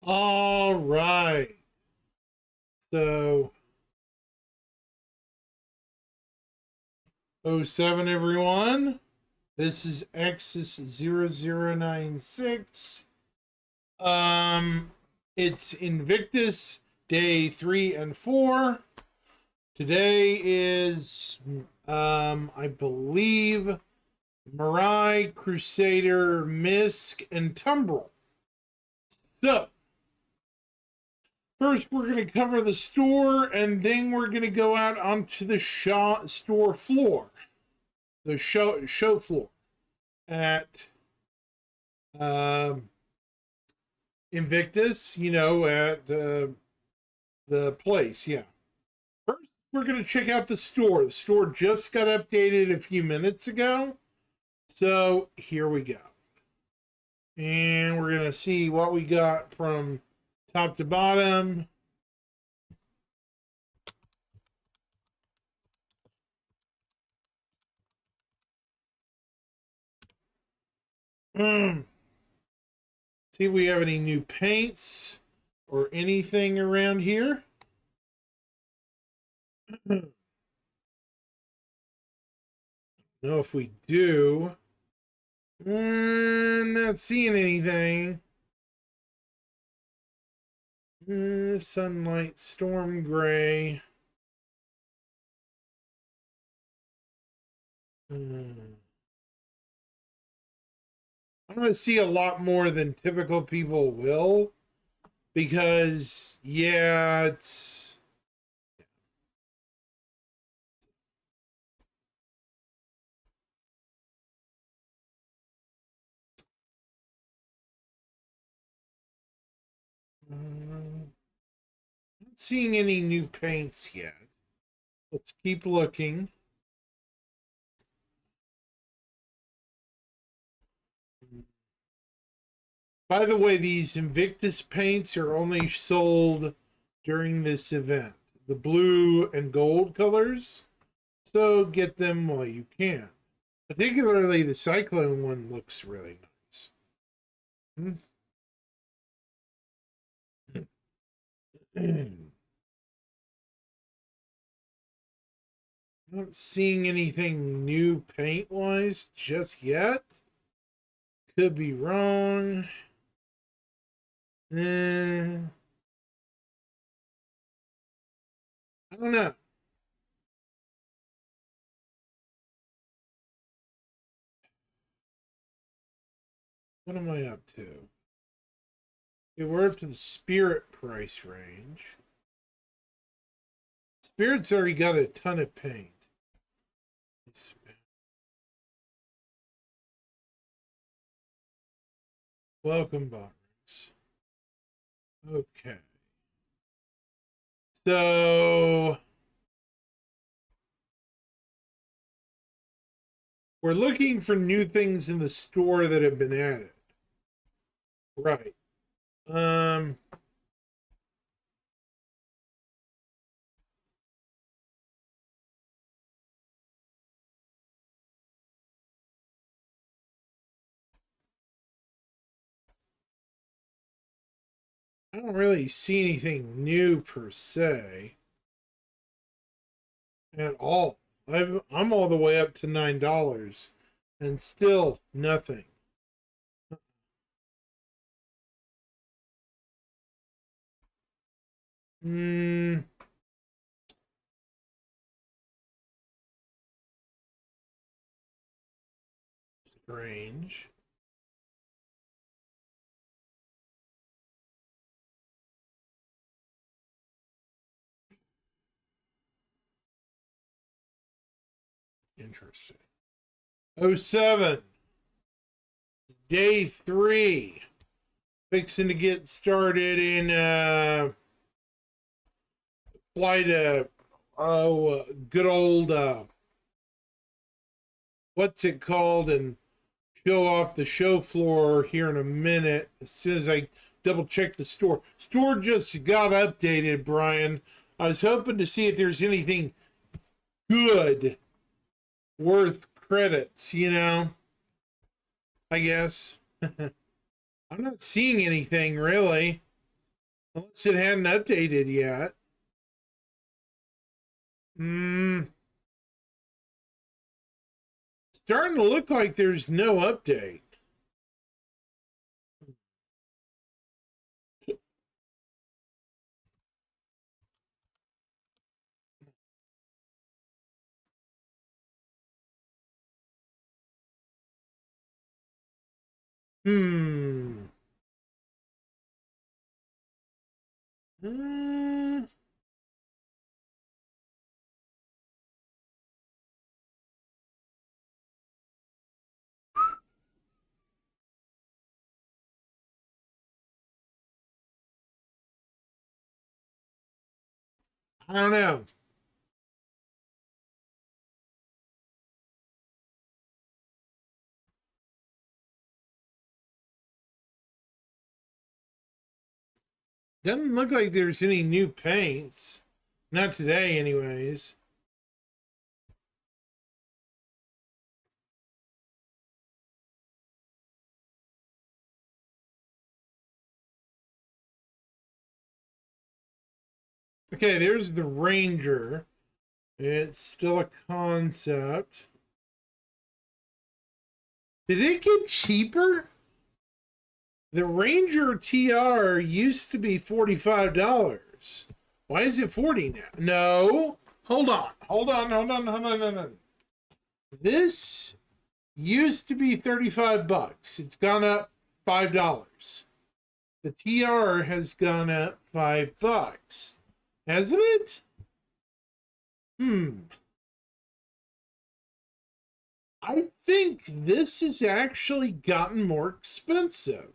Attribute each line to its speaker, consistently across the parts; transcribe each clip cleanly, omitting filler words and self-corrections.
Speaker 1: All right. So, '07, everyone. This is Xs0096. It's Invictus day 3 and 4. Today is, I believe, Mirai, Crusader, Misk, and Tumbril. So, first, we're going to cover the store, and then we're going to go out onto the store floor, the show floor at Invictus. At the place. Yeah. First, we're going to check out the store. The store just got updated a few minutes ago, so here we go, and we're going to see what we got from top to bottom. See if we have any new paints or anything around here. Know if we do. Not seeing anything. Sunlight, storm gray. I'm going to see a lot more than typical people will, because, yeah, it's... not seeing any new paints yet. Let's keep looking. By the way, these Invictus paints are only sold during this event. The blue and gold colors. So get them while you can. Particularly the Cyclone one looks really nice. Not seeing anything new paint-wise just yet. Could be wrong. I don't know. What am I up to? Okay, we're up to the Spirit price range. Spirit's already got a ton of paint. Welcome, Botters. Okay. So we're looking for new things in the store that have been added. Right. I don't really see anything new per se at all. I'm all the way up to $9 and still nothing. Strange. Interesting. '07. Day 3. Fixing to get started in quite a good old what's it called, and show off the show floor here in a minute as soon as I double check the store. Store just got updated, Brian. I was hoping to see if there's anything good worth credits, I guess. I'm not seeing anything really. Unless it hadn't updated yet. Starting to look like there's no update. Hmm. Uh, I don't know. Doesn't look like there's any new paints. Not today, anyways. Okay, there's the Ranger. It's still a concept. Did it get cheaper? The Ranger TR used to be $45. Why is it 40 now? No. Hold on. This used to be 35 bucks. It's gone up $5. The TR has gone up $5. Hasn't it? I think this has actually gotten more expensive.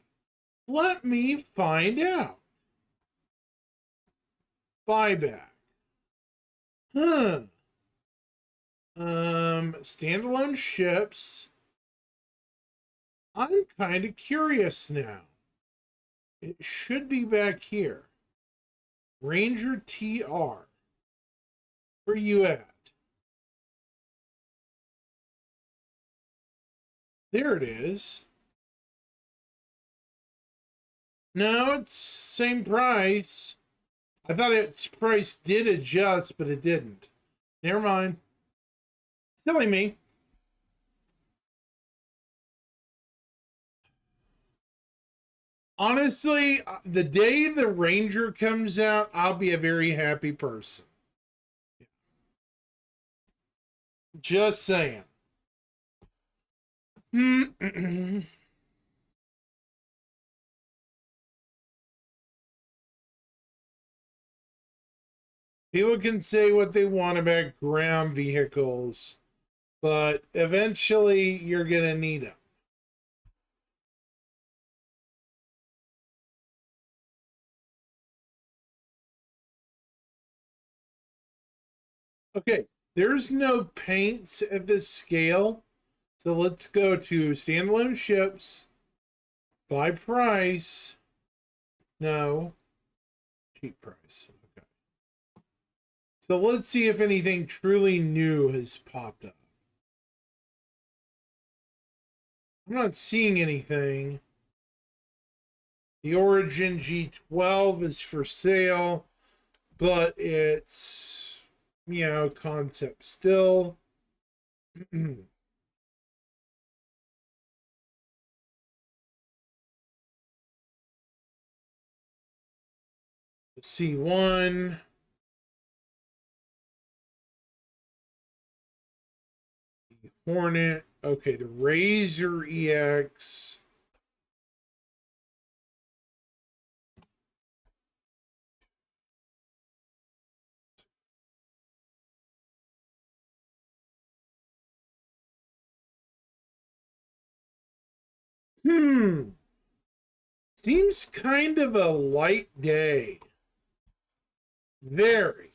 Speaker 1: Let me find out. Buyback. Standalone ships. I'm kind of curious now. It should be back here. Ranger TR. Where you at? There it is. No, it's same price. I thought its price did adjust, but it didn't. Never mind. Silly me. Honestly, the day the Ranger comes out, I'll be a very happy person. Just saying. People can say what they want about ground vehicles, but eventually you're going to need them. Okay, there's no paints at this scale. So let's go to standalone ships. By price. No. Cheap price. Okay. So let's see if anything truly new has popped up. I'm not seeing anything. The Origin G12 is for sale, but it's, concept still. The C1. The Hornet. Okay, the Razor EX. Seems kind of a light day. Very.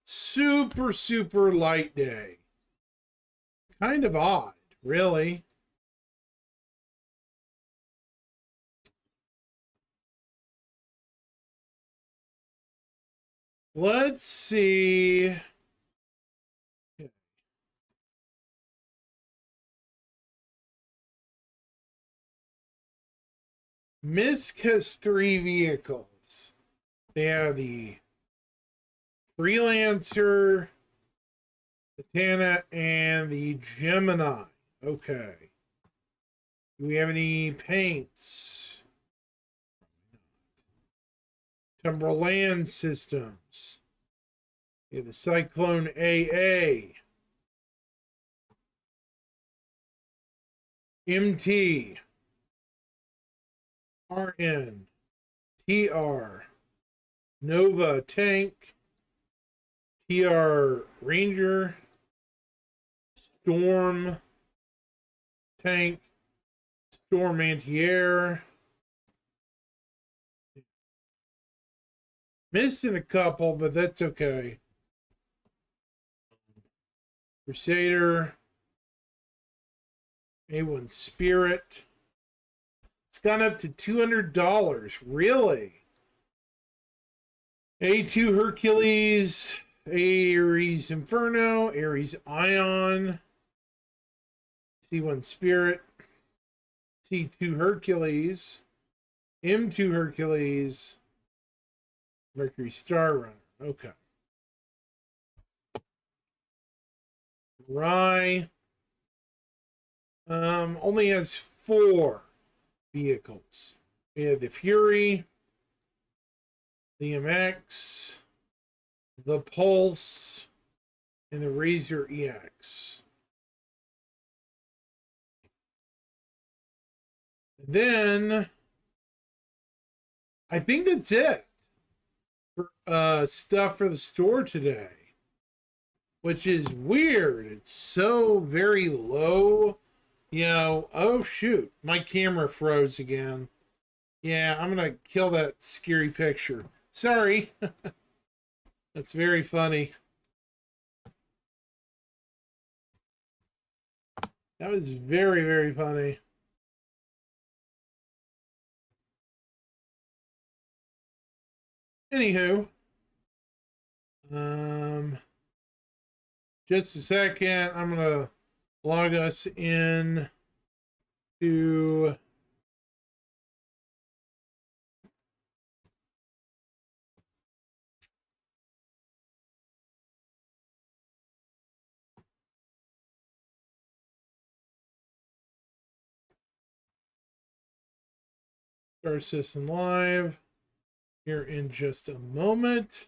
Speaker 1: Super, super light day. Kind of odd, really. Let's see. Misk has 3 vehicles. They have the Freelancer, the Tana, and the Gemini. Okay. Do we have any paints? Timberland Systems. Yeah, the Cyclone AA. MT. RN. TR. Nova Tank. TR Ranger. Storm Tank. Storm Anti-Air. Missing a couple, but that's okay. Crusader. A1 Spirit. It's gone up to $200. Really? A2 Hercules. Ares Inferno. Ares Ion. C1 Spirit. C2 Hercules. M2 Hercules. Mercury Star Runner. Okay. Rye. Only has 4 vehicles. We have the Fury, the MX, the Pulse, and the Razor EX. And then I think that's it for stuff for the store today, which is weird. It's so very low. You know, oh shoot, my camera froze again. Yeah, I'm gonna kill that scary picture. Sorry. That's very funny. That was very, very funny. Anywho, just a second. I'm gonna log us in to Star System Live here in just a moment.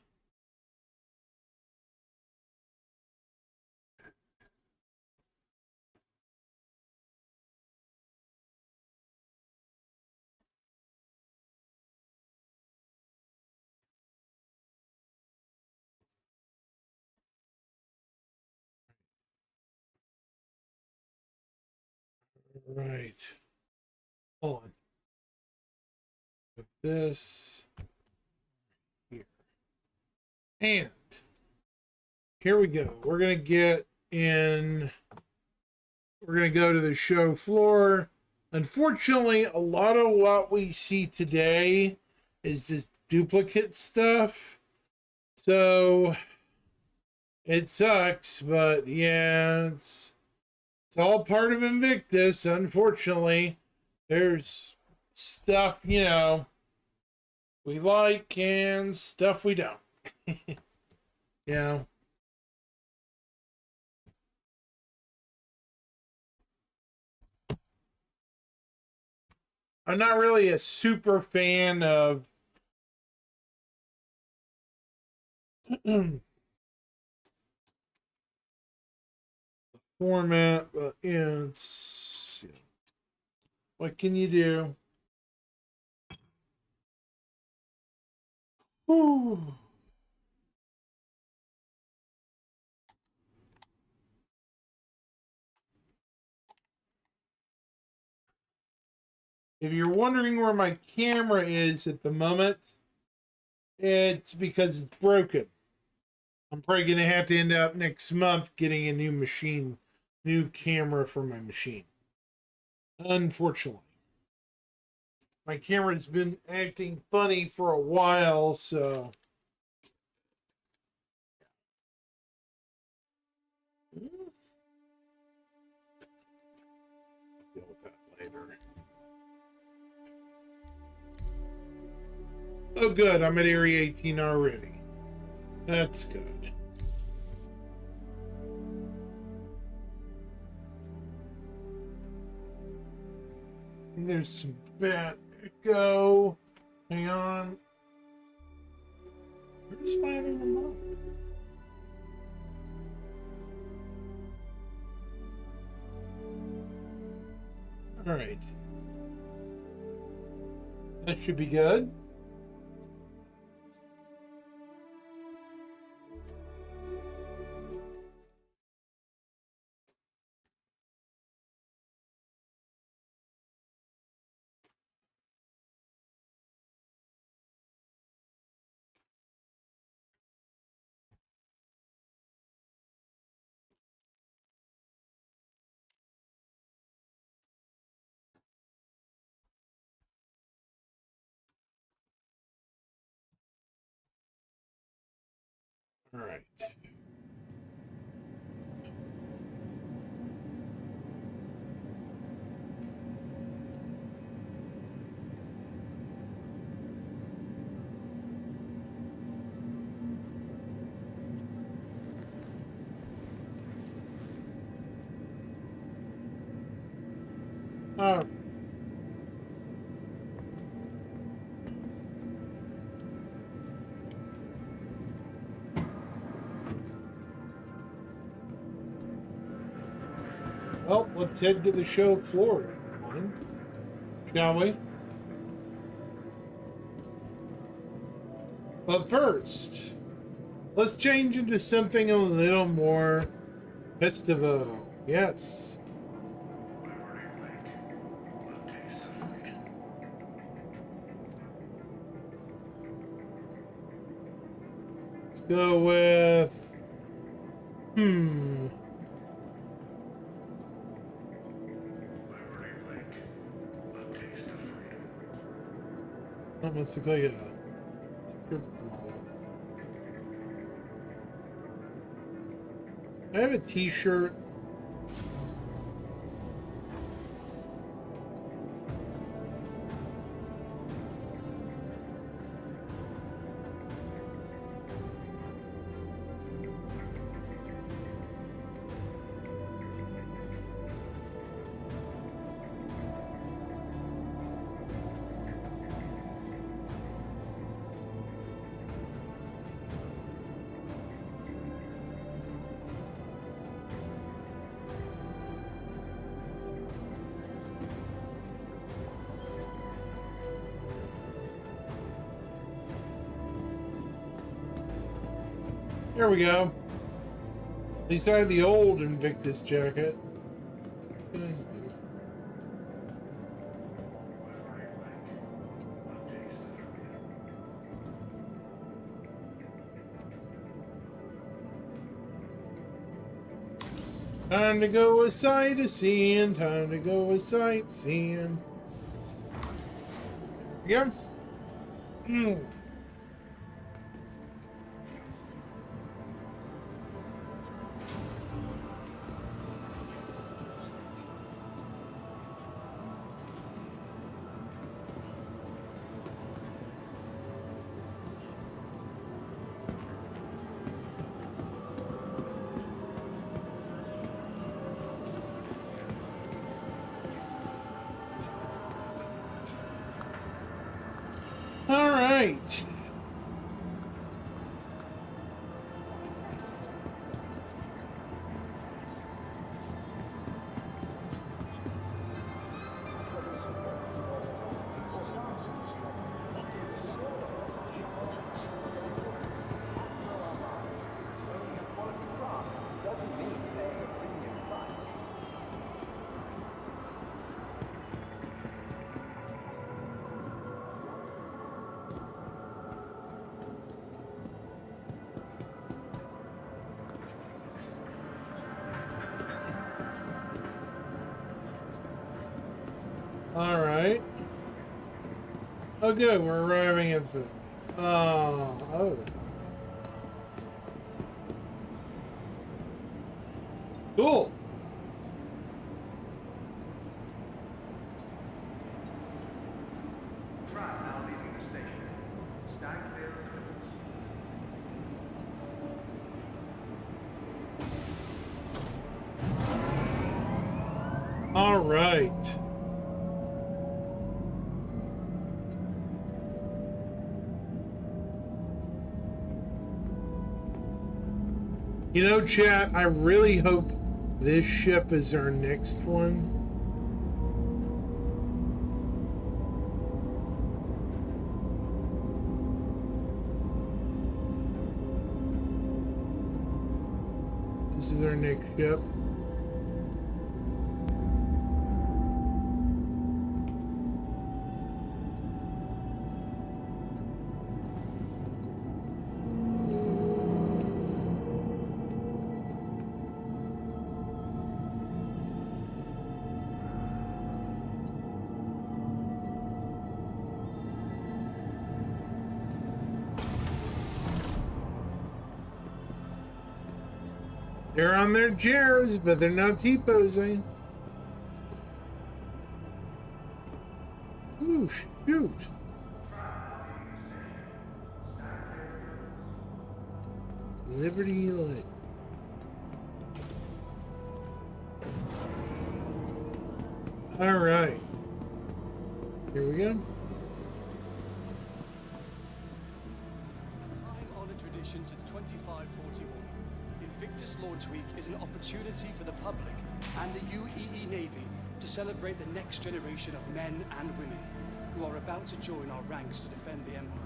Speaker 1: Right. Hold on. Put this here. And here we go. We're going to get in. We're going to go to the show floor. Unfortunately, a lot of what we see today is just duplicate stuff. So it sucks, but yeah, it's all part of Invictus. Unfortunately, there's stuff, you know, we like and stuff we don't. You know. I'm not really a super fan of format, but it's, what can you do? Whew. If you're wondering where my camera is at the moment, it's because it's broken. I'm probably going to have to end up next month getting a new machine, new camera for my machine. Unfortunately. My camera's been acting funny for a while, so. Deal with that later. Oh, good. I'm at Area 18 already. That's good. There's some bad echo. Hang on. Where's my other remote? All right. That should be good. All right. All right. Well, let's head to the show floor, shall we? But first, let's change into something a little more festivo. Yes. Let's go with... That must look like a strip mall. I have a t-shirt. There we go. At least I had the old Invictus jacket. Time to go a sight-a-seeing, time to go a sightseeing. Yeah. All right. All right. Oh, good. We're arriving at the... oh. Cool.
Speaker 2: Train now leaving the station.
Speaker 1: All right. You know, chat, I really hope this ship is our next one. This is our next ship. They're on their chairs, but they're not T-posing. Ooh, shoot. Liberty Light. All right. Here we go.
Speaker 2: Time-honored tradition since 2541. Invictus Launch Week is an opportunity for the public and the UEE Navy to celebrate the next generation of men and women who are about to join our ranks to defend the Empire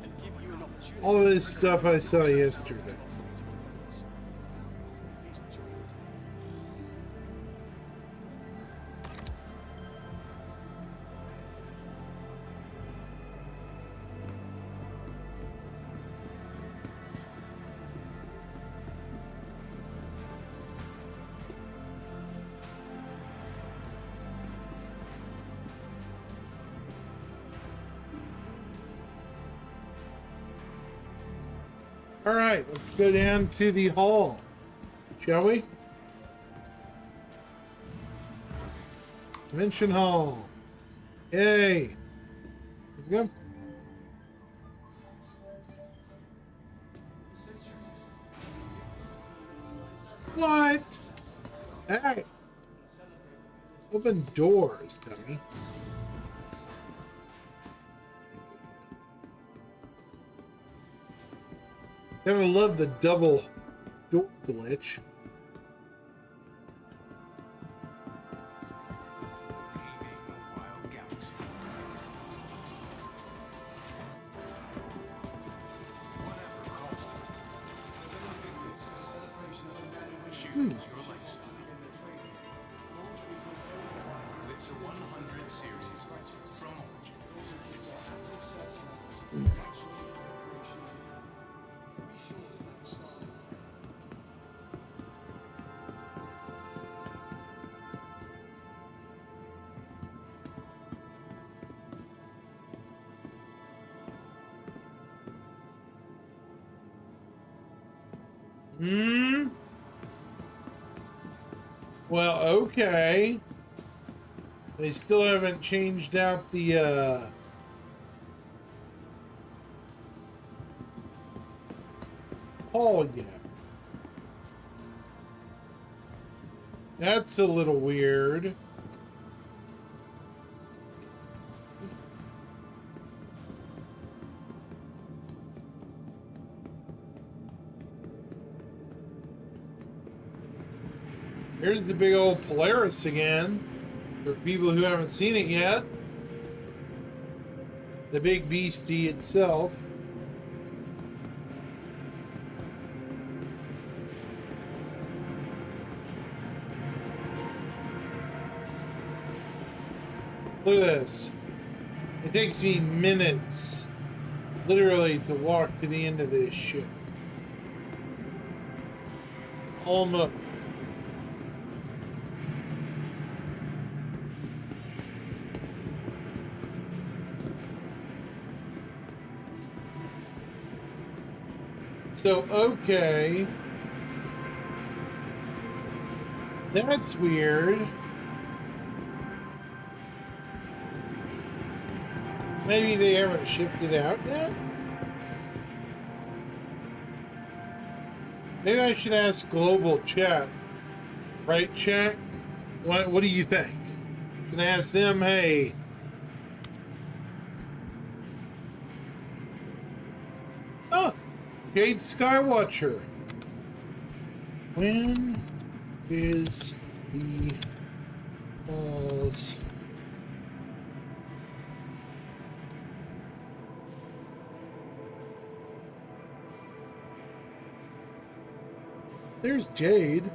Speaker 2: and give you an opportunity.
Speaker 1: All of this stuff I saw yesterday.
Speaker 2: Please enjoy your day.
Speaker 1: All right, let's go down to the hall, shall we? Convention hall. Yay. Here we go. What? Hey. Open doors, dummy. Gotta love the double door glitch.
Speaker 3: Choose your lifestyle with the 100 series from Origin.
Speaker 1: Well, okay. They still haven't changed out the hall yet. That's a little weird. Here's the big old Polaris again, for people who haven't seen it yet. The big beastie itself. Look at this. It takes me minutes, literally, to walk to the end of this ship. Almost. So, okay. That's weird. Maybe they haven't shipped it out yet? Maybe I should ask global chat. Right, chat? What do you think? Can I ask them, hey, oh, Jade Skywatcher. When is the pause? There's Jade.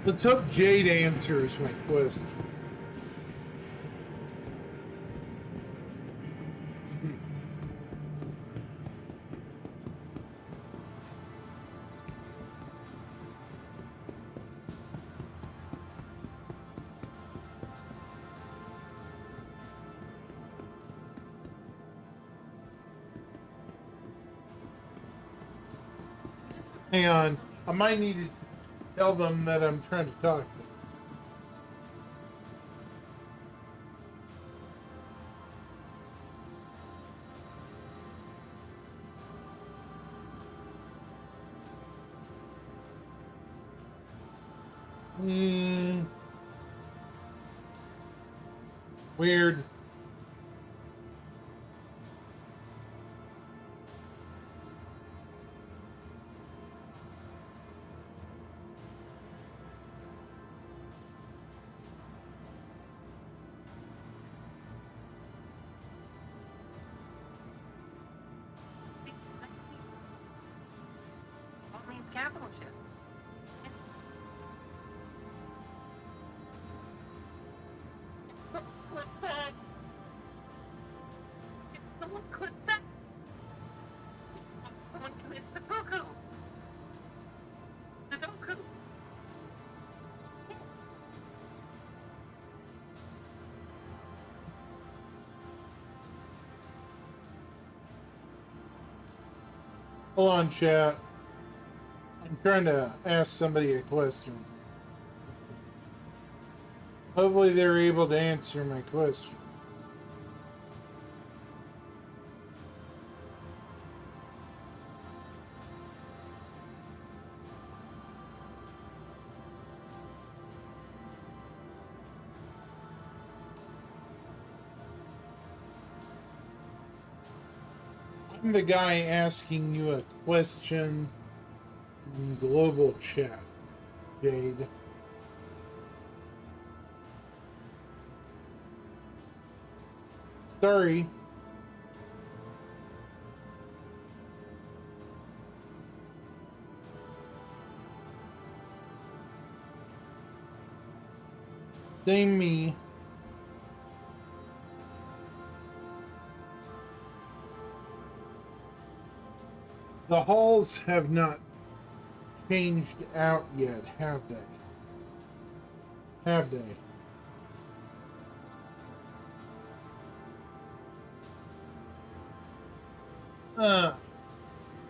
Speaker 1: Let's hope Jade answers my question. Hang on. I might need to tell them that I'm trying to talk to them. Weird.
Speaker 4: All means capital ships. Click that. Someone click that. Someone commit seppuku. Sudoku.
Speaker 1: Hold on, chat. I'm trying to ask somebody a question. Hopefully they're able to answer my question. I'm the guy asking you a question in global chat, Jade. Sorry. Same me. The halls have not changed out yet, have they? Have they?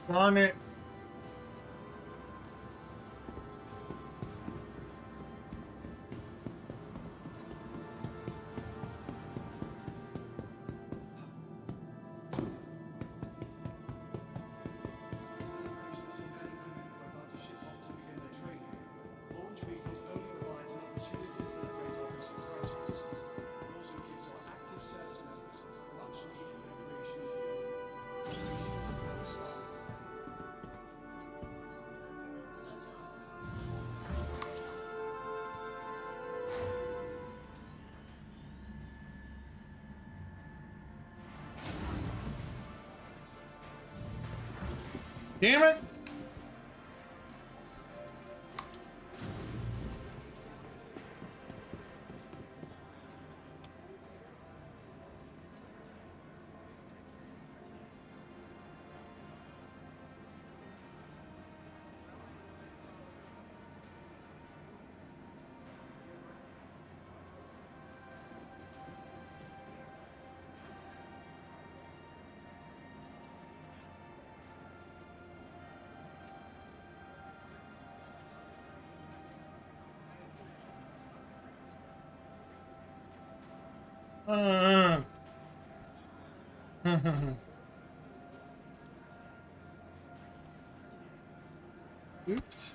Speaker 1: Darn it. Damn it! Oops.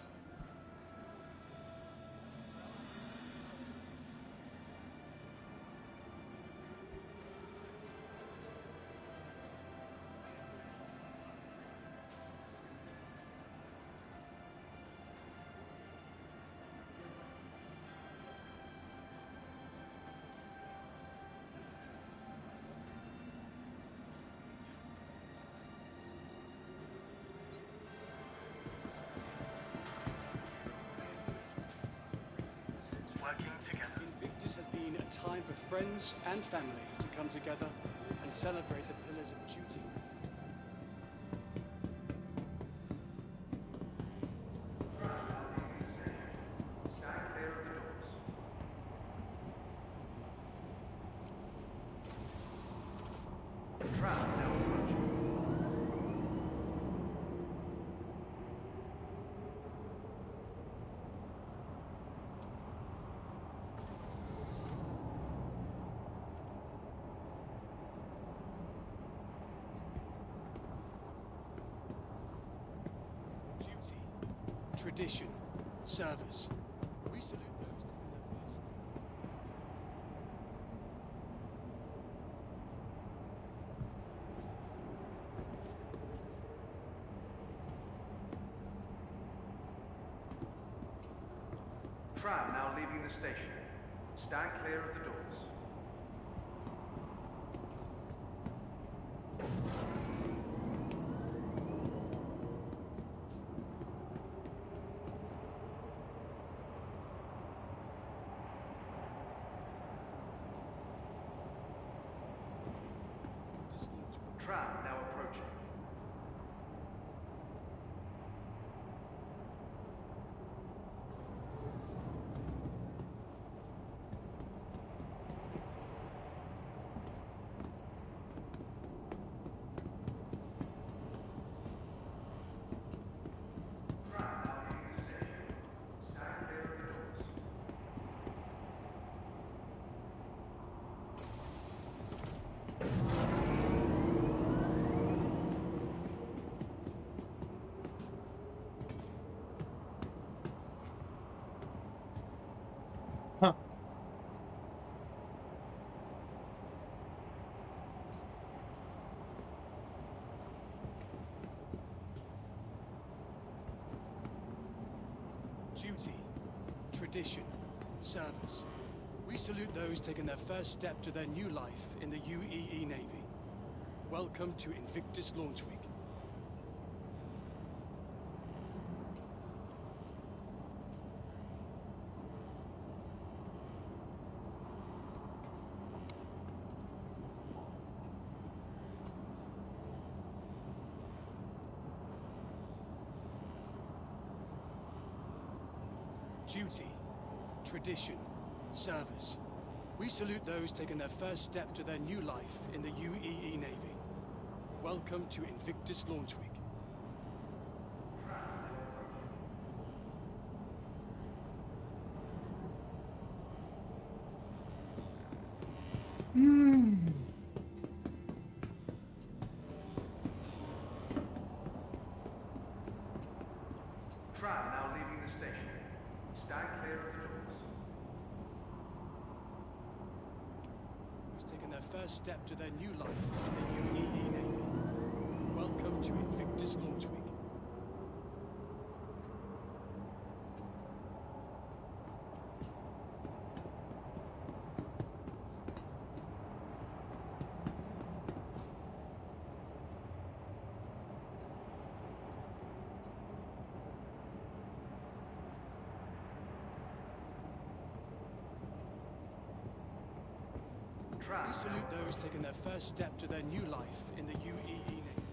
Speaker 3: Working together.
Speaker 2: Invictus has been a time for friends and family to come together and celebrate the pillars of duty.
Speaker 3: Stand clear of the doors. Tram now approaching.
Speaker 2: Duty, tradition, service. We salute those taking their first.
Speaker 3: Tram now leaving the station. Stand clear of the doors. Tram now approaching. Tram now leaving the station. Stand clear of the doors.
Speaker 1: Huh.
Speaker 2: Duty, tradition, service. We salute those taking their first step to their new life in the UEE Navy. Welcome to Invictus Launch Week. Duty, tradition, service. We salute those taking their first step to their new life in the UEE Navy. Welcome to Invictus Launch Week.
Speaker 3: Tram now leaving the station. Stand clear of the doors.
Speaker 2: Who's taken their first step to their new life in the UEE Navy. Welcome to Invictus Launch Week.
Speaker 3: Tram
Speaker 2: We salute those taking their first step to their new life in the UEE Navy.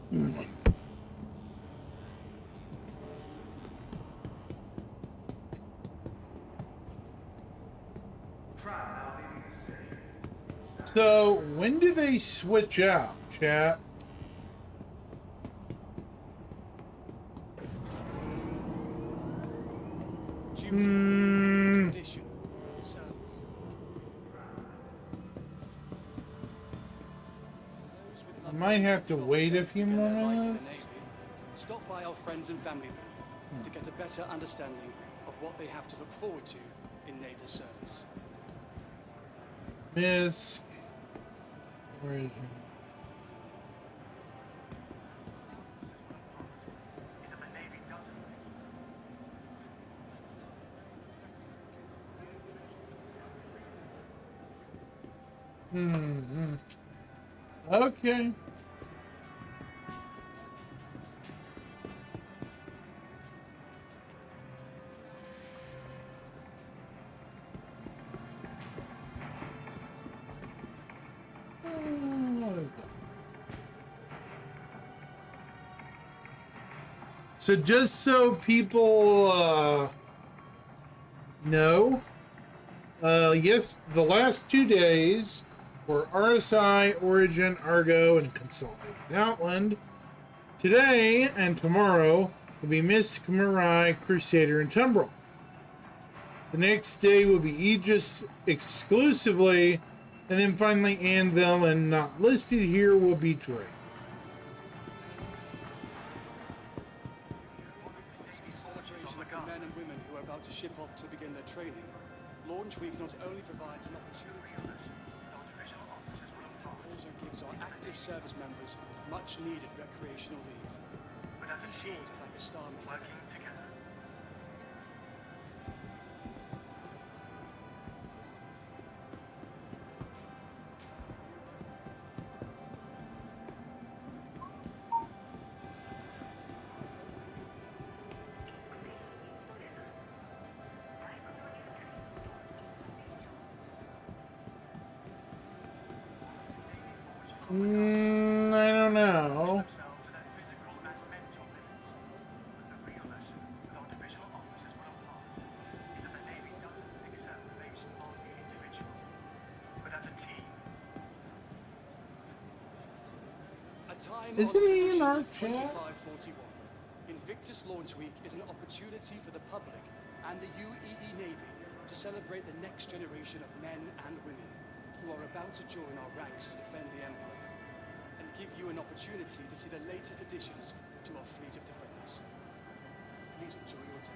Speaker 3: Tram now leaving the station.
Speaker 1: So, when do they switch out, chat?
Speaker 2: Duty, tradition, service.
Speaker 1: I might have to wait a few more minutes.
Speaker 2: Stop by our friends and family booth to get a better understanding of what they have to look forward to in naval service.
Speaker 1: Miss. Where is he?
Speaker 3: Is that the Navy doesn't.
Speaker 1: Okay. So just so people know, yes, the last 2 days were RSI, Origin, Argo, and Consolidated Outland. Today and tomorrow will be Mystic, Mirai, Crusader, and Tumbril. The next day will be Aegis exclusively, and then finally Anvil, and not listed here will be Drake.
Speaker 2: Celebration of the men and women who are about to ship off to begin their training. Launch Week not only provides an opportunity, also gives our active service members much needed recreational leave.
Speaker 3: But as a
Speaker 2: Be sure
Speaker 3: team,
Speaker 2: to thank a star mate.
Speaker 3: working together.
Speaker 1: I don't know.
Speaker 3: Themselves to their physical and mental limits. But the real lesson that our divisional officers will impart is that the Navy doesn't excel based on the individual, but as a team.
Speaker 2: A time
Speaker 1: Isn't
Speaker 2: on
Speaker 1: he in
Speaker 2: traditions
Speaker 1: our
Speaker 2: of
Speaker 1: chat?
Speaker 2: 2541. Invictus Launch Week is an opportunity for the public and the UEE Navy to celebrate the next generation of men and women who are about to join our ranks to defend the Empire, and give you an opportunity to see the latest additions to our fleet of defenders. Please enjoy your day.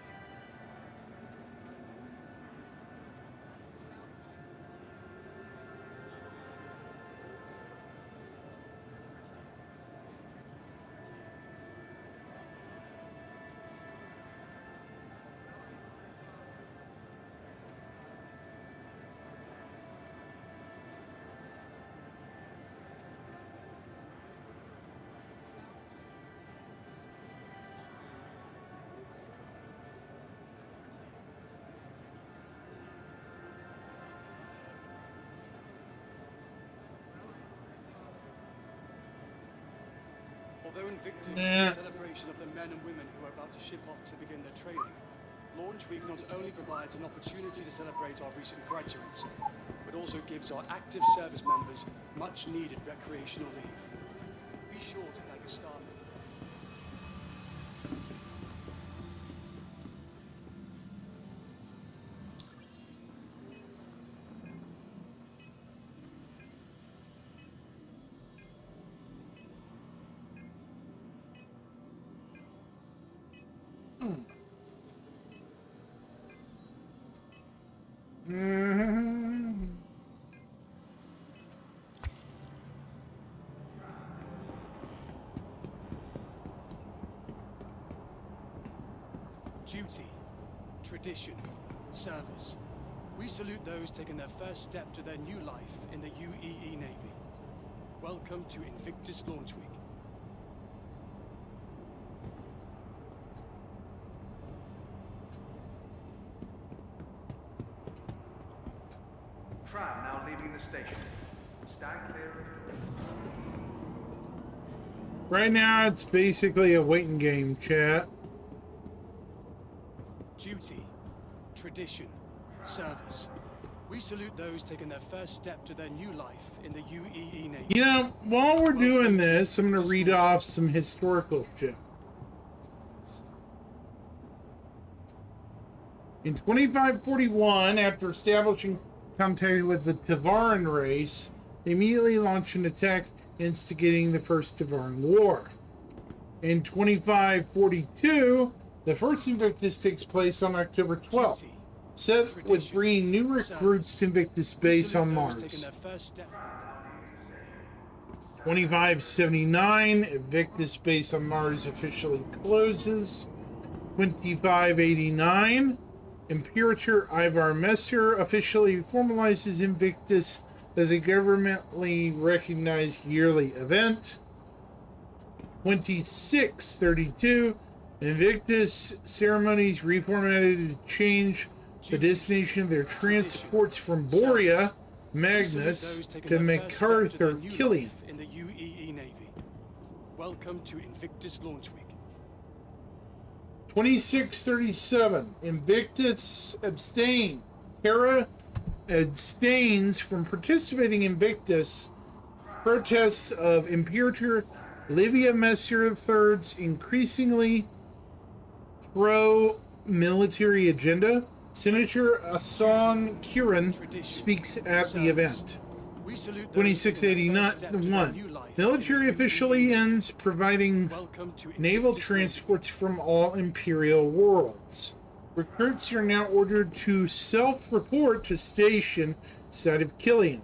Speaker 2: Although Invictus is a celebration of the men and women who are about to ship off to begin their training, Launch Week not only provides an opportunity to celebrate our recent graduates, but also gives our active service members much needed recreational leave. Be sure to thank a star mate. Duty, tradition, service. We salute those taking their first step to their new life in the UEE Navy. Welcome to Invictus Launch Week.
Speaker 3: Tram now leaving the station. Stand clear of the door.
Speaker 1: Right now, it's basically a waiting game, chat.
Speaker 2: Duty, tradition, service. We salute those taking their first step to their new life in the UEE Navy.
Speaker 1: You know, while we're doing
Speaker 2: Welcome to
Speaker 1: this, I'm going to read
Speaker 2: Invictus
Speaker 1: off some historical shit. In 2541, after establishing contact with the Tavaran race, they immediately launched an attack, instigating the First Tavaran War. In 2542, the first Invictus takes place on October 12th,
Speaker 2: Duty,
Speaker 1: set with
Speaker 2: tradition,
Speaker 1: bringing new recruits to Invictus
Speaker 2: we
Speaker 1: base
Speaker 2: salute
Speaker 1: on
Speaker 2: those
Speaker 1: Mars.
Speaker 2: taking their first step.
Speaker 1: 2579, Invictus base on Mars officially closes. 2589, Imperator Ivar Messer officially formalizes Invictus as a governmentally recognized yearly event. 2632, Invictus ceremonies reformatted to change the destination of their transports from Borea, Magnus, to MacArthur, Killian.
Speaker 2: In the UEE Navy. Welcome to Invictus Launch Week.
Speaker 1: 2637, Invictus abstain. Terra abstains from participating in Invictus protests of Imperator Livia Messer III's increasingly pro-military agenda. Senator Asan Kiran speaks at the event.
Speaker 2: We salute those taking their first step to their
Speaker 1: 2681,
Speaker 2: new life in
Speaker 1: military
Speaker 2: the
Speaker 1: officially
Speaker 2: UEE.
Speaker 1: ends providing
Speaker 2: Welcome to
Speaker 1: naval
Speaker 2: Invictus Launch
Speaker 1: transports from all Imperial worlds. Recruits are now ordered to self-report to station side of Killian.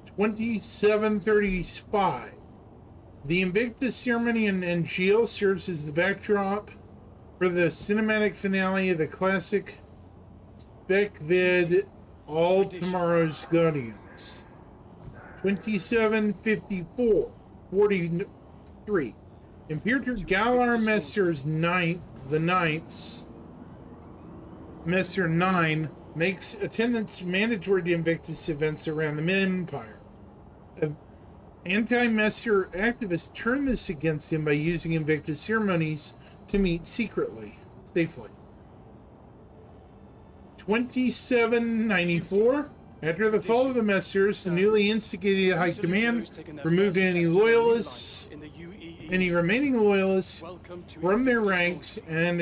Speaker 1: 2735. The Invictus ceremony in Angeal serves as the backdrop for the cinematic finale of the classic spec vid All Tomorrow's Guardians. 2754. 43. Imperator Galar Messer's Messer 9 makes attendance mandatory to Invictus events around the Empire. Anti-Messer activists turn this against him by using Invictus ceremonies to meet safely. 2794. After the fall of the Messers, the newly instigated High Command removed any loyalists, any remaining loyalists from their ranks, and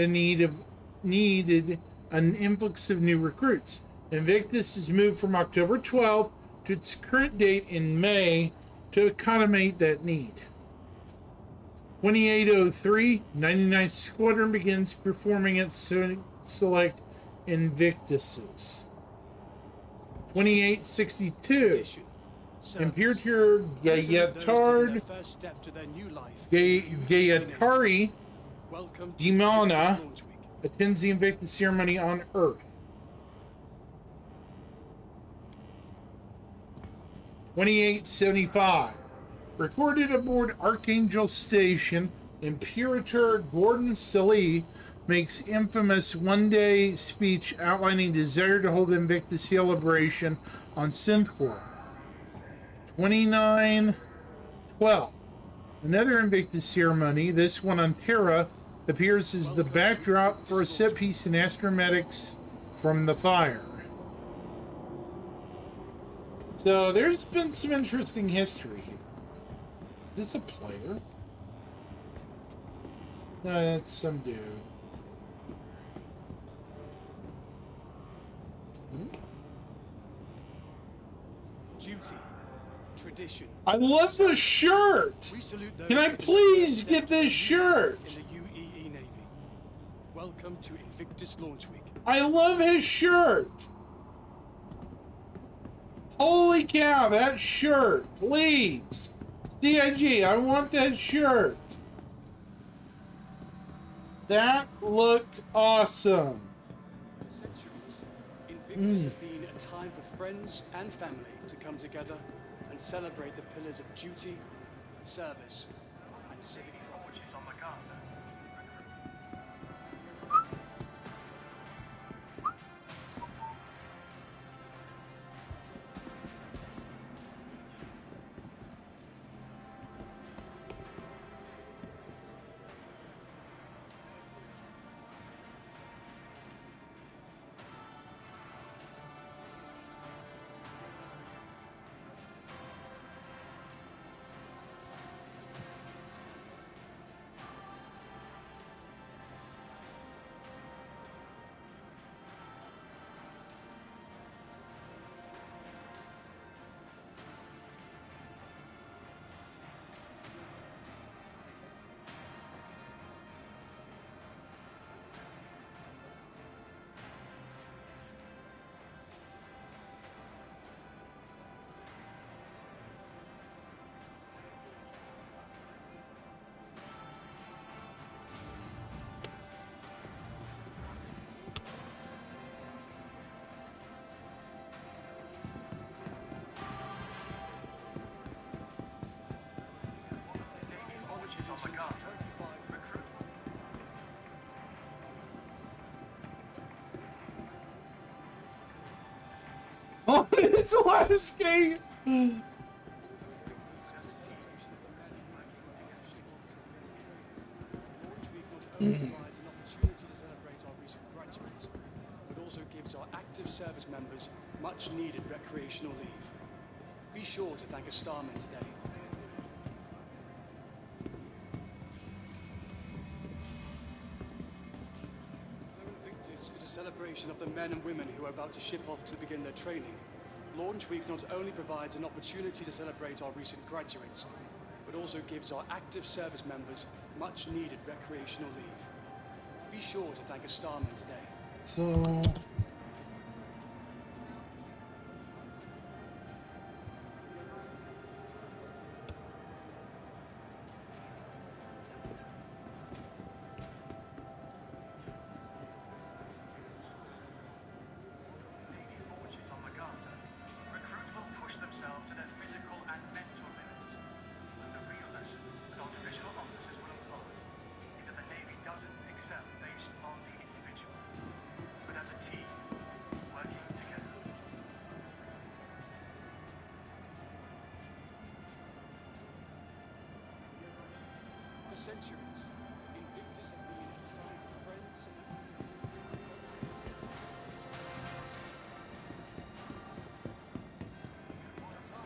Speaker 1: needed an influx of new recruits. Invictus is moved from October 12th to its current date in May to accommodate that need. 2803, 99th Squadron begins performing its select Invictuses. 2862, Imperator Gayatari Dimana attends the Invictus ceremony on Earth. 2875. Recorded aboard Archangel Station, Imperator Gordon Salih makes infamous one-day speech outlining desire to hold Invictus celebration on Synthworld. 2912. Another Invictus ceremony, this one on Terra, appears as the backdrop for a set piece in Astromatics from the Fire. So there's been some interesting history here. Is this a player? No, that's some dude.
Speaker 2: Duty, tradition.
Speaker 1: I love the shirt.
Speaker 2: We salute those
Speaker 1: Can I
Speaker 2: taking their
Speaker 1: please
Speaker 2: first step
Speaker 1: get
Speaker 2: to their
Speaker 1: this
Speaker 2: new
Speaker 1: shirt?
Speaker 2: life in the UEE Navy. Welcome to Invictus Launch Week.
Speaker 1: I love his shirt. Holy cow, that shirt, please. CIG, I want that shirt. That looked awesome.
Speaker 2: For centuries, Invictus has been a time for friends and family to come together and celebrate the pillars of duty, service, and civic pride.
Speaker 3: Which is on MacArthur.
Speaker 2: Congratulations, 25.
Speaker 3: Recruit.
Speaker 1: Oh, it's Lasky!
Speaker 2: Launch Week not only provides an opportunity to celebrate our recent graduates, but also gives our active service members much needed recreational leave. Be sure to thank a starman today. Invictus is a celebration of the men and women who are about to ship off to begin their training. Launch Week not only provides an opportunity to celebrate our recent graduates, but also gives our active service members much needed recreational leave. Be sure to thank a starman today.
Speaker 1: So...
Speaker 3: Navy forges on MacArthur. Recruits will push themselves to their physical and mental limits. But the real lesson that our divisional officers will impart is that the Navy doesn't excel based on the individual, but as a team, working together.
Speaker 2: For centuries, Invictus has been a time for friends and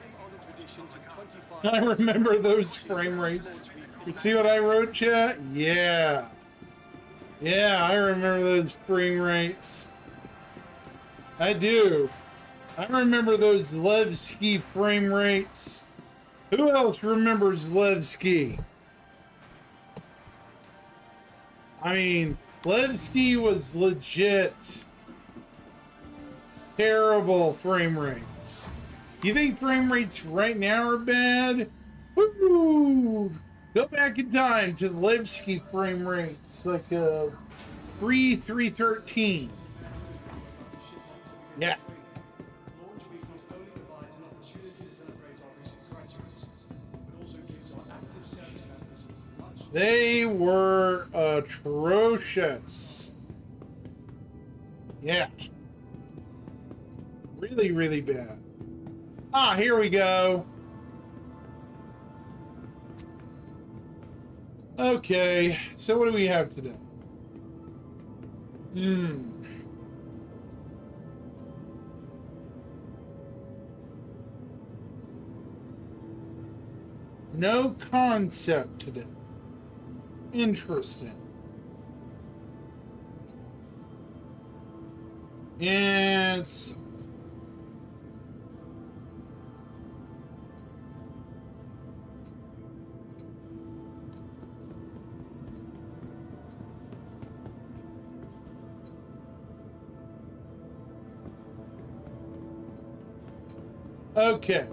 Speaker 2: time-honored tradition since 25
Speaker 1: I remember those frame rates. You see what I wrote, chat? Yeah. Yeah, I remember those frame rates. I do. I remember those Levski frame rates. Who else remembers Levski? I mean, Levski was legit terrible frame rates. You think frame rates right now are bad? Woo! Go back in time to the Levski frame rates, like 313. Yeah.
Speaker 2: Launch Week not only provides an opportunity to celebrate our recent graduates, but also gives our active service members much
Speaker 1: They were atrocious. Yeah. Really, really bad. Ah, here we go. Okay, so what do we have today? No concept today. Interesting. It's okay.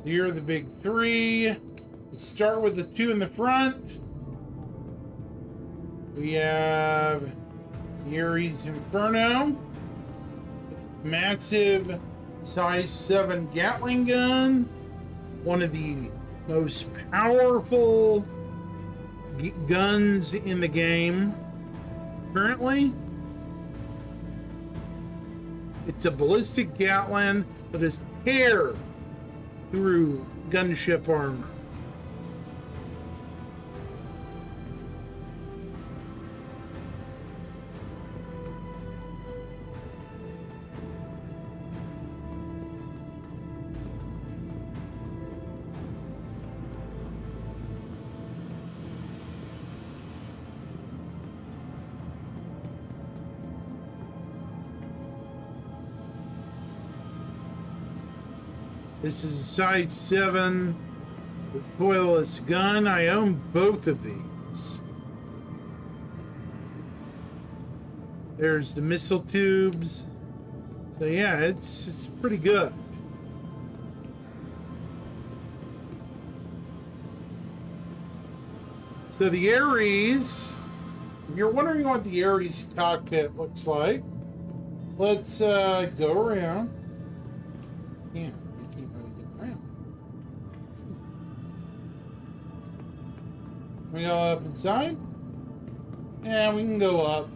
Speaker 1: Here are the big three. Let's start with the two in the front. We have the Ares Inferno, massive size 7 Gatling gun, one of the most powerful guns in the game currently. It's a ballistic Gatling that is tear through gunship armor. This is a size 7 recoilless gun. I own both of these. There's the missile tubes. So yeah, it's pretty good. So the Ares, if you're wondering what the Ares cockpit looks like, let's go around. can't really get around. We go up inside? Yeah, we can go up.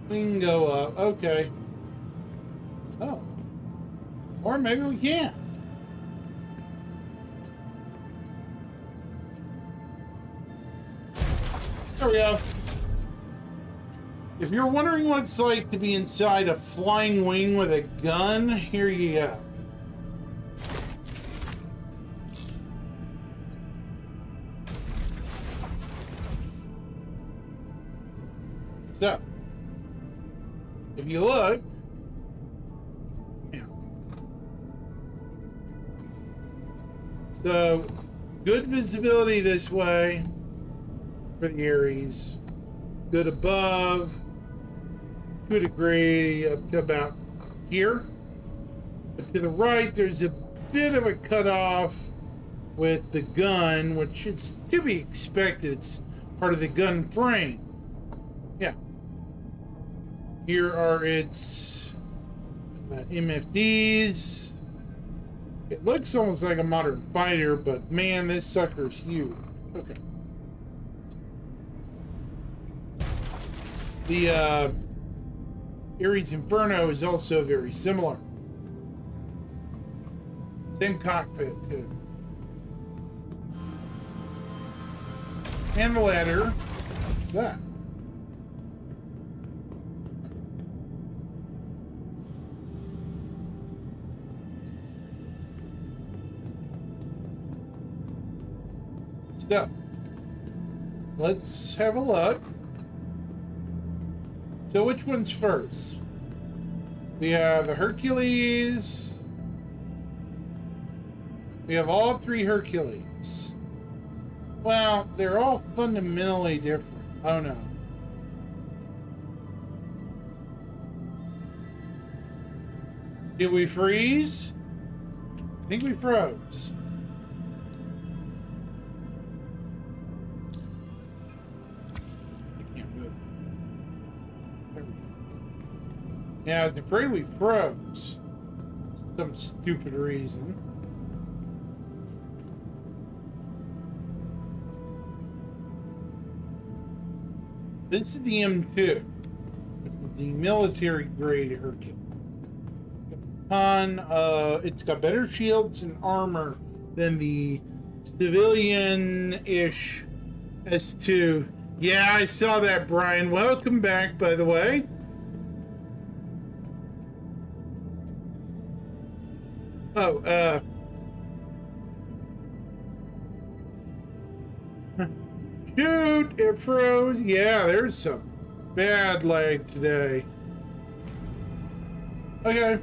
Speaker 1: We can go up. Okay. Oh. Or maybe we can't. There we go. If you're wondering what it's like to be inside a flying wing with a gun, here you go. So, if you look, so good visibility this way for the Ares, good above, to a degree up to about here. But to the right, there's a bit of a cutoff with the gun, which is to be expected. It's part of the gun frame. Yeah. Here are its MFDs. It looks almost like a modern fighter, but man, this sucker's huge. Okay. The Ares Inferno is also very similar. Same cockpit, too. And the ladder. What's that? So, let's have a look. So which one's first? We have the Hercules. We have all three Hercules. Well, they're all fundamentally different. Oh no. Did we freeze? I think we froze. Yeah, I was afraid we froze. Some stupid reason. This is the M2. The military grade Hercules. It's got better shields and armor than the civilian-ish S2. Yeah, I saw that, Brian. Welcome back, by the way. Oh, shoot, it froze. Yeah, there's some bad lag today. Okay.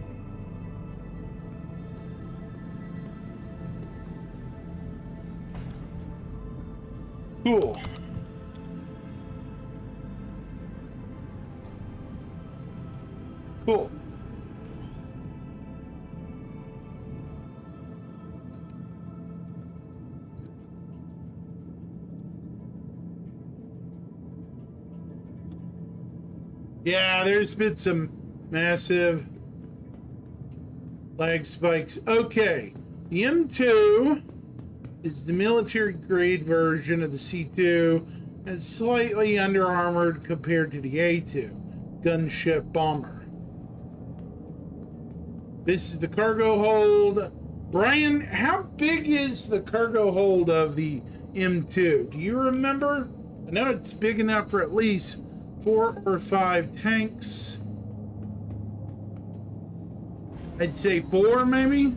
Speaker 1: Cool. Cool. Yeah, there's been some massive lag spikes. Okay, the M2 is the military grade version of the C2 and slightly under armored compared to the A2 gunship bomber. This is the cargo hold. Brian, how big is the cargo hold of the M2? Do you remember? I know it's big enough for at least 4 or 5 tanks. I'd say 4, maybe.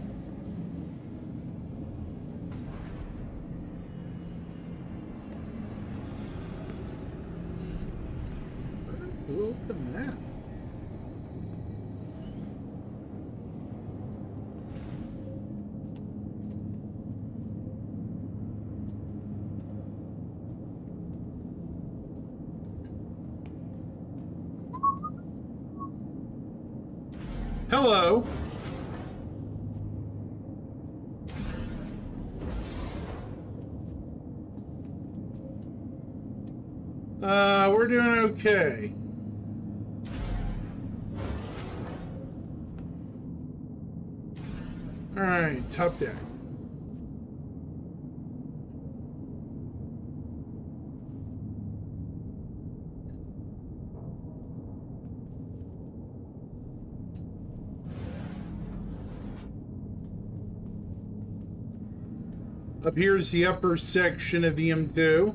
Speaker 1: Who opened that? Hello. We're doing okay. All right, top deck. Up here is the upper section of the M2.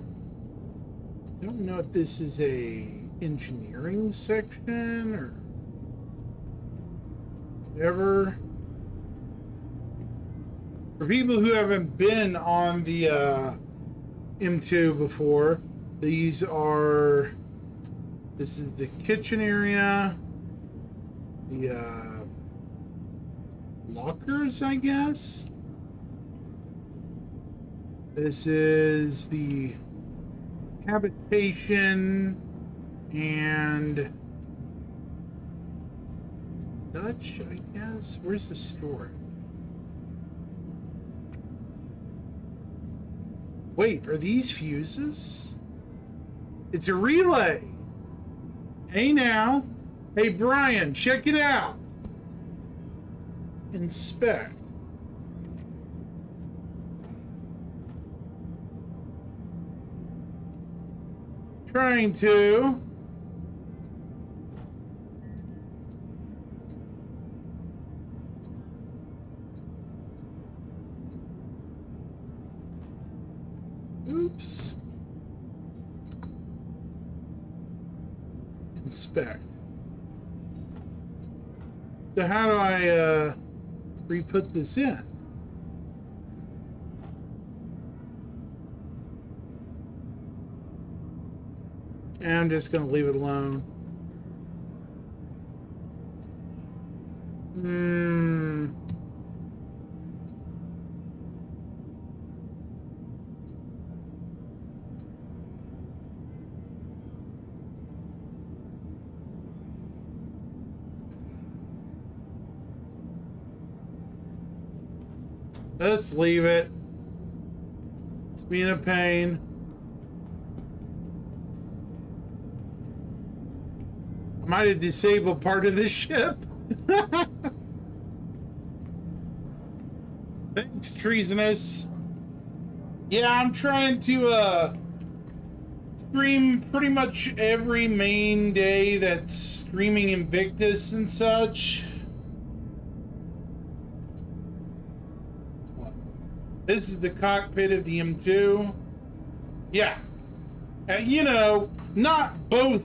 Speaker 1: I don't know if this is a engineering section or whatever. For people who haven't been on the M2 before, this is the kitchen area, the lockers, I guess. This is the habitation and such, I guess. Where's the storage? Wait, are these fuses? It's a relay. Hey now. Hey Brian, check it out. Inspect. Trying to. Oops. Inspect. So how do I re-put this in? And I'm just going to leave it alone. Let's leave it. It's being a pain. I might have disabled part of this ship. Thanks, treasonous. Yeah, I'm trying to stream pretty much every main day that's streaming Invictus and such. This is the cockpit of the M2. Yeah. You know, not both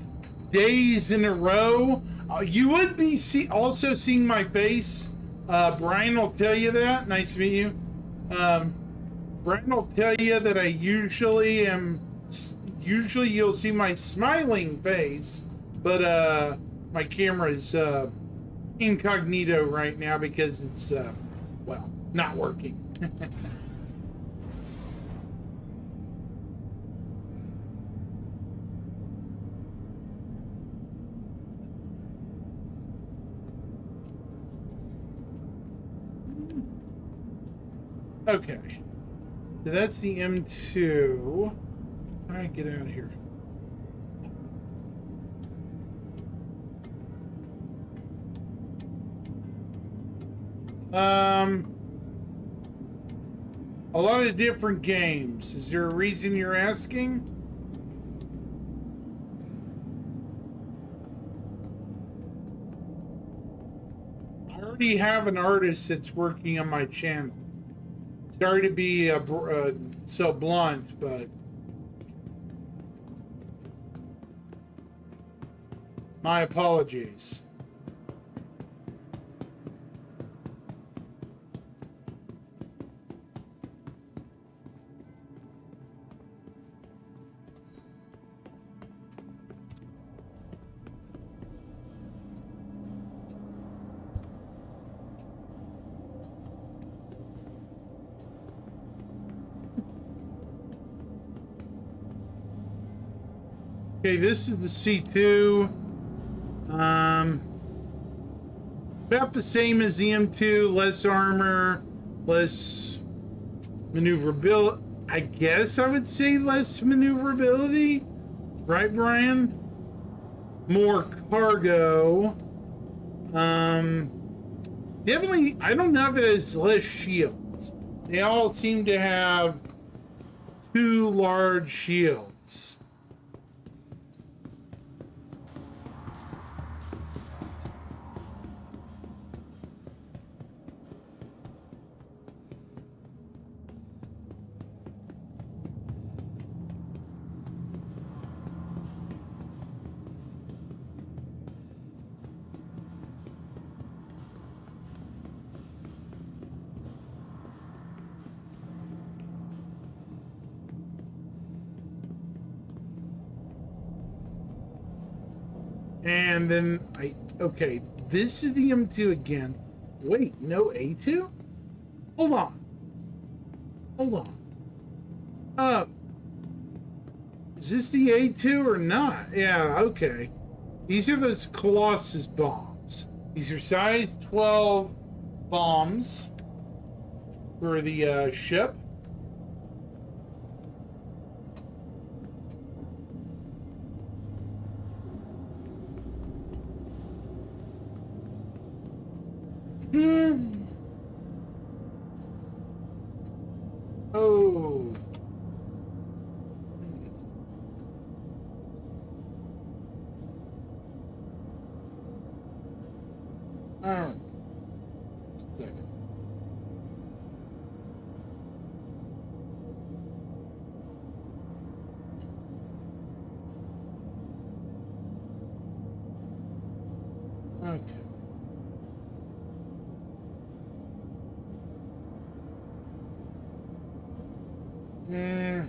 Speaker 1: days in a row. You would be also seeing my face. Brian will tell you that. Nice to meet you. Brian will tell you that I usually you'll see my smiling face, but my camera is incognito right now because it's well, not working. Okay, so that's the M2. How do I get out of here? A lot of different games. Is there a reason you're asking? I already have an artist that's working on my channel. Sorry to be so blunt, but my apologies. Okay, this is the C2. About the same as the M2, less armor, less maneuverability. I guess I would say less maneuverability. Right, Brian? More cargo. Definitely, I don't know if it has less shields. They all seem to have 2 large shields. And then okay, this is the M2 again. Wait, no A2? Hold on. Hold on. Is this the A2 or not? Yeah, okay. These are those Colossus bombs. These are size 12 bombs for the ship. Oh. Oh. Second. Okay. Mm.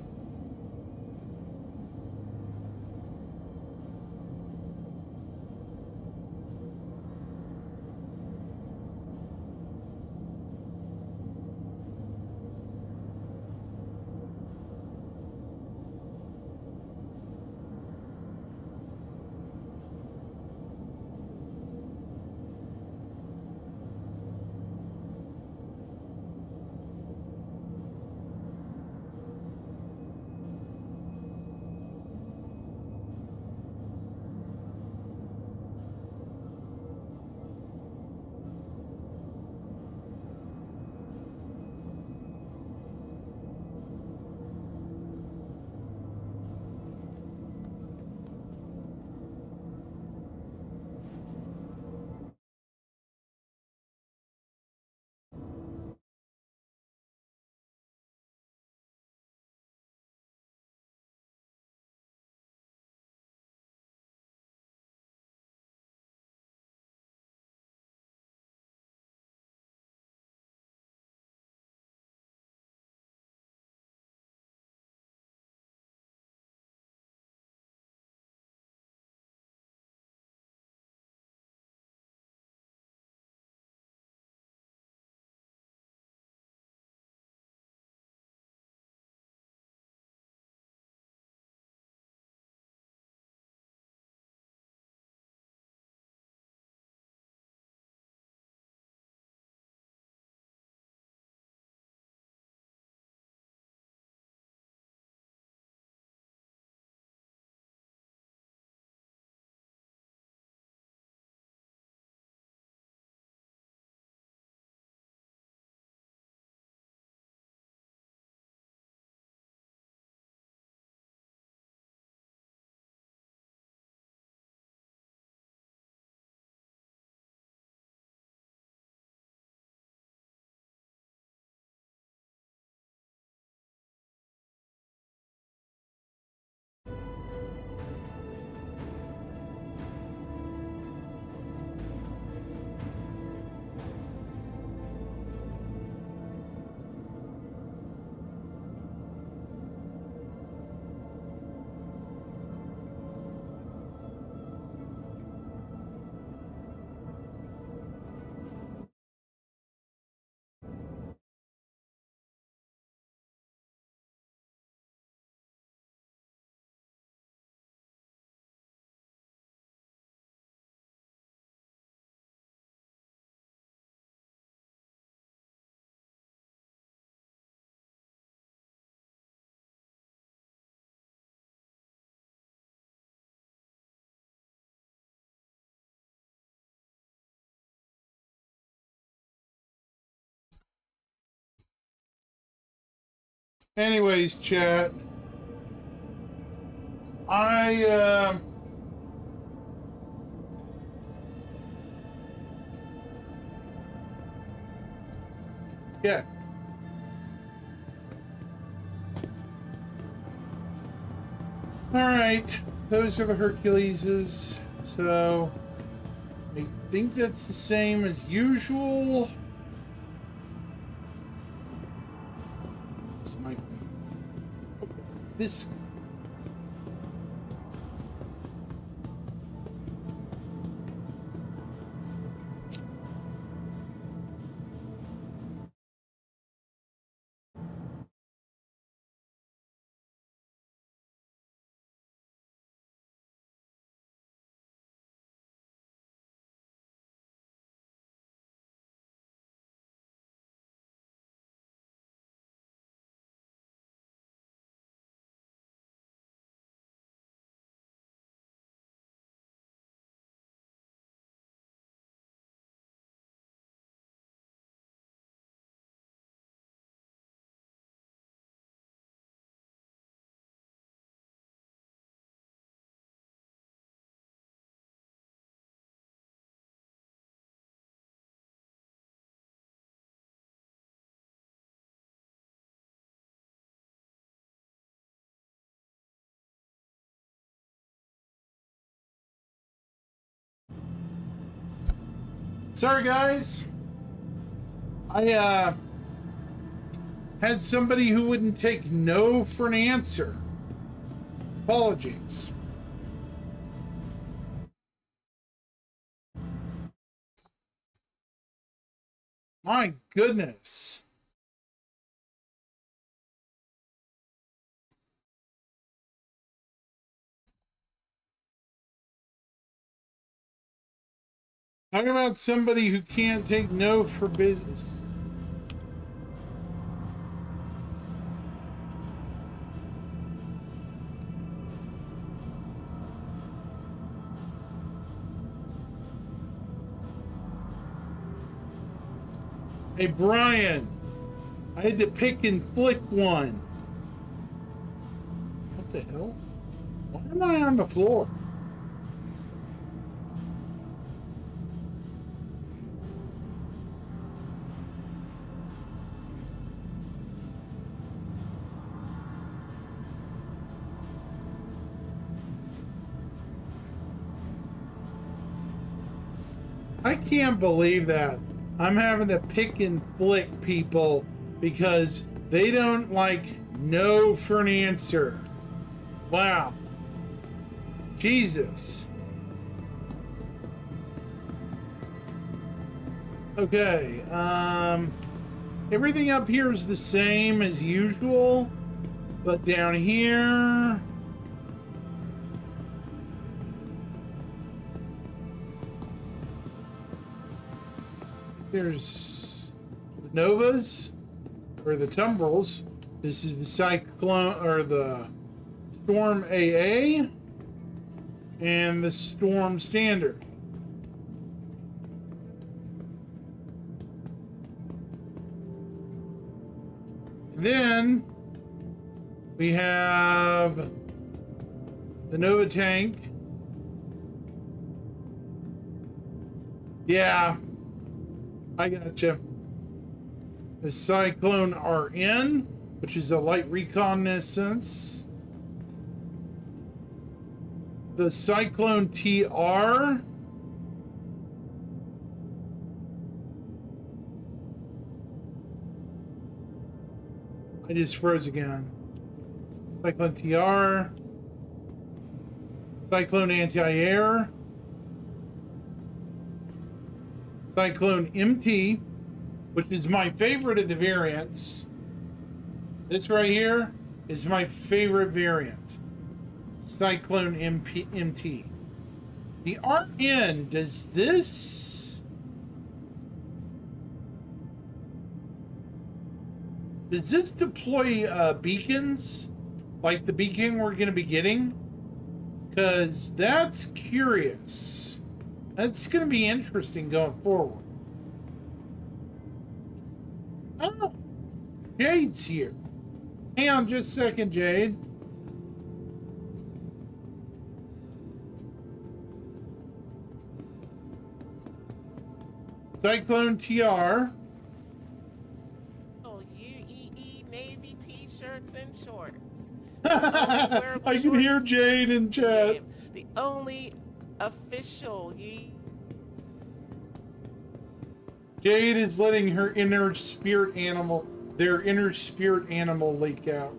Speaker 1: Anyways, chat. I yeah. All right. Those are the Herculeses. So I think that's the same as usual. This might be. This. Sorry, guys. I had somebody who wouldn't take no for an answer. Apologies. My goodness. Talk about somebody who can't take no for business. Hey, Brian, I had to pick and flick one. What the hell? Why am I on the floor? I can't believe that. I'm having to pick and flick people because they don't like no for an answer. Wow. Jesus. Okay. Everything up here is the same as usual, but down here, there's the Novas or the Tumbrils. This is the Cyclone or the Storm AA and the Storm Standard. And then we have the Nova Tank. Yeah. I gotcha. The Cyclone RN, which is a light reconnaissance. The Cyclone TR. I just froze again. Cyclone TR. Cyclone Anti-Air. Cyclone MT, which is my favorite of the variants. This right here is my favorite variant. Cyclone MT. The RN, does this deploy beacons like the beacon we're going to be getting? Because that's curious. That's going to be interesting going forward. Oh, Jade's here. Hang on just a second, Jade. Cyclone TR.
Speaker 5: Oh, UEE Navy t-shirts and shorts.
Speaker 1: I can hear Jade in chat.
Speaker 5: Game. The only official
Speaker 1: Jade is letting her inner spirit animal, their inner spirit animal leak out.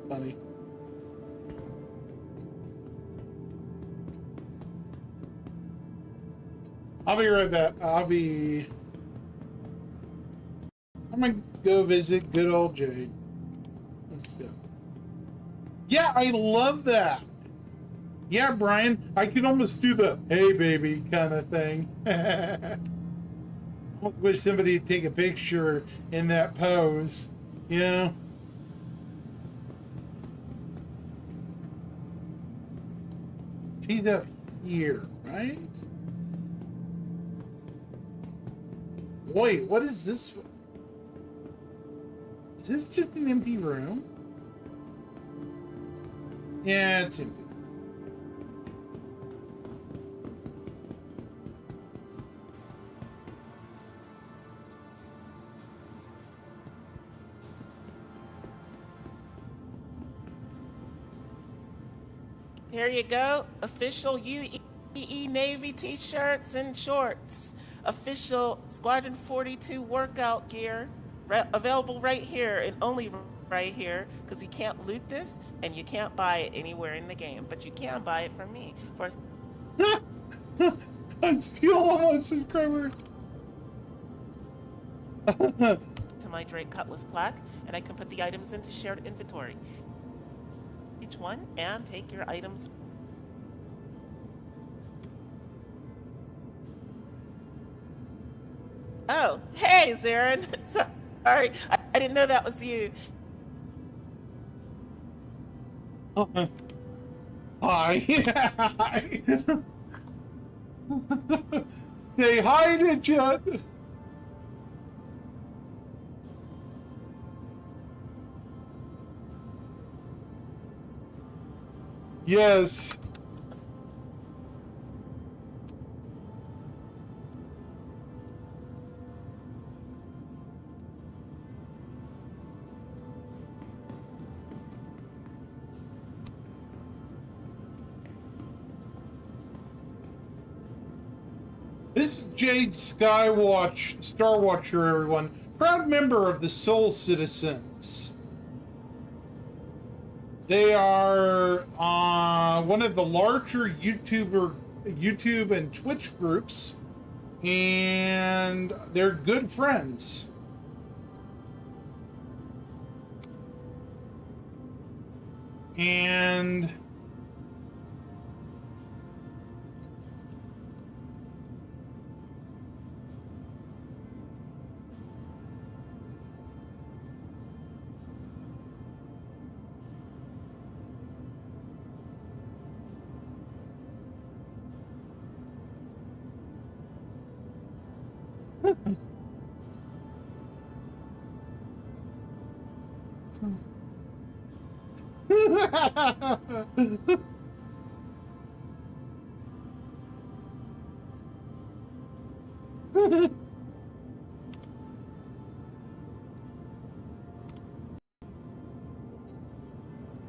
Speaker 1: Funny. I'll be right back. I'm gonna go visit good old Jade. Let's go. Yeah, I love that. Yeah, Brian, I can almost do the "hey baby" kind of thing. I almost wish somebody would take a picture in that pose, you know? She's up here, right? Wait, what is this? Is this just an empty room? Yeah, it's empty.
Speaker 5: Here you go. Official UEE Navy t-shirts and shorts. Official Squadron 42 workout gear. Available right here and only right here, because you can't loot this and you can't buy it anywhere in the game, but you can buy it from me for
Speaker 1: I'm still almost subscriber.
Speaker 5: to my Drake Cutlass plaque, and I can put the items into shared inventory. Each one and take your items. Oh, hey, Zarin. Sorry, I didn't know that was you.
Speaker 1: Hi. Hi. Say hi to chat. Yes. This is Jade Skywatch, Star Watcher, everyone. Proud member of the Soul Citizens. They are one of the larger YouTube and Twitch groups, and they're good friends. And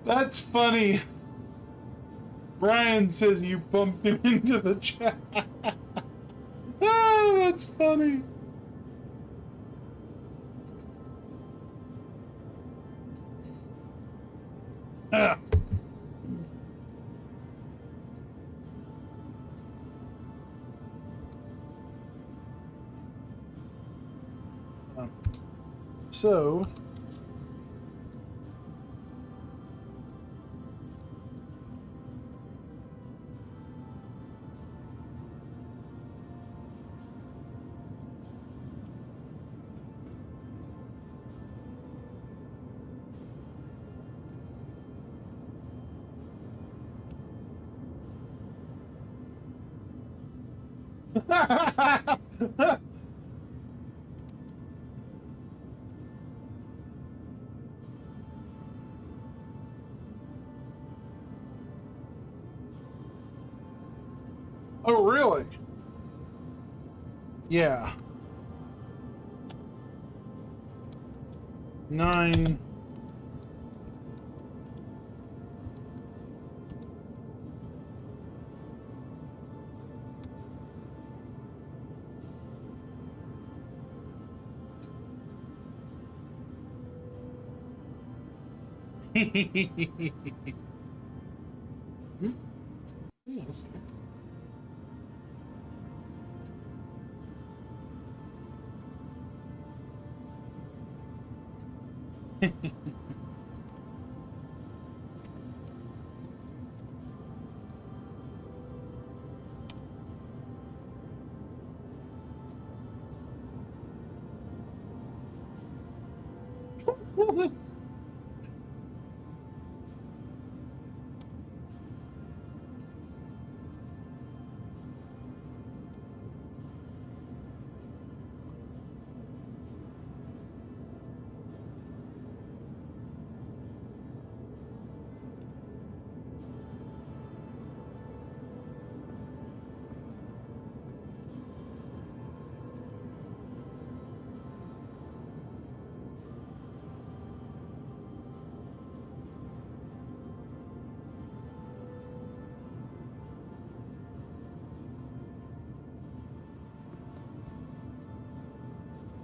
Speaker 1: that's funny. Brian says you bumped him into the chat. Oh, that's funny. Ah. So Oh, really? Yeah. 9. Yes.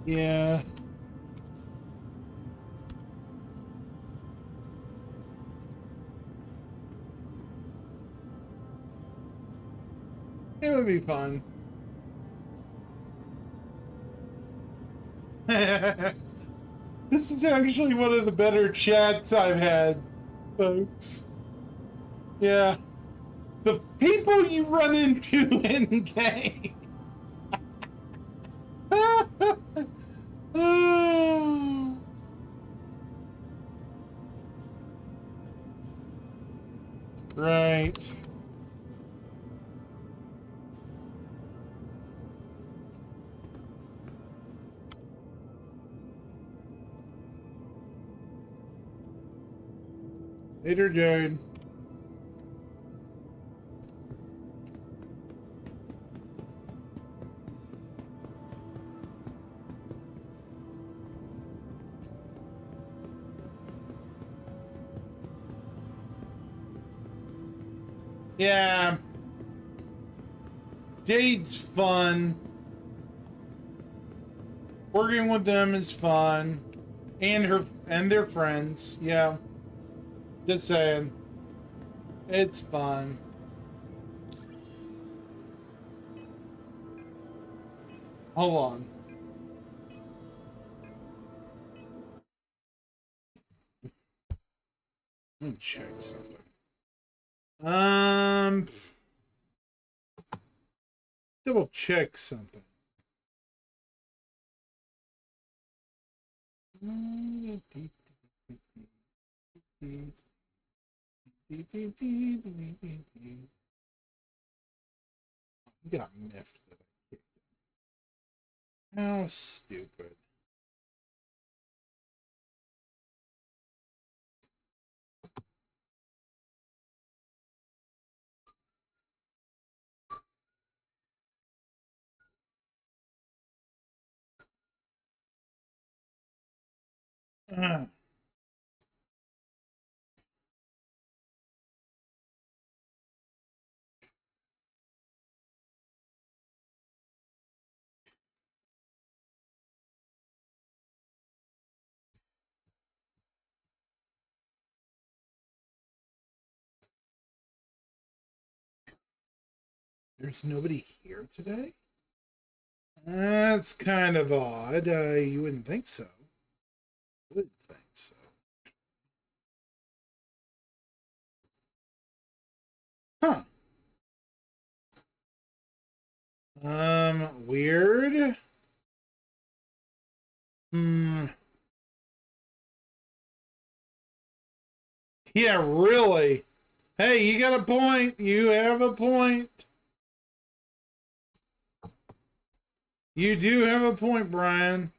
Speaker 1: Yeah. It would be fun. This is actually one of the better chats I've had, folks. Yeah. The people you run into in game. Oh. Right. Later, Jared. Yeah. Jade's fun. Working with them is fun. And their friends. Yeah. Just saying. It's fun. Hold on. Let me check something. Double check something. You got miffed that I kicked him. How stupid. Ah. There's nobody here today? That's kind of odd. You wouldn't think so. Would think so. Huh. Weird. Hmm. Yeah, really. Hey, you got a point. You have a point. You do have a point, Brian.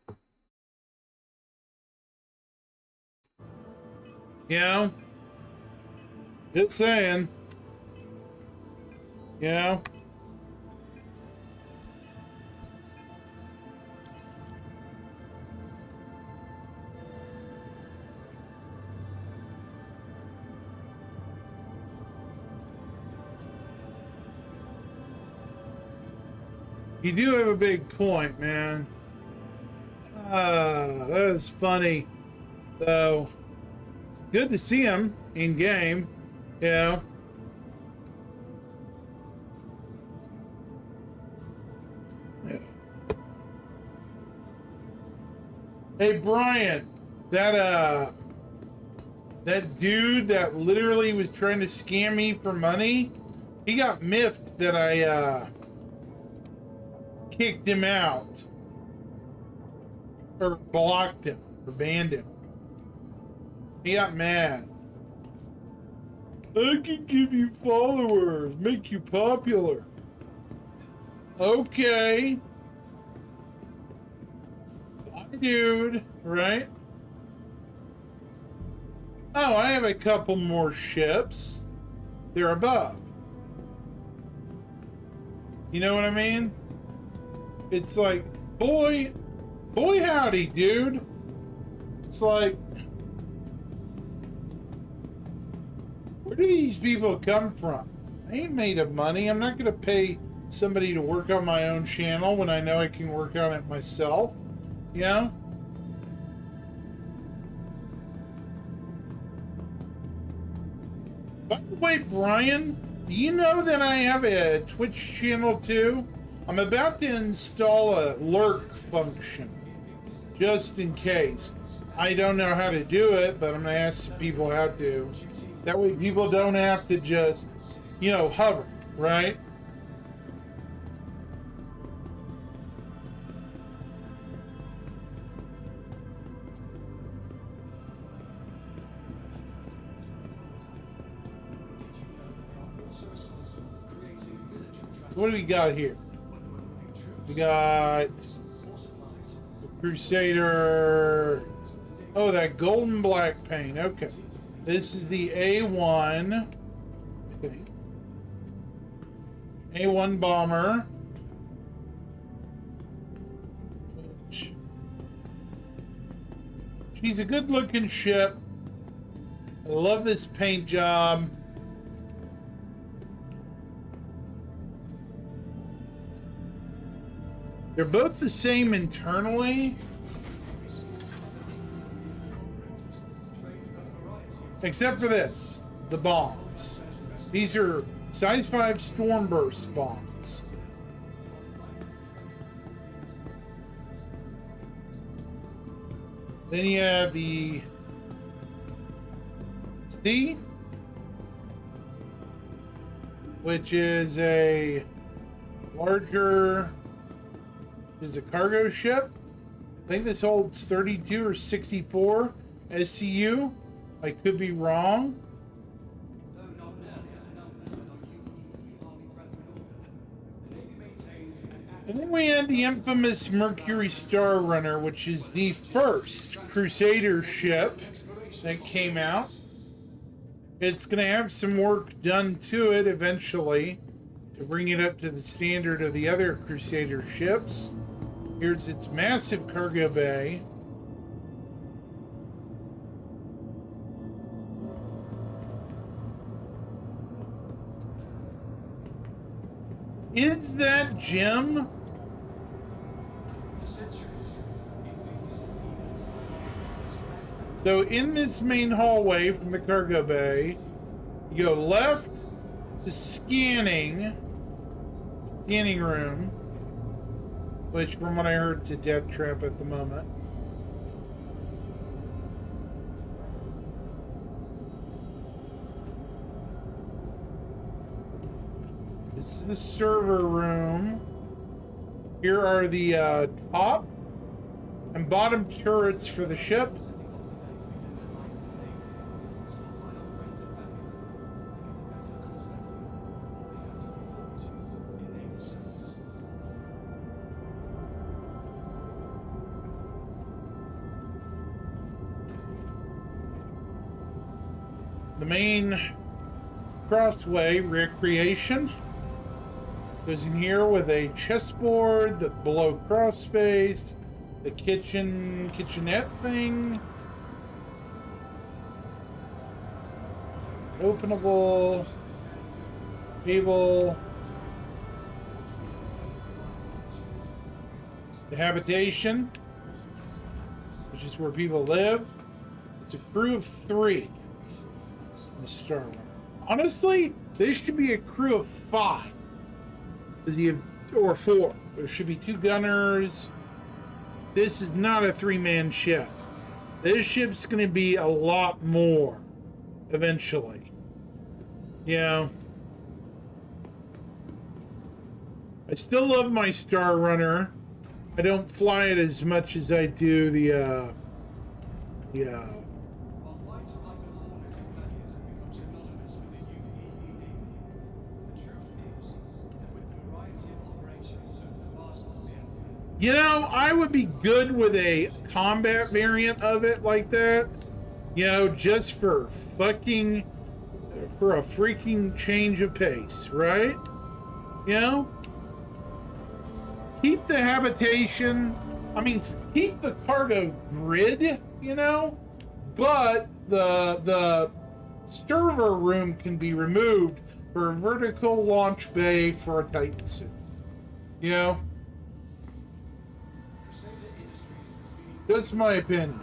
Speaker 1: You know? Just saying. You know? You do have a big point, man. That was funny. So, it's good to see him in game, you know. Yeah. Hey, Brian, that dude that literally was trying to scam me for money, he got miffed that I kicked him out or blocked him or banned him. He got mad. I can give you followers, make you popular. Okay. Bye, dude, right? Oh, I have a couple more ships. They're above. You know what I mean? It's like, boy howdy, dude. It's like, where do these people come from? I ain't made of money. I'm not going to pay somebody to work on my own channel when I know I can work on it myself. You know? By the way, Brian, do you know that I have a Twitch channel too? I'm about to install a lurk function, just in case. I don't know how to do it, but I'm going to ask some people how to. That way people don't have to just, you know, hover, right? What do we got here? We got the Crusader. Oh, that golden black paint. Okay. This is the A1. Okay. A1 bomber. She's a good looking ship. I love this paint job. They're both the same internally, except for this, the bombs. These are size 5 Stormburst bombs. Then you have the C, which is a larger, is a cargo ship. I think this holds 32 or 64 SCU. I could be wrong. And then we had the infamous Mercury Star Runner, which is the first Crusader ship that came out. It's going to have some work done to it eventually to bring it up to the standard of the other Crusader ships. Here's its massive cargo bay. Is that Jim? So in this main hallway from the cargo bay, you go left to scanning room, which from what I heard it's a death trap at the moment. This is the server room. Here are the top and bottom turrets for the ship. The main crossway recreation goes in here with a chessboard, the below cross space, the kitchenette thing, openable table, The habitation, which is where people live. It's a crew of 3 in the Star Runner. Honestly, this should be a crew of 5. Or 4. There should be 2 gunners. This is not a 3-man ship. This ship's going to be a lot more eventually. You know, I still love my Star Runner. I don't fly it as much as I do the
Speaker 2: While fighters like the Hornet and Gladius have become synonymous with the UEE Navy, the truth is that with the variety of operations over the vastness of the Empire,
Speaker 1: You know, I would be good with a combat variant of it like that. You know, just for a freaking change of pace, right? You know? Keep the habitation, keep the cargo grid, you know? But the server room can be removed for a vertical launch bay for a Titan suit. You know? Just my opinion.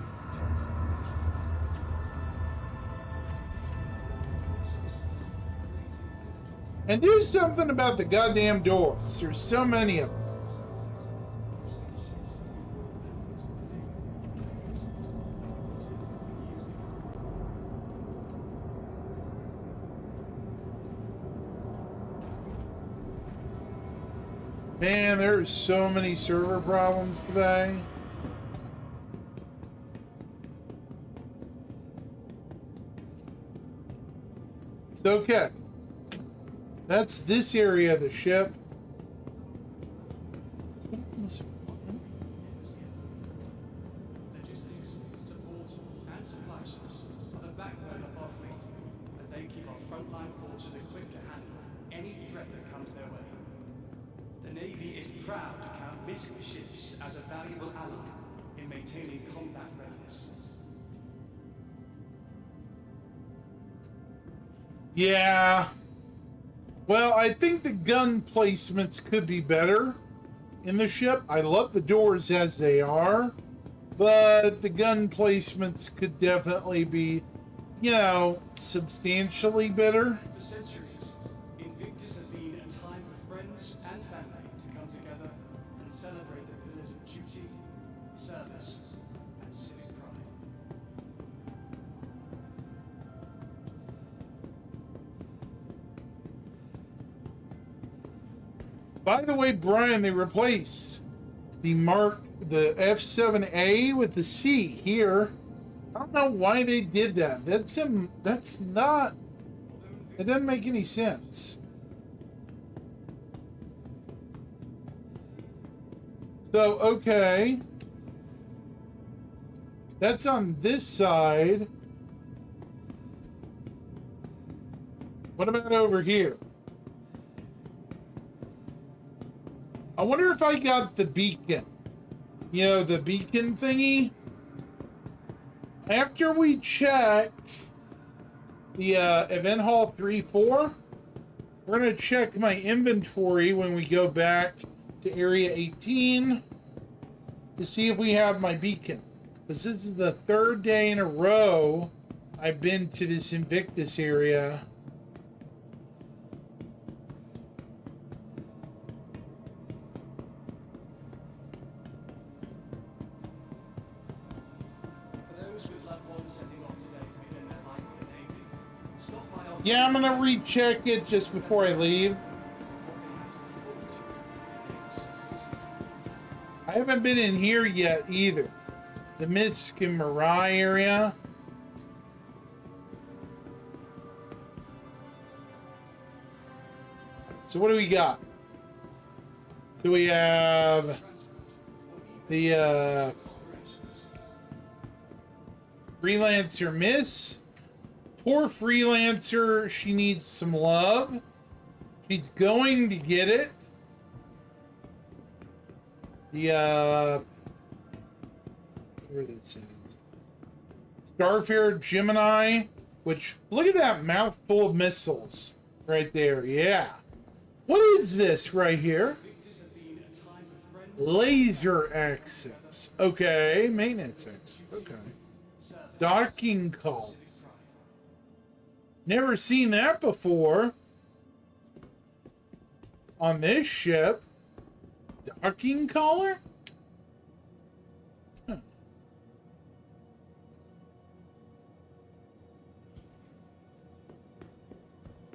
Speaker 1: And do something about the goddamn doors. There's so many of them. Man, there's so many server problems today. It's okay. That's this area of the ship.
Speaker 2: logistics, support, and supply ships are the backbone of our fleet, as they keep our frontline forces equipped to handle any threat that comes their way. The Navy is proud to count missing ships as a valuable ally in maintaining combat readiness.
Speaker 1: Yeah. Well, I think the gun placements could be better in the ship. I love the doors as they are, but the gun placements could definitely be, you know, substantially better.
Speaker 2: For centuries, Invictus has been a time for friends and family to come together and celebrate the pillars of duty, service, and civic pride.
Speaker 1: By the way, Brian, they replaced the F7A with the C here. I don't know why they did that. That's not. It doesn't make any sense. So, okay. That's on this side. What about over here? I wonder if I got the beacon. You know, the beacon thingy. After we check the event hall 3-4, we're going to check my inventory when we go back to area 18 to see if we have my beacon. Because this is the 3rd day in a row I've been to this Invictus area.
Speaker 2: For those with loved ones setting off today to begin their life in the Navy, stop by our
Speaker 1: Yeah, I'm going to recheck it just before I leave. I haven't been in here yet either. The Misk and Mirai area. So what do we got? So we have the Freelancer Miss. Poor Freelancer, she needs some love. She's going to get it. The where did it say? Starfarer Gemini, which look at that mouthful of missiles right there. Yeah. What is this right here?
Speaker 2: Invictus has been a time for
Speaker 1: Laser access. Okay. Maintenance access. Okay. Docking call. Never seen that before. On this ship. Docking collar? Huh.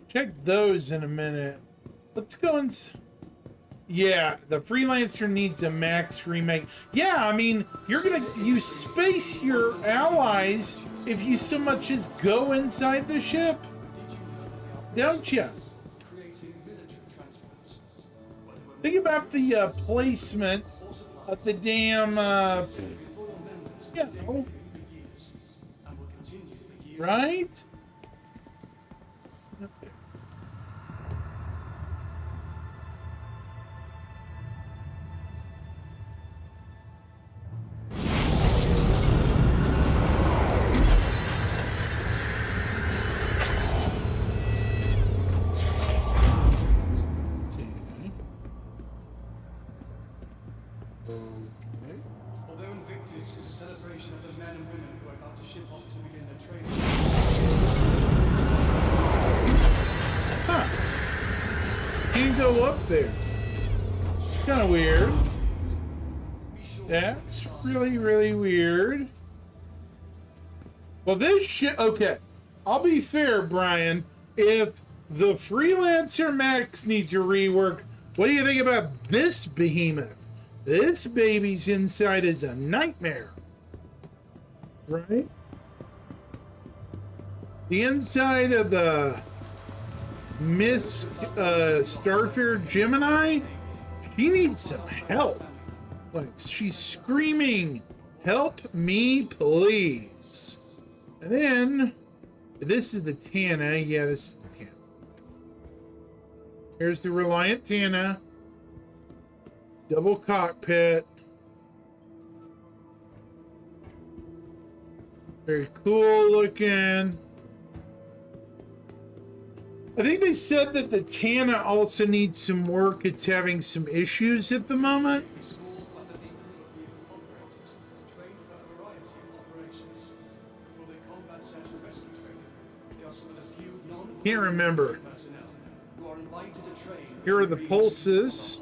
Speaker 1: Check those in a minute. Let's go and... Yeah, the Freelancer needs a max remake. Yeah, I mean, you're gonna... You space your allies if you so much as go inside the ship. Don't you? Think about the placement of the damn, right? Okay.
Speaker 2: Although Invictus is a celebration of the men and women who are about to ship off to begin their training.
Speaker 1: Huh. Can't go up there. Kind of weird. That's really, really weird. Well, this shit... Okay. I'll be fair, Brian. If the Freelancer Max needs a rework, what do you think about this behemoth? This baby's inside is a nightmare. Right? The inside of the Miss Starfarer Gemini, she needs some help. Like, she's screaming, "Help me, please." And then, this is the Tana. Yeah, this is the Tana. Here's the Reliant Tana. Double cockpit. Very cool looking. I think they said that the Tana also needs some work. It's having some issues at the moment. Can't remember. Here are the pulses.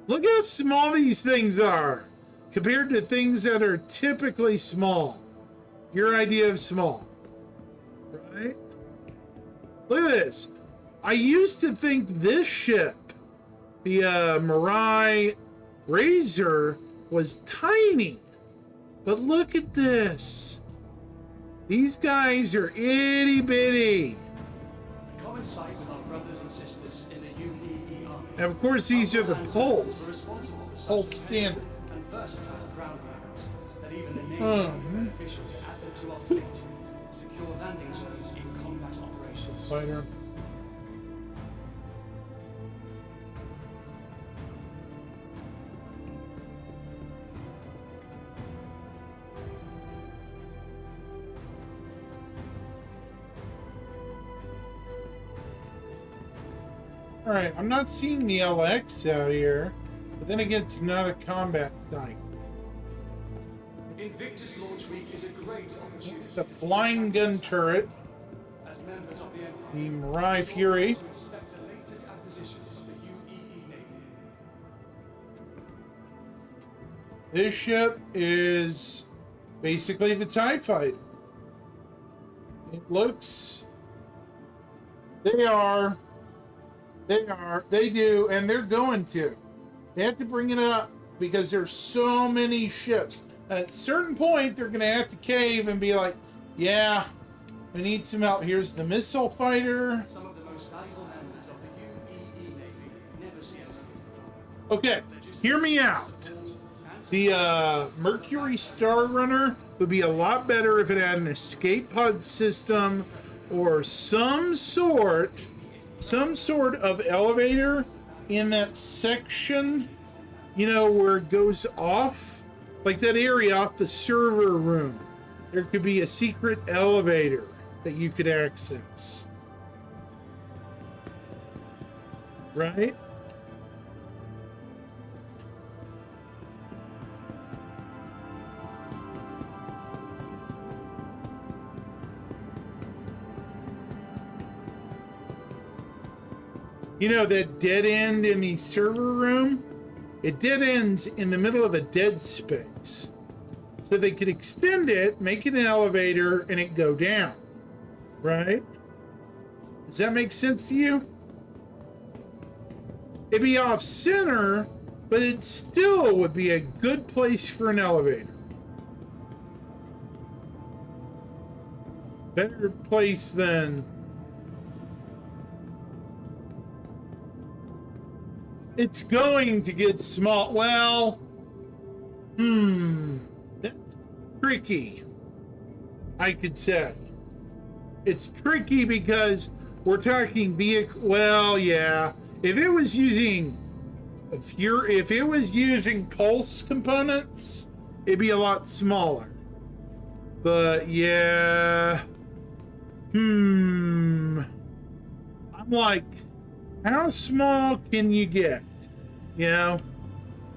Speaker 1: Look how small these things are compared to things that are typically small. Your idea of small, right? Look at this. I used to think this ship, the Mirai Razor, was tiny, but look at this. These guys are itty bitty.
Speaker 2: Coincide with our brothers and sisters in the UEE army.
Speaker 1: And of course, these are the Pulse. Pulse standard.
Speaker 2: And versatile ground vehicles that even the Navy found it beneficial to add them to our fleet. Secure landing zones in combat operations.
Speaker 1: Fighter. All right, I'm not seeing the LX out here, but then again, it's not a combat site.
Speaker 2: Invictus Launch Week is a great opportunity.
Speaker 1: It's a flying gun turret,
Speaker 2: As members of the Empire,
Speaker 1: the Mirai Fury.
Speaker 2: to inspect the latest acquisitions of the UEE Navy.
Speaker 1: This ship is basically the TIE Fighter. It looks... They do, and they're going to. They have to bring it up because there's so many ships. At a certain point, they're going to have to cave and be like, yeah, we need some help. Here's the missile fighter.
Speaker 2: Some of the most valuable members of the UEE Navy never see a moment.
Speaker 1: Okay, hear me out. The Mercury Star Runner would be a lot better if it had an escape pod system or some sort of elevator in that section, you know, where it goes off, like that area off the server room. There could be a secret elevator that you could access. Right? You know, that dead end in the server room? It dead ends in the middle of a dead space. So they could extend it, make it an elevator, and it go down. Right? Does that make sense to you? It'd be off center, but it still would be a good place for an elevator. Better place than... It's going to get small. Well, that's tricky, I could say. It's tricky because we're talking vehicle. Well, yeah. If it was using pulse components, it'd be a lot smaller. But yeah. I'm like, how small can you get? You know,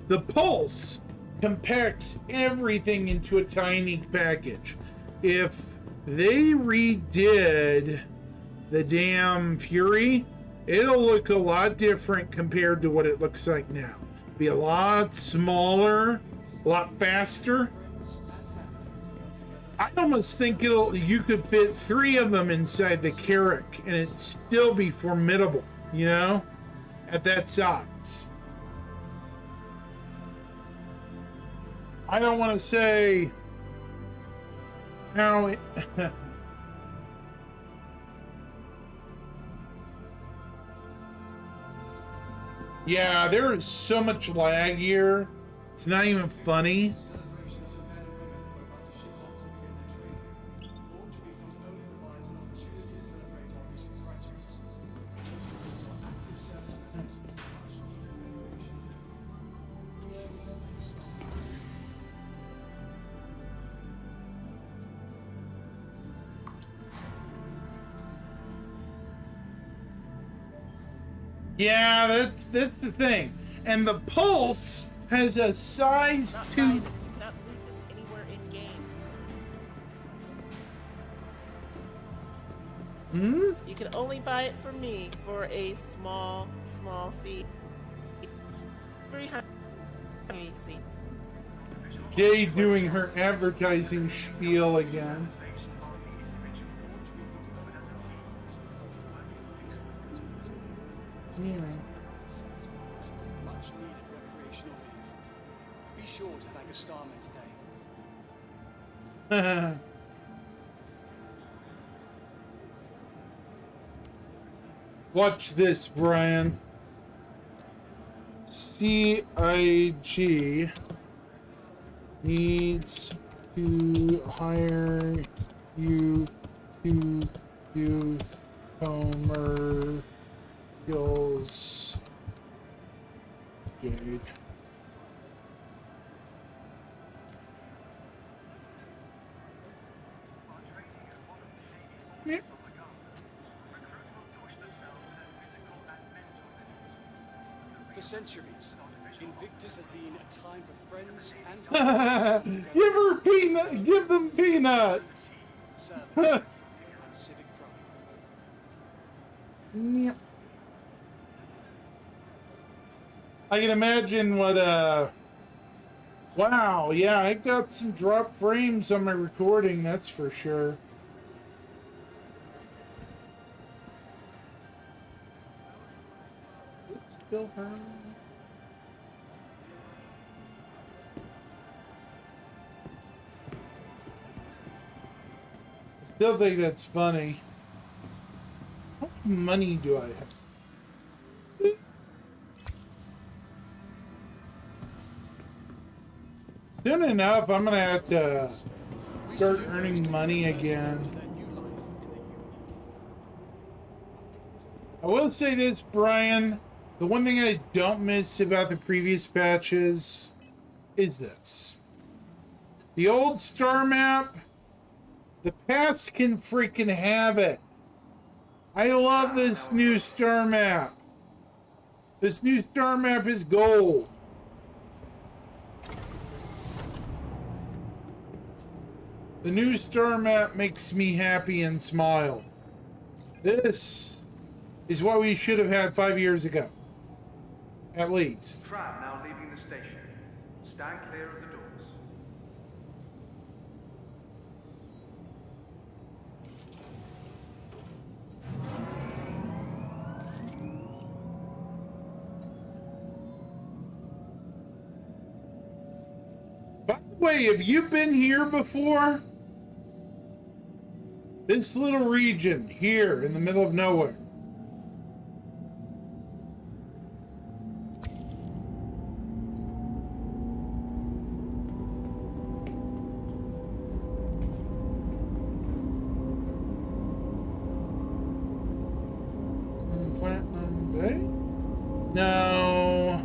Speaker 1: the pulse compacts everything into a tiny package. If they redid the damn Fury, it'll look a lot different compared to what it looks like now. Be a lot smaller, a lot faster. I almost think you could fit 3 of them inside the Carrack and it'd still be formidable, you know, at that size. I don't want to say how it, yeah, there is so much lag here. It's not even funny. Yeah, that's the thing. And the pulse has a size
Speaker 5: Not
Speaker 1: to...
Speaker 5: buying this. You cannot loot this anywhere in game. You can only buy it from me for a small fee. 300. You see.
Speaker 1: Jay doing her advertising spiel again.
Speaker 2: Much needed recreational leave. Be sure to thank a starman today.
Speaker 1: Watch this, Brian. CIG needs to hire you to do commercials. Jade. Yeah.
Speaker 2: For centuries, Invictus has been a time for friends and
Speaker 1: Give them peanuts.
Speaker 2: service and civic pride.
Speaker 1: Yeah. I can imagine what wow, yeah, I got some drop frames on my recording, that's for sure. It's still her. I still think that's funny. How much money do I have? Soon enough, I'm gonna have to start earning money again. I will say this, Brian. The one thing I don't miss about the previous patches is this. The old star map, the past can freaking have it. I love this new star map. This new star map is gold. The new star map makes me happy and smile. This is what we should have had 5 years ago. At least.
Speaker 3: Tram now leaving the station. Stand clear of the doors.
Speaker 1: By the way, have you been here before? This little region here in the middle of nowhere. No.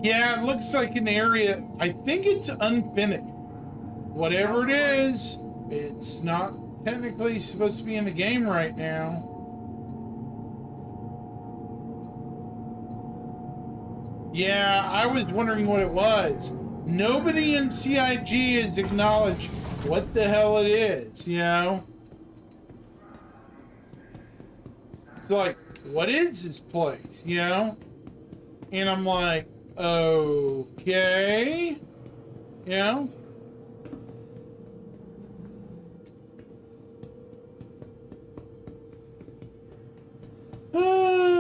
Speaker 1: Yeah, it looks like an area. I think it's unfinished. Whatever it is, it's not technically supposed to be in the game right now. Yeah, I was wondering what it was. Nobody in CIG has acknowledged what the hell it is, you know? It's like, what is this place, you know? And I'm like, okay, you know?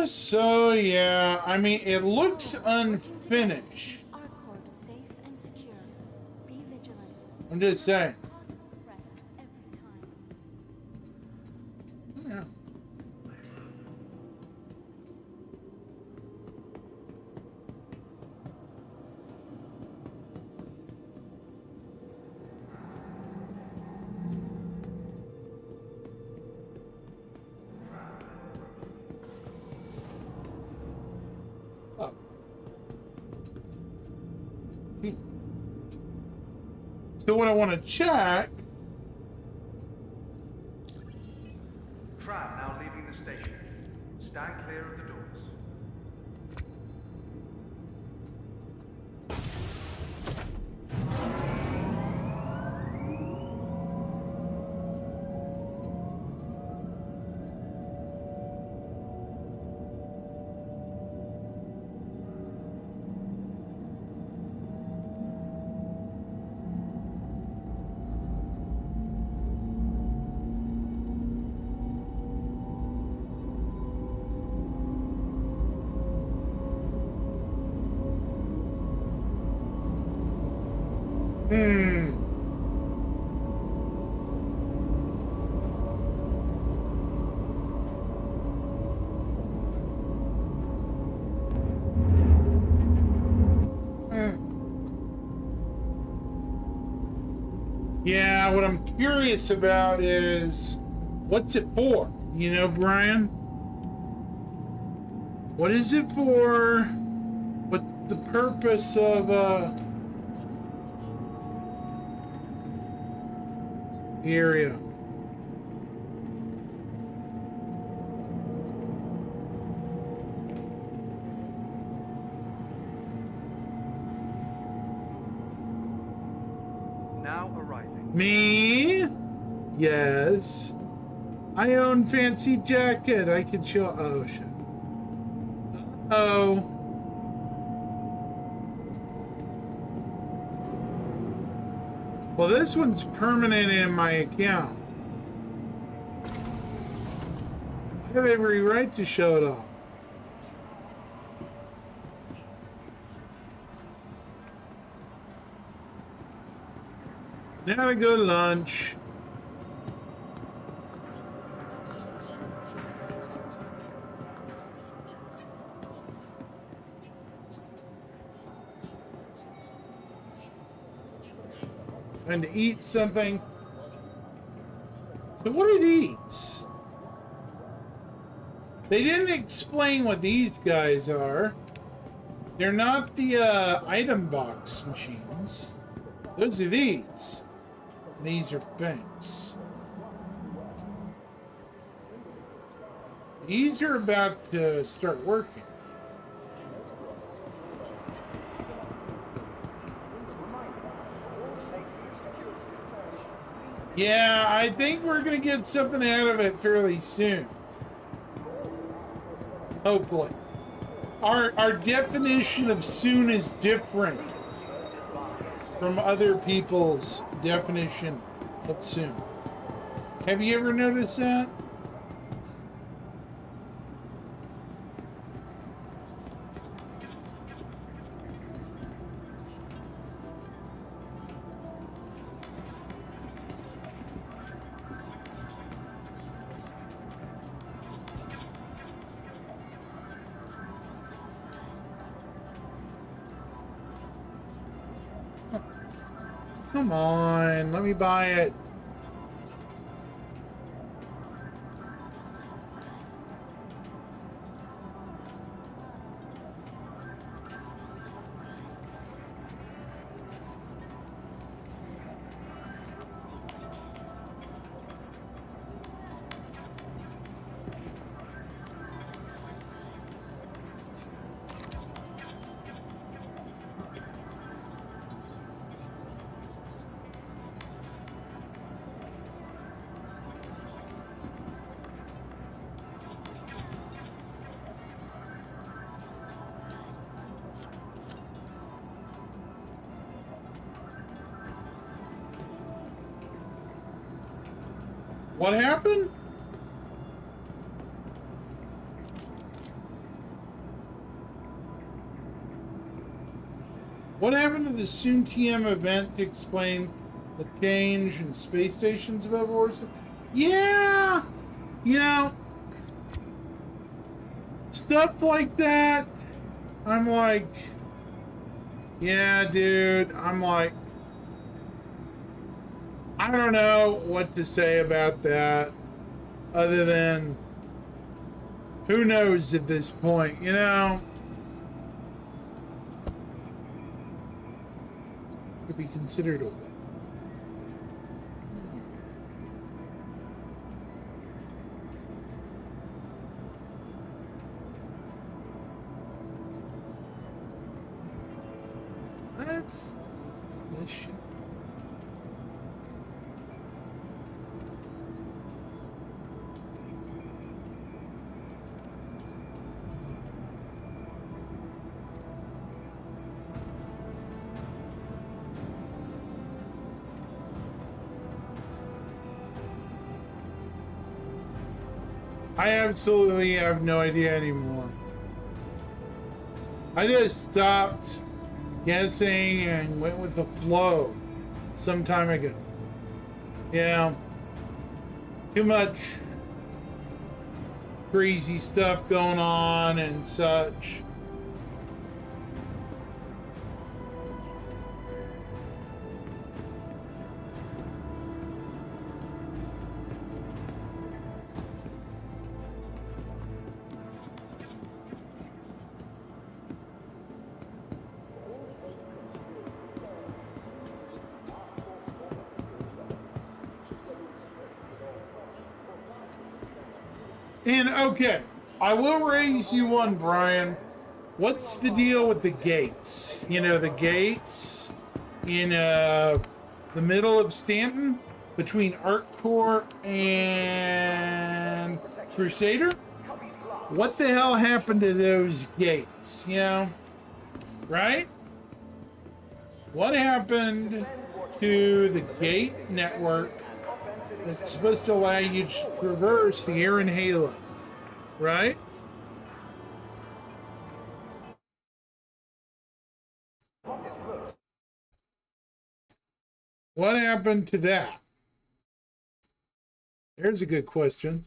Speaker 1: So yeah, I mean, it looks unfinished.
Speaker 6: Our corps safe and secure. Be vigilant.
Speaker 1: I'm just saying.
Speaker 6: Possible threats every time.
Speaker 1: Yeah. So what I want to check.
Speaker 3: Tram now leaving the station. Stand clear of the doors.
Speaker 1: Yeah, what I'm curious about is what's it for? You know, Brian? What is it for? What's the purpose of the area?
Speaker 3: Now arriving.
Speaker 1: Me? Yes. I own fancy jacket. I can show. Oh shit. Oh. Well, this one's permanent in my account. I have every right to show it off. Now to go to lunch. Trying to eat something. So what are these? They didn't explain what these guys are. They're not the item box machines. Those are these. These are banks. These are about to start working. Yeah, I think we're going to get something out of it fairly soon. Hopefully. Our definition of soon is different from other people's definition of soon. Have you ever noticed that? Come on, let me buy it. What happened? What happened to the Soon TM event to explain the change in space stations above Orson? Yeah! You know, stuff like that, I'm like, yeah, dude, I'm like, I don't know what to say about that other than who knows at this point, you know? Could be considered a win. That's this shit. I absolutely have no idea anymore. I just stopped guessing and went with the flow some time ago. Yeah. Too much crazy stuff going on and such. And okay, I will raise you one, Brian. What's the deal with the gates? You know, the gates in the middle of Stanton between ArcCorp and Crusader? What the hell happened to those gates? You know, right? What happened to the gate network that's supposed to allow you to traverse the air and halo, right? What happened to that? There's a good question.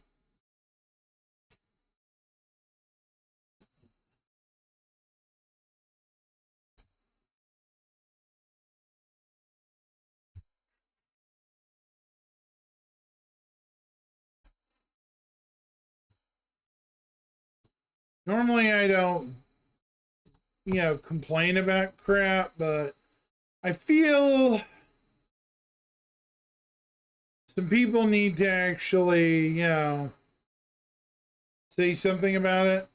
Speaker 1: Normally I don't complain about crap, but I feel some people need to actually, say something about it.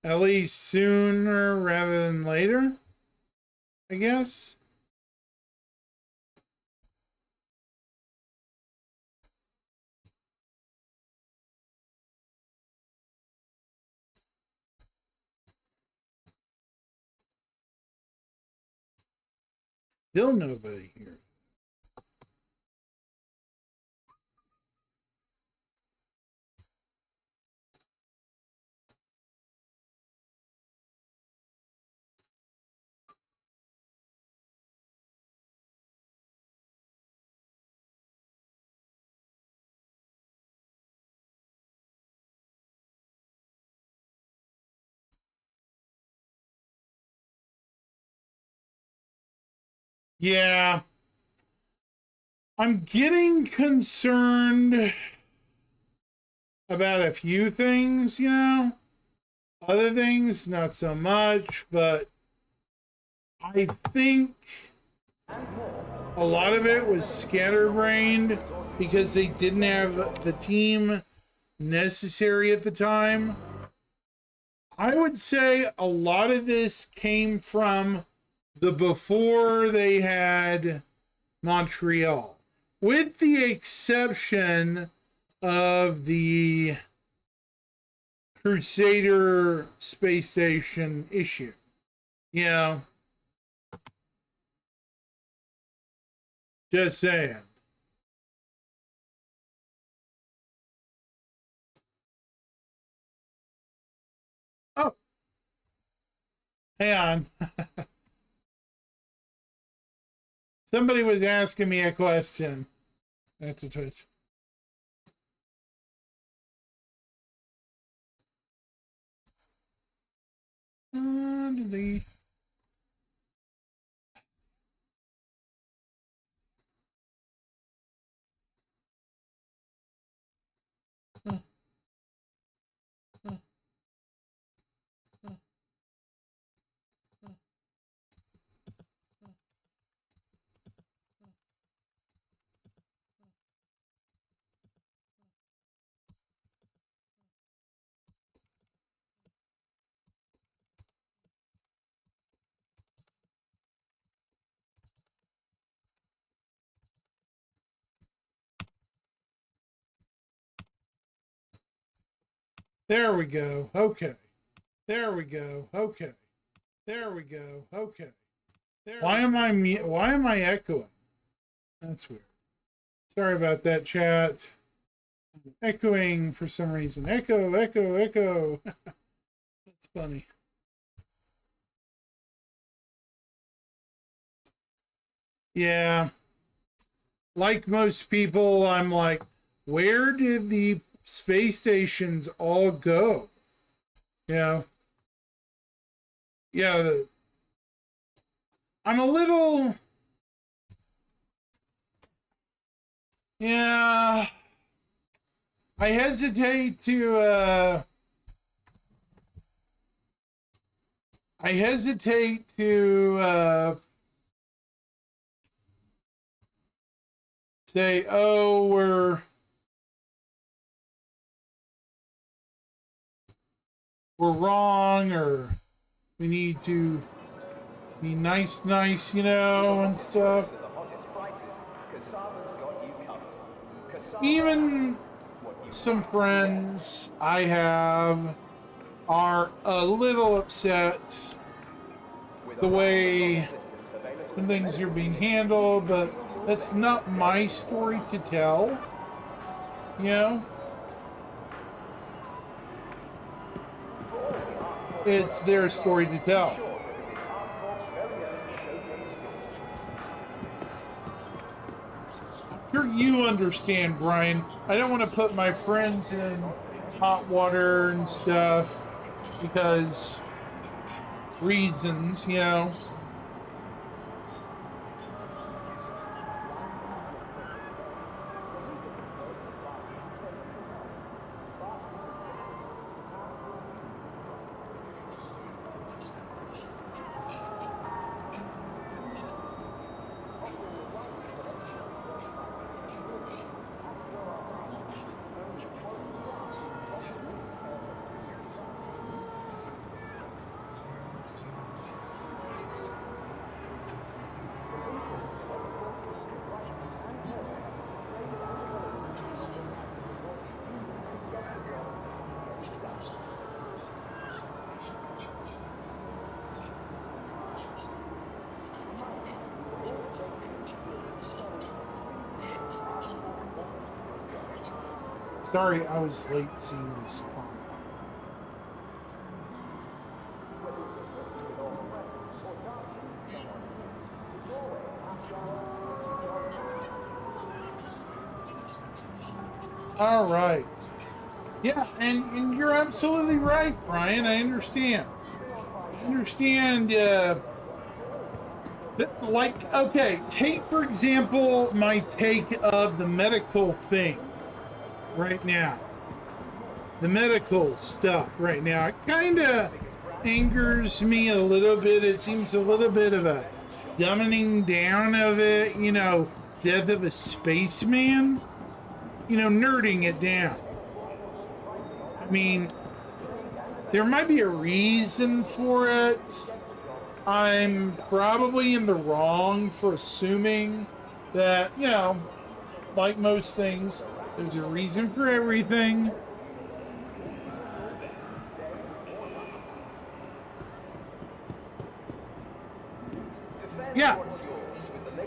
Speaker 1: At least sooner rather than later, I guess. Still nobody here. Yeah. I'm getting concerned about a few things, Other things, not so much, but I think a lot of it was scatterbrained because they didn't have the team necessary at the time. I would say a lot of this came from the before they had Montreal, with the exception of the Crusader space station issue. Just saying. Oh, hang on. Somebody was asking me a question. That's a twitch. Delete. There we go. Okay. There we go. Okay. There we go. Okay. Why am I echoing? That's weird. Sorry about that, chat. Echoing for some reason. Echo, echo, echo. That's funny. Yeah. Like most people, I'm like, where did the space stations all go? Yeah, I'm a little, I hesitate to say, oh, we're wrong, or we need to be nice, and stuff. Even some friends I have are a little upset the way some things are being handled, but that's not my story to tell, It's their story to tell. I'm sure you understand, Brian. I don't want to put my friends in hot water and stuff because reasons, Sorry, I was late seeing this comment. All right. Yeah, and you're absolutely right, Brian. I understand. I understand. Like, okay, take for example my take of the medical thing right now. The medical stuff right now. It kind of angers me a little bit. It seems a little bit of a dumbing down of it. You know, death of a spaceman. You know, nerding it down. I mean, there might be a reason for it. I'm probably in the wrong for assuming that, you know, like most things, there's a reason for everything. Yeah.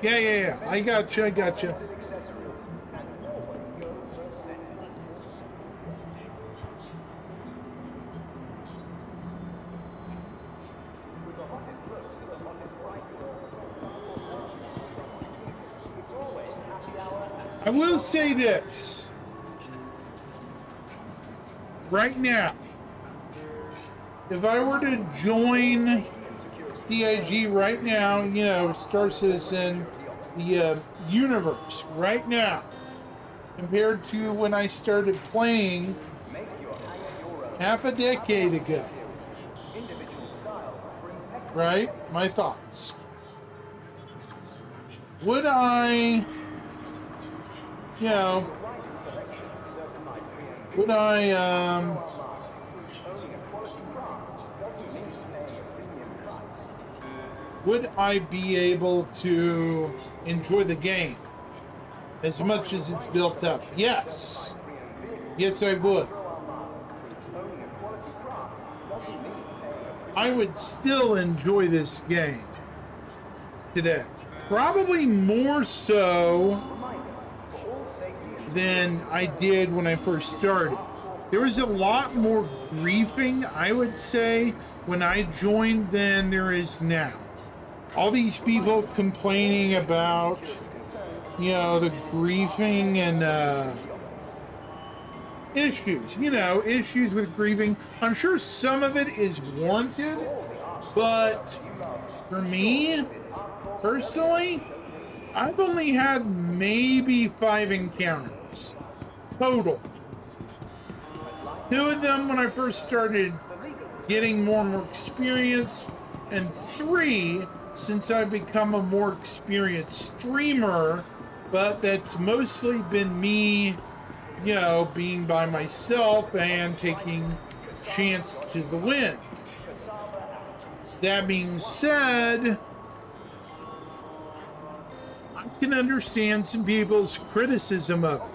Speaker 1: Yeah. I got you. I will say this. Right now, if I were to join CIG right now, you know, Star Citizen, the universe, right now, compared to when I started playing half a decade ago, right? My thoughts. Would I... You know, would I be able to enjoy the game as much as it's built up? Yes. Yes, I would. I would still enjoy this game today. Probably more so than I did when I first started. There was a lot more griefing, I would say, when I joined than there is now. All these people complaining about, you know, the griefing and issues, you know, issues with grieving. I'm sure some of it is warranted, but for me, personally, I've only had maybe 5 encounters total. 2 of them when I first started getting more and more experience, and 3 since I've become a more experienced streamer, but that's mostly been me, you know, being by myself and taking chance to the win. That being said, I can understand some people's criticism of it.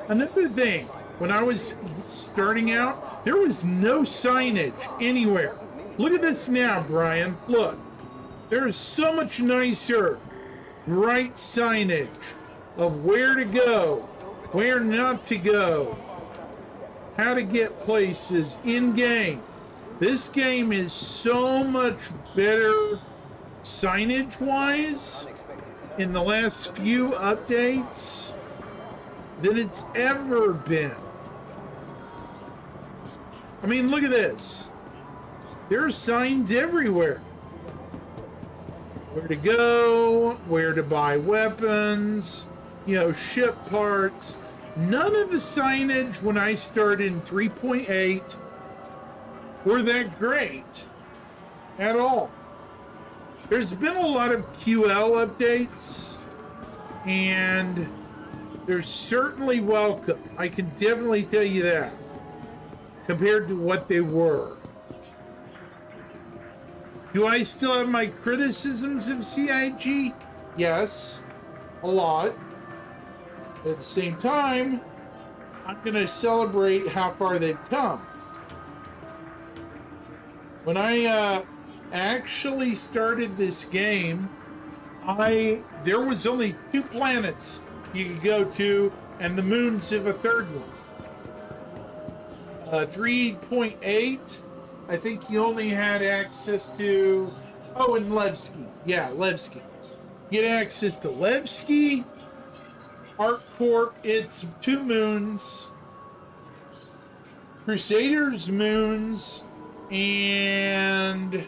Speaker 1: Another thing, when I was starting out, there was no signage anywhere. Look at this now, Brian. Look. There is so much nicer, bright signage of where to go, where not to go, how to get places in-game. This game is so much better signage-wise in the last few updates than it's ever been. I mean, look at this. There are signs everywhere. Where to go, where to buy weapons, you know, ship parts. None of the signage when I started in 3.8 were that great at all. There's been a lot of QL updates, and they're certainly welcome. I can definitely tell you that, compared to what they were. Do I still have my criticisms of CIG? Yes, a lot. At the same time, I'm going to celebrate how far they've come. When I actually started this game, there was only 2 planets you could go to, and the moons of a third one. 3.8, I think you only had access to. Oh, and Levski. Yeah, Levski. You get access to Levski, ArcCorp, its 2 moons, Crusaders moons, and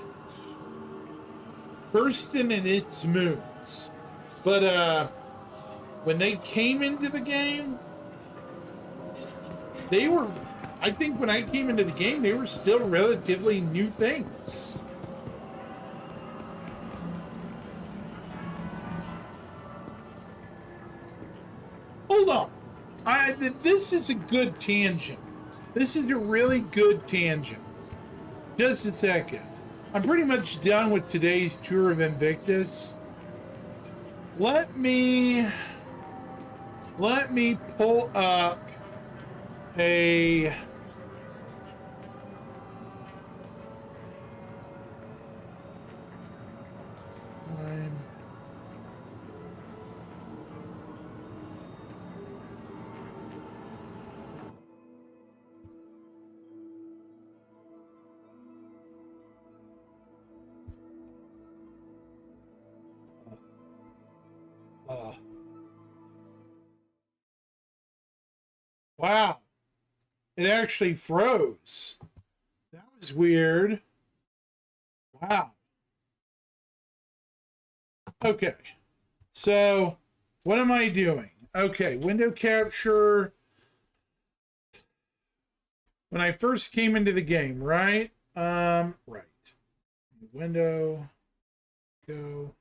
Speaker 1: Hurston and its moons. But when they came into the game, they were, I think when I came into the game, they were still relatively new things. Hold on. This is a good tangent. This is a really good tangent. Just a second. I'm pretty much done with today's tour of Invictus. Let me pull up a wow. It actually froze. That was weird. Wow. Okay. So, what am I doing? Okay, window capture. When I first came into the game, right? Right. Window. Go.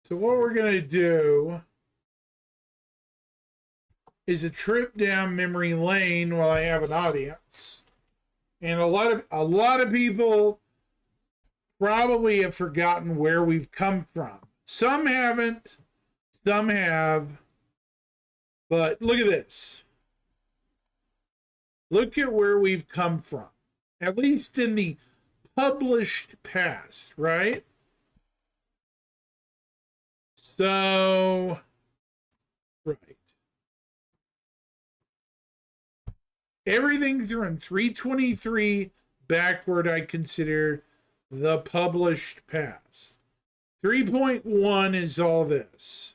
Speaker 1: So what we're gonna do is a trip down memory lane while I have an audience. And a lot of people probably have forgotten where we've come from. Some haven't, some have. But look at this. Look at where we've come from. At least in the published past, right? So, right. Everything from 323 backward, I consider the published past. 3.1 is all this.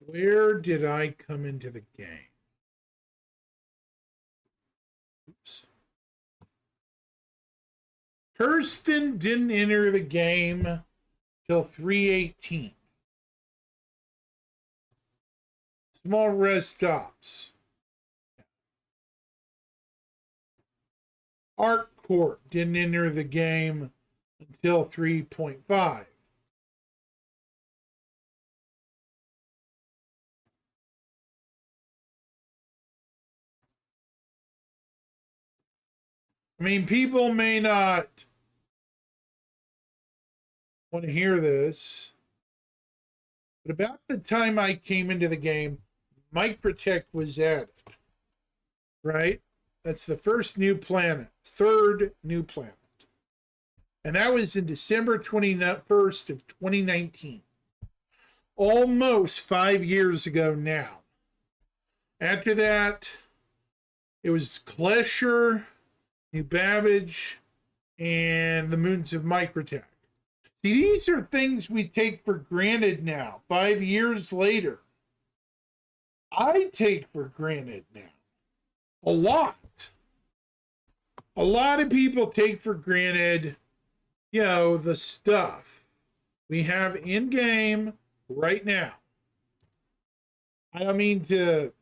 Speaker 1: Where did I come into the game? Oops. Hurston didn't enter the game till 318. Small rest stops. ArcCorp didn't enter the game until 3.5. I mean, people may not want to hear this, but about the time I came into the game, Microtech was added, right? That's the first new planet, third new planet. And that was in December 21st of 2019. Almost 5 years ago now. After that, it was Klesher, New Babbage, and the moons of Microtech. See, these are things we take for granted now, 5 years later. I take for granted now. A lot. A lot of people take for granted, the stuff we have in game right now. I don't mean to.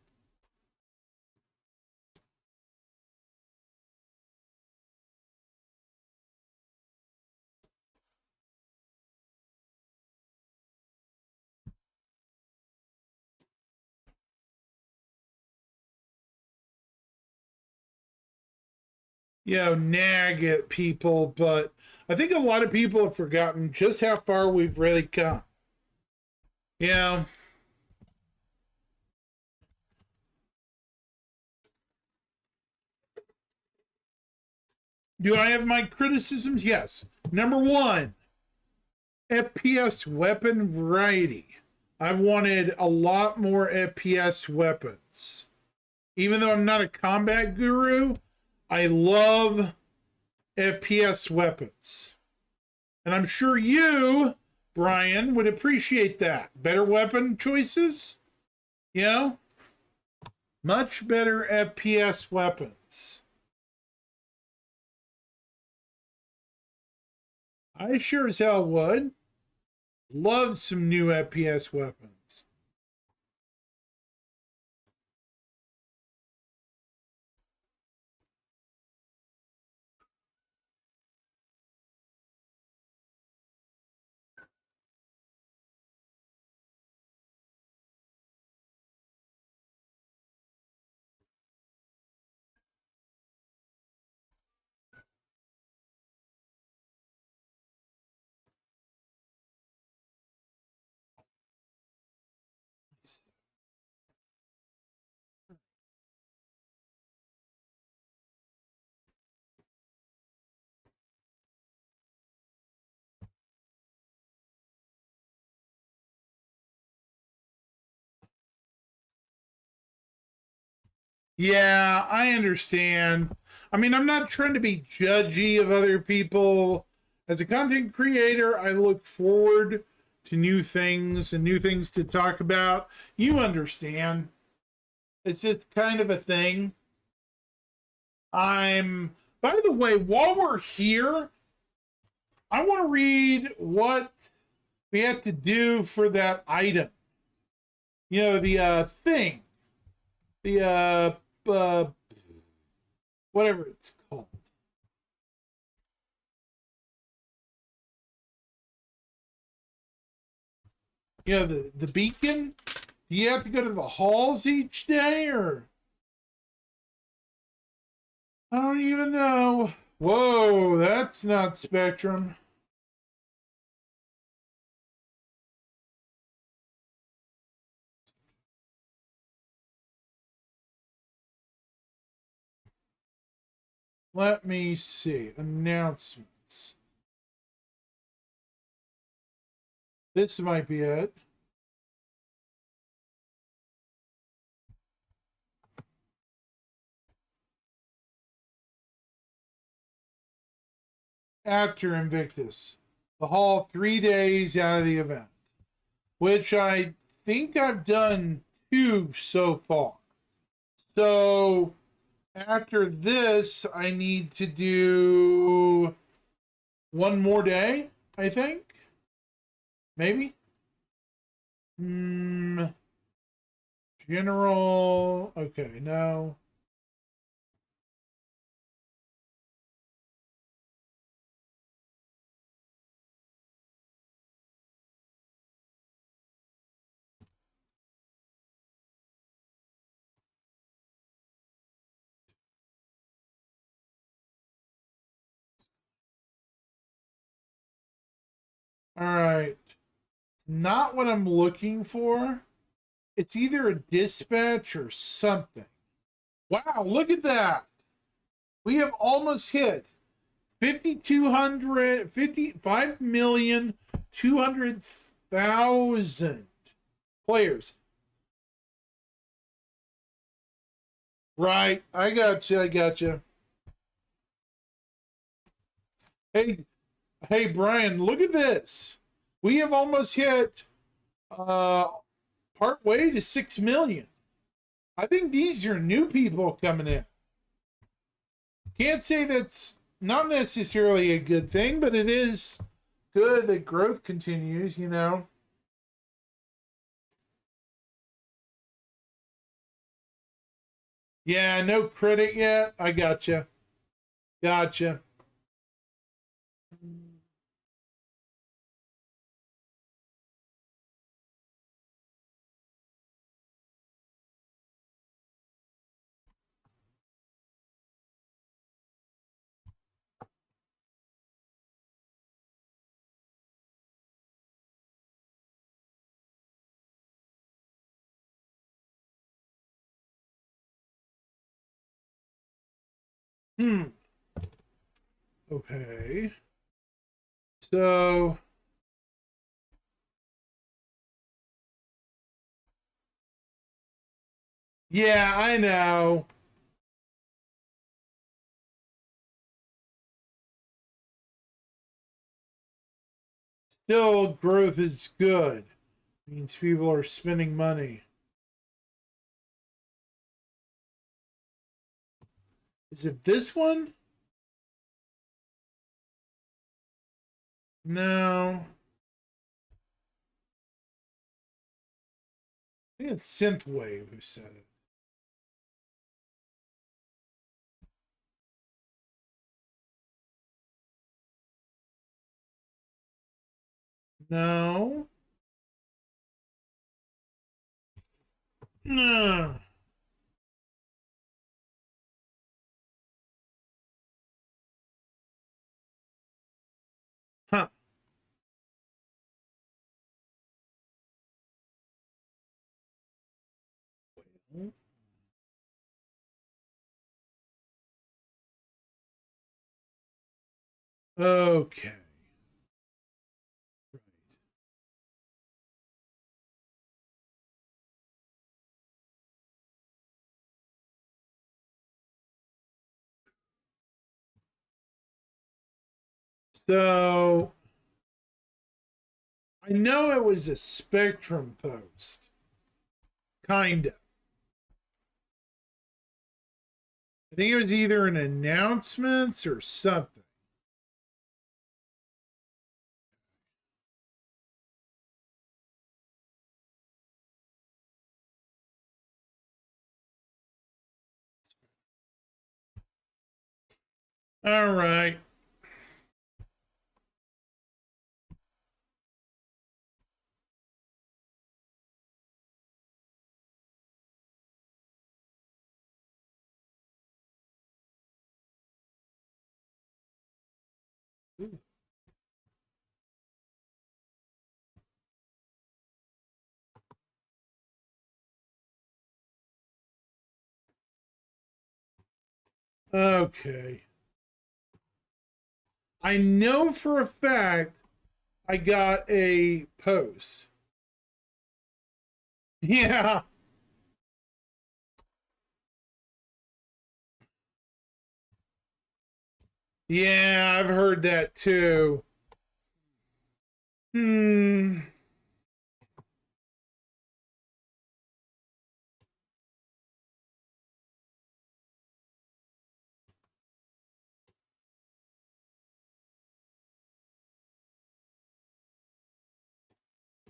Speaker 1: Nag at people, but I think a lot of people have forgotten just how far we've really come. Do I have my criticisms? Yes. Number one, FPS weapon variety. I've wanted a lot more FPS weapons. Even though I'm not a combat guru, I love FPS weapons. And I'm sure you, Brian, would appreciate that. Better weapon choices? You know? Much better FPS weapons. I sure as hell would. Love some new FPS weapons. Yeah, I understand. I mean, I'm not trying to be judgy of other people. As a content creator, I look forward to new things and new things to talk about. You understand. It's just kind of a thing. By the way, while we're here, I want to read what we have to do for that item. You know, the thing. The whatever it's called. You know, the beacon. Do you have to go to the halls each day, or I don't even know. Whoa, that's not Spectrum. Let me see. Announcements. This might be it. After Invictus. The hall 3 days out of the event. Which I think I've done 2 so far. So after this, I need to do 1 more day, I think. Maybe. General. Okay, no. All right. Not what I'm looking for. It's either a dispatch or something. Wow, look at that. We have almost hit 5,200,000 players. Right. I got you. I got you. Hey, Brian, look at this. We have almost hit part way to 6 million. I think these are new people coming in. Can't say that's not necessarily a good thing, but it is good that growth continues, you know. Yeah, no credit yet. I gotcha. Gotcha. Hmm. Okay. So yeah, I know. Still, growth is good. Means people are spending money. Is it this one? No. I think it's Synthwave who said it. No. No. Huh. Okay. So I know it was a Spectrum post. Kinda. I think it was either an announcements or something. All right. Okay. I know for a fact I got a post. Yeah. Yeah, I've heard that too. Hmm.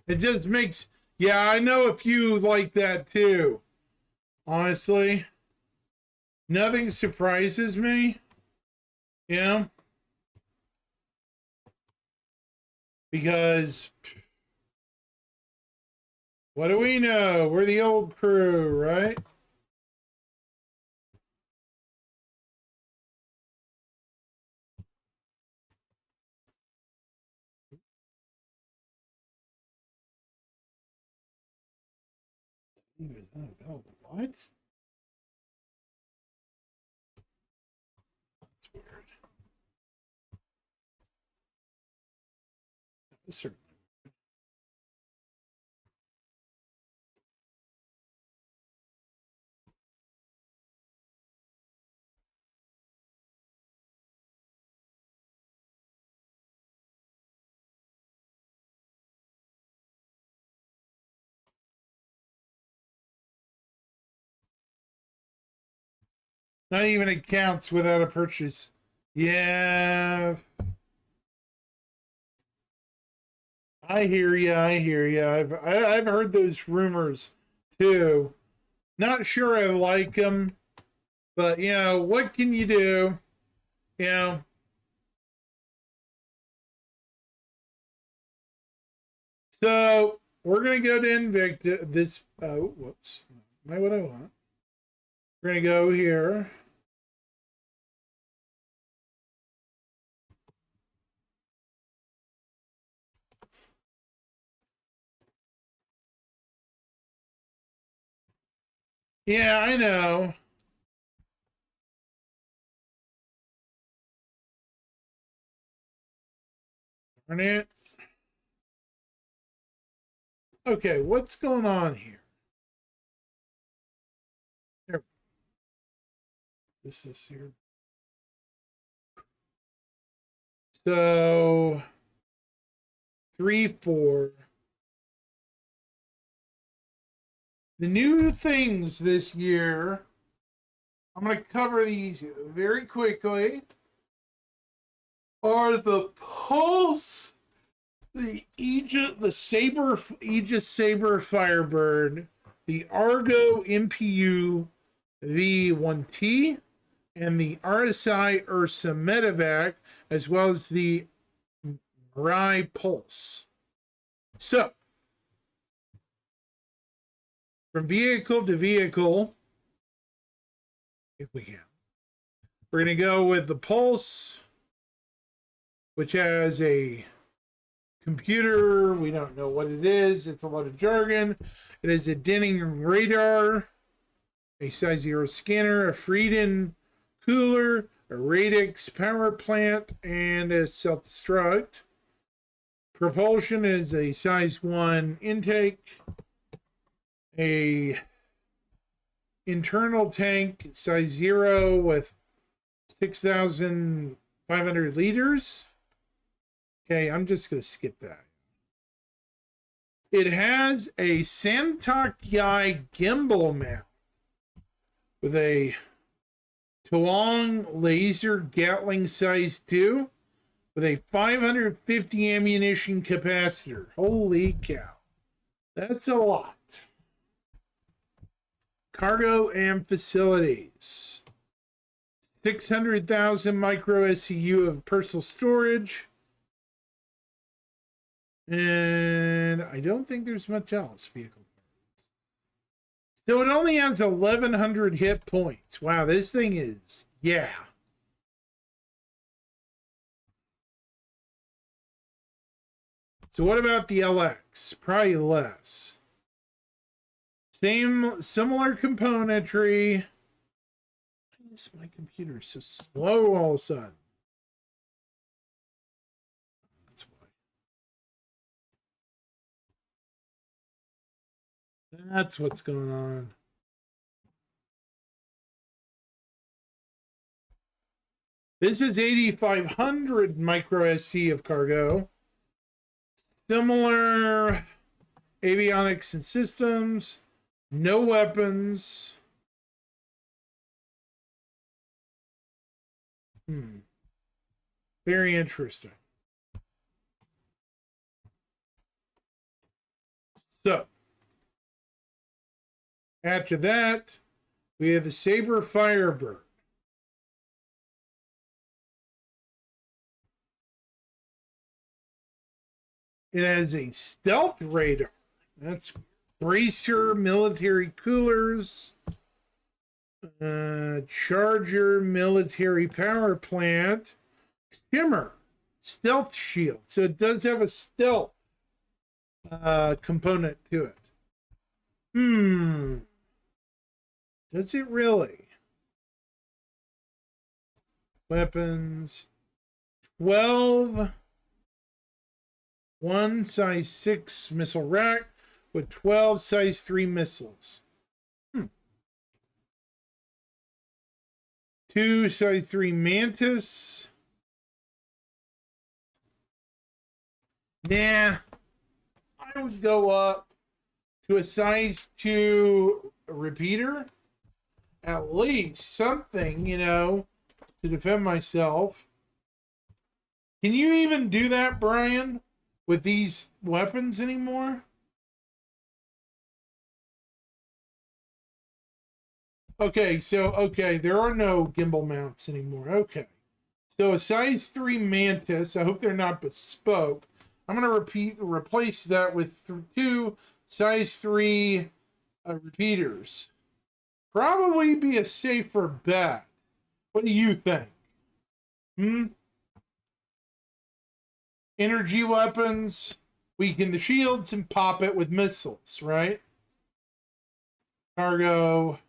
Speaker 1: It just makes, yeah, I know a few like that too. Honestly, nothing surprises me. You know, because what do we know? We're the old crew, right? What? That's weird. Certainly. Not even accounts without a purchase. Yeah, I hear you. I hear you. I've heard those rumors too. Not sure I like them, but you know what can you do? You know. So we're gonna go to Invictus. This. Oh, whoops. Not what I want. We're gonna go here. Yeah, I know. Darn it. Okay, what's going on here? There. This is here. So 3, 4. The new things this year, I'm going to cover these very quickly, are the Pulse, the Aegis Saber Firebird, the Argo MPU V1T, and the RSI Ursa Medevac, as well as the Mirai Pulse. So, from vehicle to vehicle, if we can, we're going to go with the Pulse, which has a computer. We don't know what it is. It's a lot of jargon. It has a Denning radar, a size 0 scanner, a Frieden cooler, a Radix power plant, and a self-destruct. Propulsion is a size 1 intake, a internal tank size 0 with 6,500 liters. Okay, I'm just going to skip that. It has a Santokai gimbal mount with a Tuong laser Gatling size 2 with a 550 ammunition capacitor. Holy cow. That's a lot. Cargo and facilities. 600,000 micro SCU of personal storage. And I don't think there's much else. Vehicle. So it only has 1,100 hit points. Wow, this thing is, yeah. So what about the LX? Probably less. Similar componentry. Why is my computer so slow all of a sudden? That's why. That's what's going on. This is 8,500 micro SC of cargo. Similar avionics and systems. No weapons. Very interesting. So, after that, we have the Saber Firebird. It has a stealth radar. That's bracer military coolers. Charger military power plant. Shimmer stealth shield. So it does have a stealth component to it. Does it really? Weapons. 12. 1 size 6 missile rack with 12 size 3 missiles. 2 size 3 Mantis. Nah. I would go up to a size 2 repeater. At least something, to defend myself. Can you even do that, Brian, with these weapons anymore? Okay, there are no gimbal mounts anymore. Okay. So a size 3 Mantis, I hope they're not bespoke. I'm going to replace that with 2 size 3 repeaters. Probably be a safer bet. What do you think? Energy weapons, weaken the shields and pop it with missiles, right? Cargo,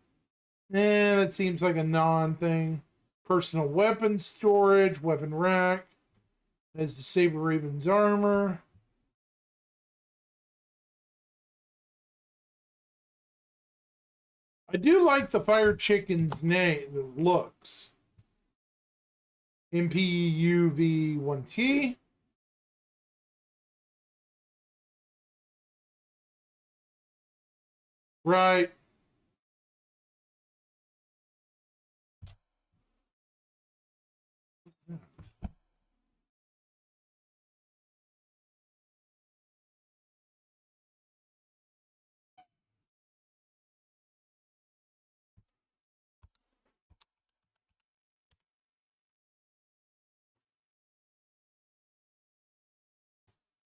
Speaker 1: that seems like a non-thing. Personal weapon storage, weapon rack. As the Saber Raven's armor. I do like the Fire Chicken's name, looks. MPUV1T. Right.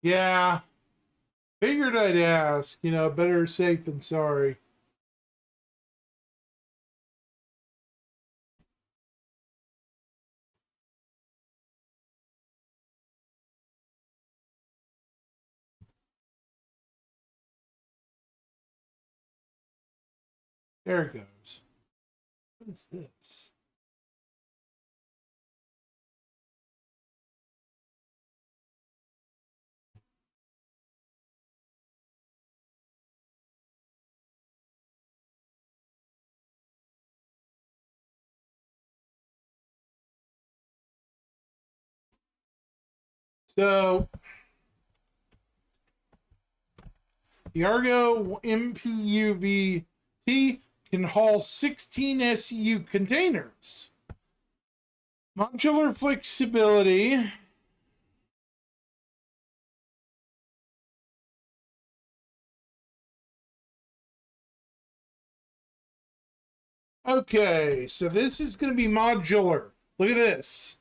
Speaker 1: Yeah. Figured I'd ask. You know, better safe than sorry. There it goes. What is this? So, the Argo MPUV-T can haul 16 SEU containers. Modular flexibility. Okay, so this is going to be modular. Look at this.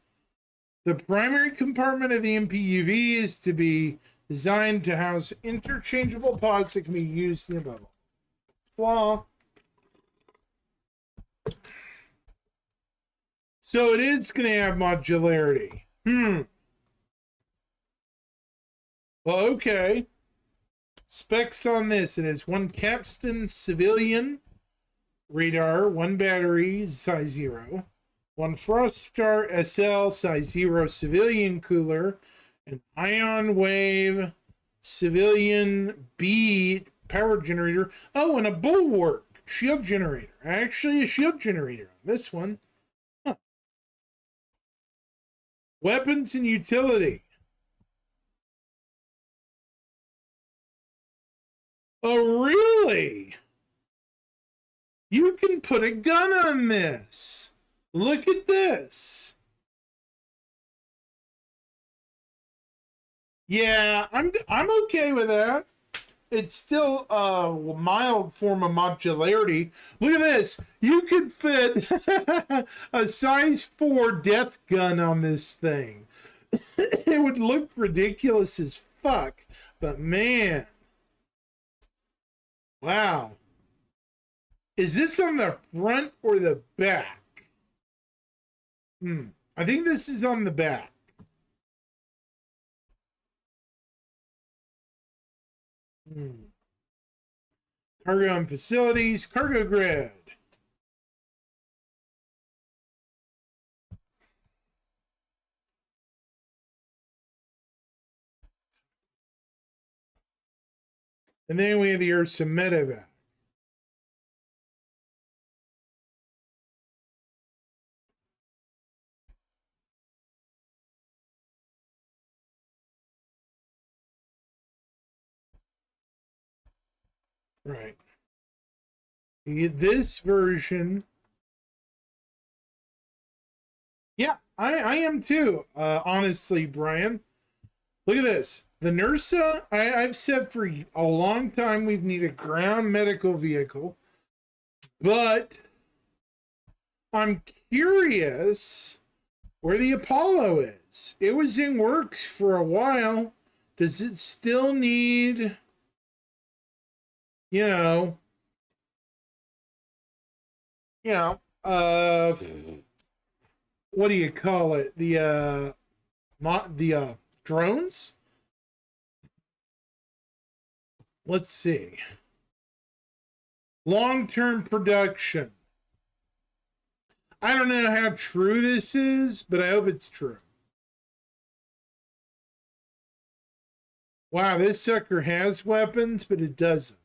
Speaker 1: The primary compartment of the MPUV is to be designed to house interchangeable pods that can be used in the bubble. Well, so it is going to have modularity. Well, okay. Specs on this. It has one capstan civilian radar, one battery, size 0, one Froststar SL, size 0 civilian cooler, an Ion Wave civilian B power generator. Oh, and a Bulwark shield generator. Actually, a shield generator on this one. Huh. Weapons and utility. Oh, really? You can put a gun on this. Look at this. Yeah, I'm okay with that. It's still a mild form of modularity. Look at this. You could fit a size 4 death gun on this thing. It would look ridiculous as fuck, but man. Wow. Is this on the front or the back? I think this is on the back. Cargo and facilities, cargo grid. And then we have the Ursa medevac. Right. This version. Yeah, I am too. Honestly, Brian. Look at this. The NERSA, I've said for a long time we've needed a ground medical vehicle. But I'm curious where the Apollo is. It was in works for a while. Does it still need, what do you call it? The drones? Let's see. Long-term production. I don't know how true this is, but I hope it's true. Wow, this sucker has weapons, but it doesn't.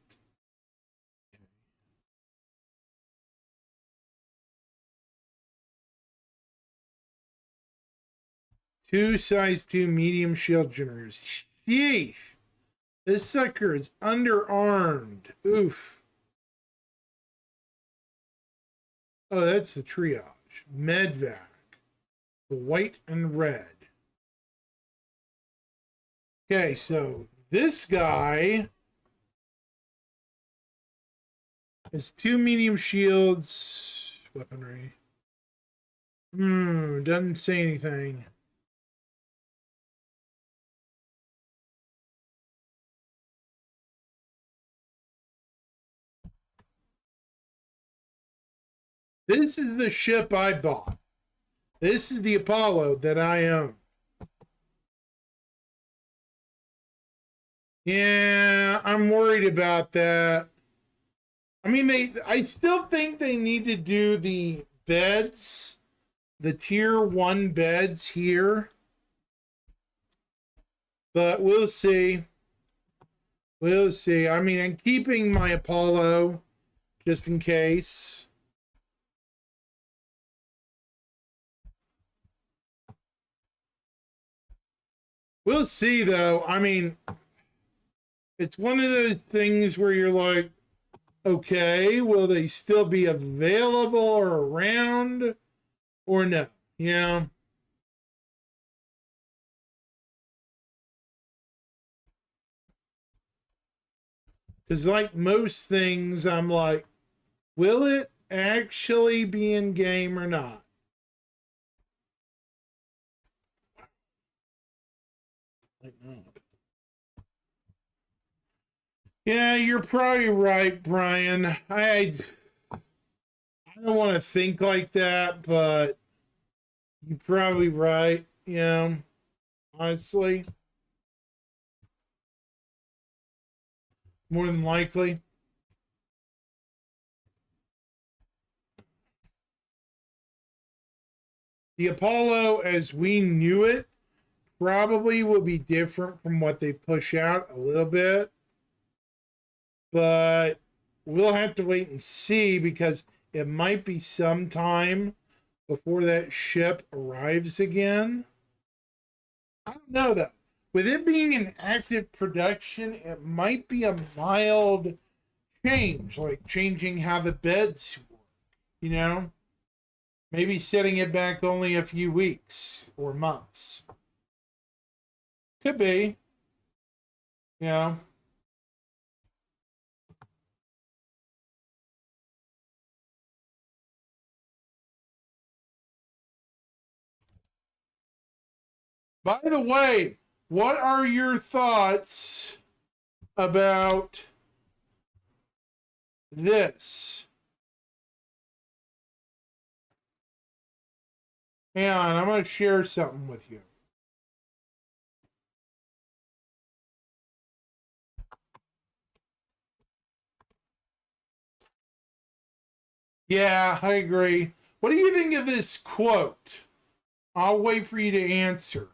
Speaker 1: Two size 2 medium shield generators. Sheesh. This sucker is underarmed. Oof. Oh, that's the triage. Medvac. The white and red. Okay, so this guy has 2 medium shields. Weaponry. Doesn't say anything. This is the ship I bought. This is the Apollo that I own. Yeah, I'm worried about that. I mean, I still think they need to do the beds, the tier 1 beds here. But we'll see. We'll see. I mean, I'm keeping my Apollo just in case. We'll see, though. I mean, it's one of those things where you're like, okay, will they still be available or around or no? Yeah. Because, like most things, I'm like, will it actually be in game or not? Yeah, you're probably right, Brian. I don't want to think like that, but you're probably right. Yeah, honestly, more than likely. The Apollo, as we knew it, probably will be different from what they push out a little bit. But we'll have to wait and see because it might be some time before that ship arrives again. I don't know though. With it being in active production, it might be a mild change, like changing how the beds work, you know? Maybe setting it back only a few weeks or months. Could be. You know? By the way, what are your thoughts about this? Hang on, I'm going to share something with you. Yeah, I agree. What do you think of this quote? I'll wait for you to answer.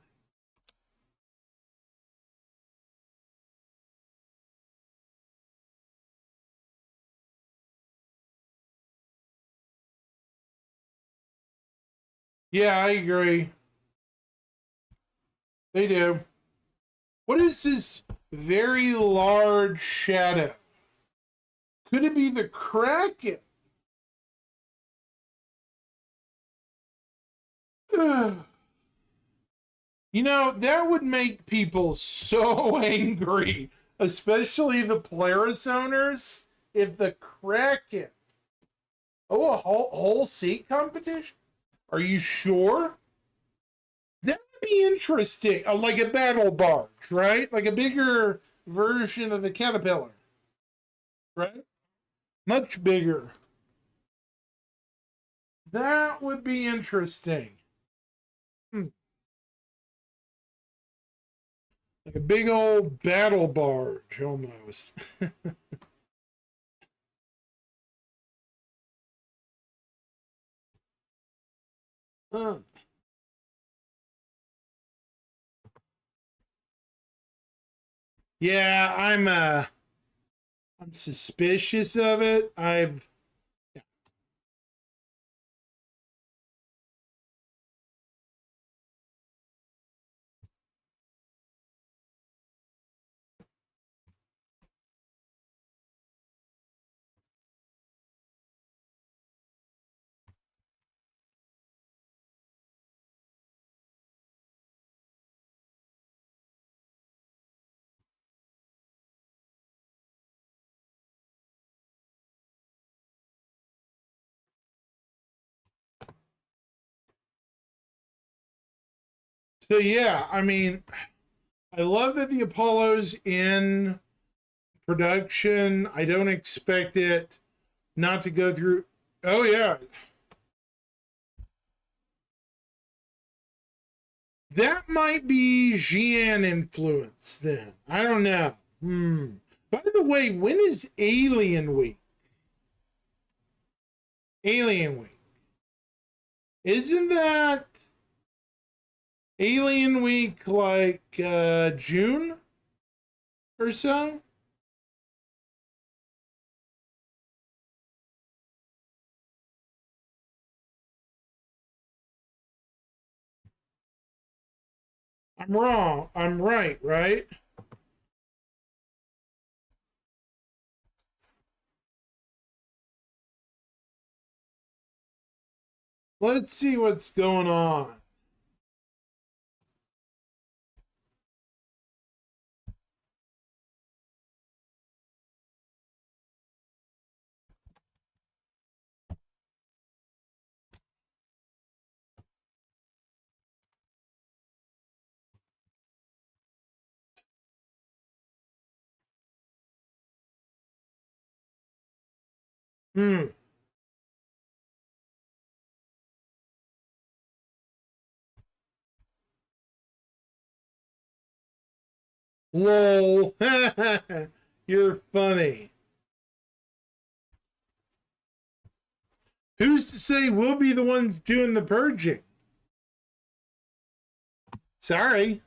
Speaker 1: Yeah, I agree. They do. What is this very large shadow? Could it be the Kraken? You know, that would make people so angry, especially the Polaris owners, if the Kraken. Oh, a whole seat competition? Are you sure? That would be interesting. Like a battle barge, right? Like a bigger version of the Caterpillar, right? Much bigger. That would be interesting. Like a big old battle barge, almost. Huh. Yeah, I'm suspicious of it. So yeah, I mean, I love that the Apollo's in production. I don't expect it not to go through. Oh yeah, that might be Xi'an influence then. I don't know. By the way, when is Alien Week? Alien Week. Isn't that Alien Week like June or so? I'm wrong. I'm right, right? Let's see what's going on. Hmm. Lol. You're funny. Who's to say we'll be the ones doing the purging? Sorry.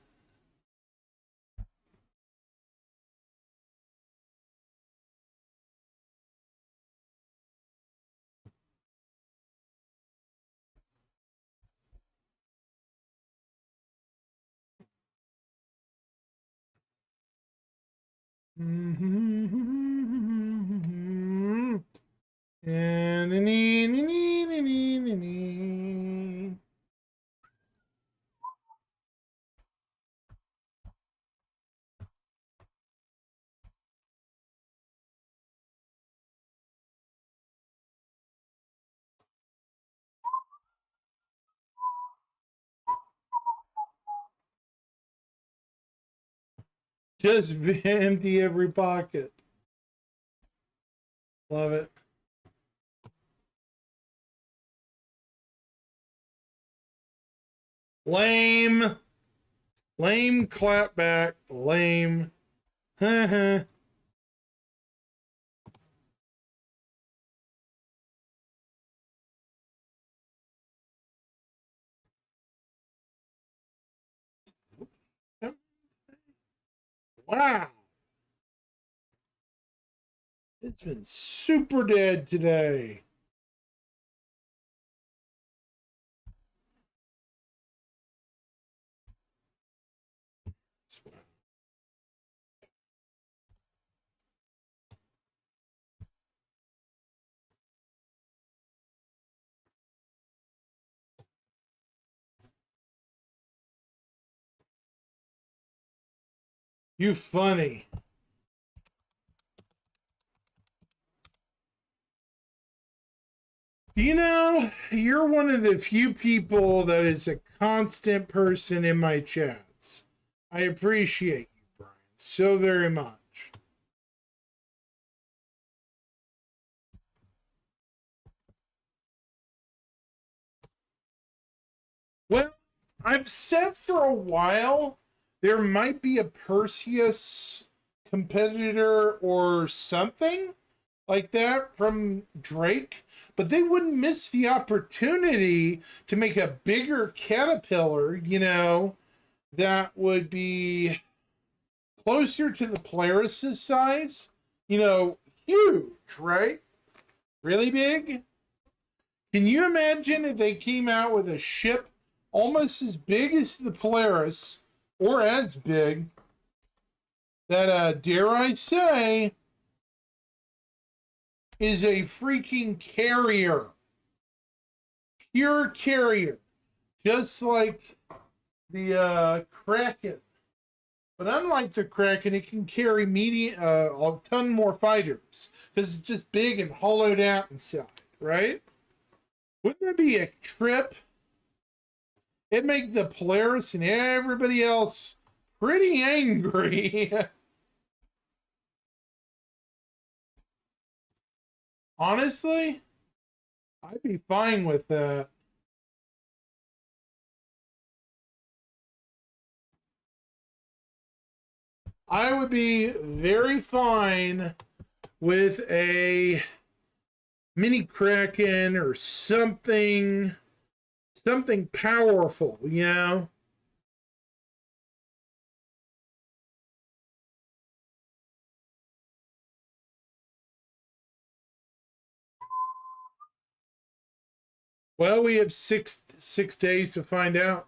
Speaker 1: Just empty every pocket. Love it. Lame. Lame clapback. Lame. Wow. It's been super dead today. You funny. You know, you're one of the few people that is a constant person in my chats. I appreciate you, Brian, so very much. Well, I've said for a while there might be a Perseus competitor or something like that from Drake, but they wouldn't miss the opportunity to make a bigger caterpillar, that would be closer to the Polaris's size. You know, huge, right? Really big. Can you imagine if they came out with a ship almost as big as the Polaris, or as big, that, dare I say, is a freaking carrier. Pure carrier. Just like the Kraken. But unlike the Kraken, it can carry a ton more fighters. Because it's just big and hollowed out inside, right? Wouldn't that be a trip? It'd make the Polaris and everybody else pretty angry. Honestly, I'd be fine with that. I would be very fine with a mini Kraken or something powerful, you know? Well, we have six days to find out.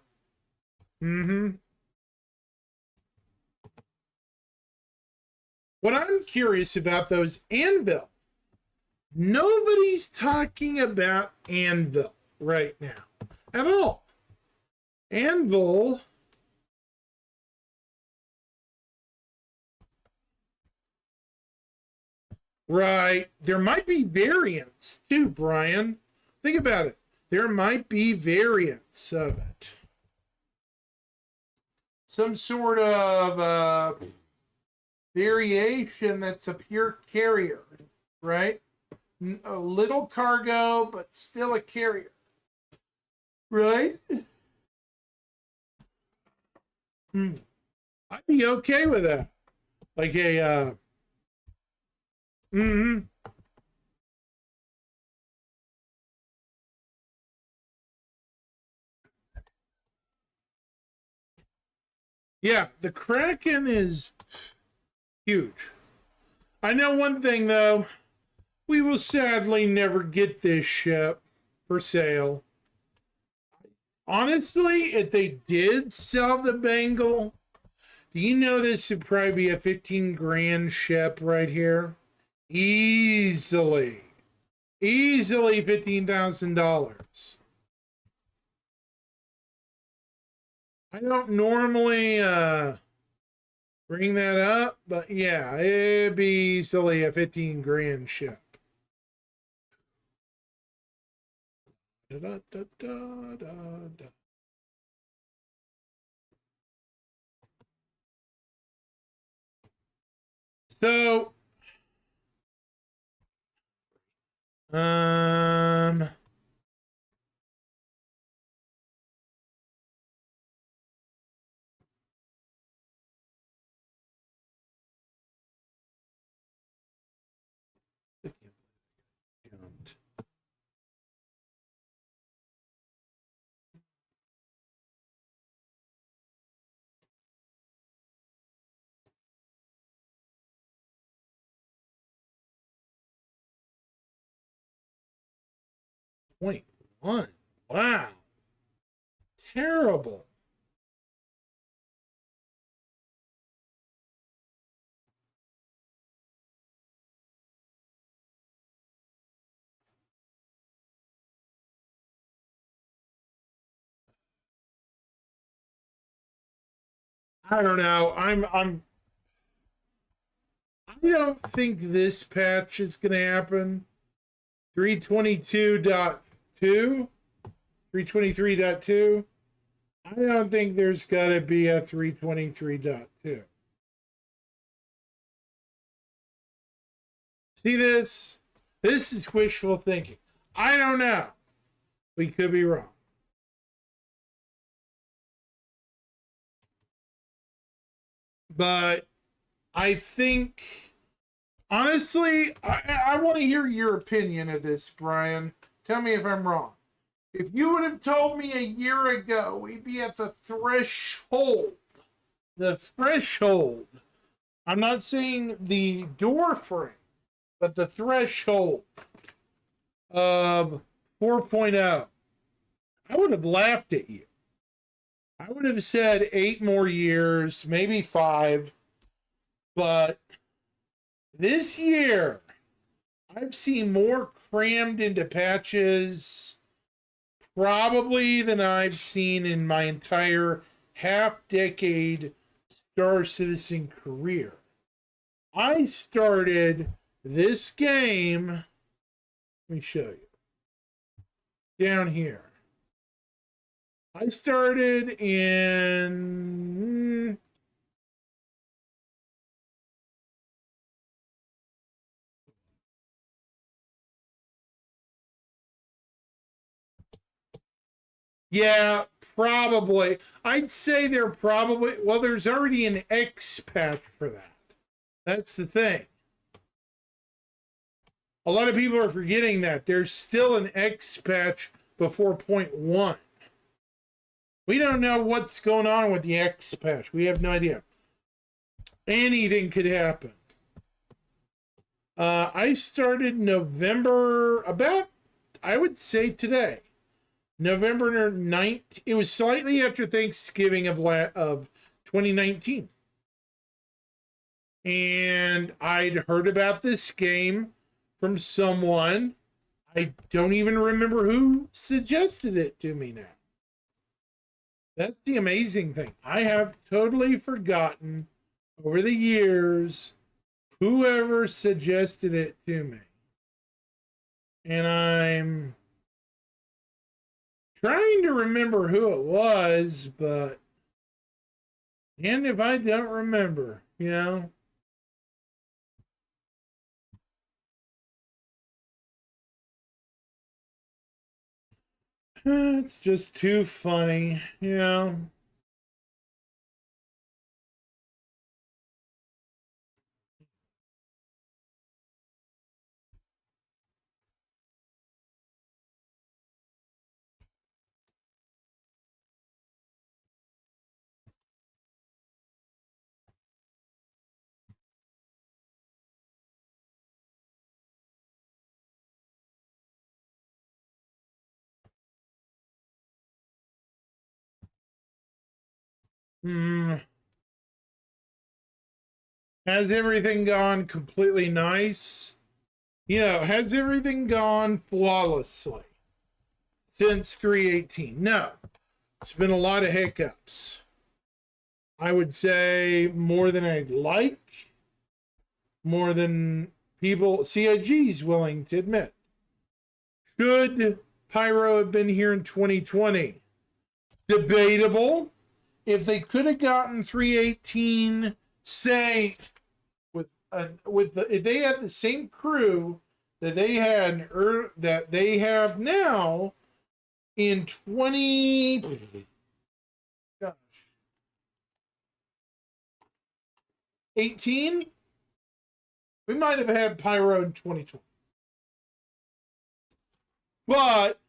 Speaker 1: What I'm curious about, though, is Anvil. Nobody's talking about Anvil right now at all. Anvil. Right. There might be variants too, Brian. Think about it. There might be variants of it. Some sort of variation that's a pure carrier, right? A little cargo, but still a carrier, right? I'd be okay with that. Like a, Yeah, the Kraken is huge. I know one thing, though. We will sadly never get this ship for sale. Honestly, if they did sell the Bengal, do you know this would probably be a 15 grand ship right here? Easily. Easily $15,000. I don't normally bring that up, but yeah, it'd be easily a 15 grand ship. Da, da, da, da, da. So, point one. Wow. Terrible. I don't know. I don't think this patch is going to happen. 322.2, 323.2. I don't think there's got to be a 323.2. See this? This is wishful thinking. I don't know. We could be wrong. But I think, honestly, I want to hear your opinion of this, Brian. Tell me if I'm wrong. If you would have told me a year ago we'd be at the threshold I'm not saying the door frame, but the threshold of 4.0. I would have laughed at you. I would have said 8 more years, maybe 5. But this year, I've seen more crammed into patches probably than I've seen in my entire half-decade Star Citizen career. I started this game, let me show you, down here. I started in yeah, probably. I'd say they're probably, well, there's already an X patch for that. That's the thing. A lot of people are forgetting that. There's still an X patch before 0.1. We don't know what's going on with the X patch. We have no idea. Anything could happen. I started November, about, I would say today. November 9th. It was slightly after Thanksgiving of 2019. And I'd heard about this game from someone. I don't even remember who suggested it to me now. That's the amazing thing. I have totally forgotten over the years whoever suggested it to me. And I'm trying to remember who it was, but and if I don't remember, you know. It's just too funny, you know. Has everything gone completely nice? You know, has everything gone flawlessly since 318? No. It's been a lot of hiccups. I would say more than I'd like, more than people, CIG's willing to admit. Should Pyro have been here in 2020? Debatable. If they could have gotten 318, say, if they had the same crew that they had that they have now in 2018, we might have had Pyro in 2020. But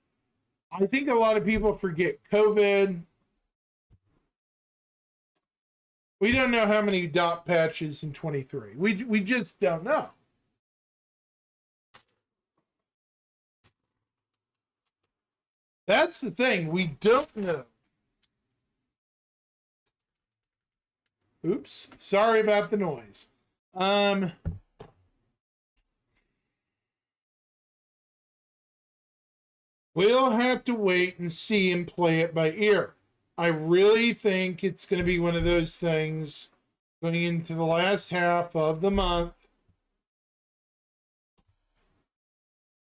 Speaker 1: I think a lot of people forget COVID. We don't know how many dot patches in 23. We just don't know. That's the thing. We don't know. Oops. Sorry about the noise. We'll have to wait and see and play it by ear. I really think it's going to be one of those things going into the last half of the month,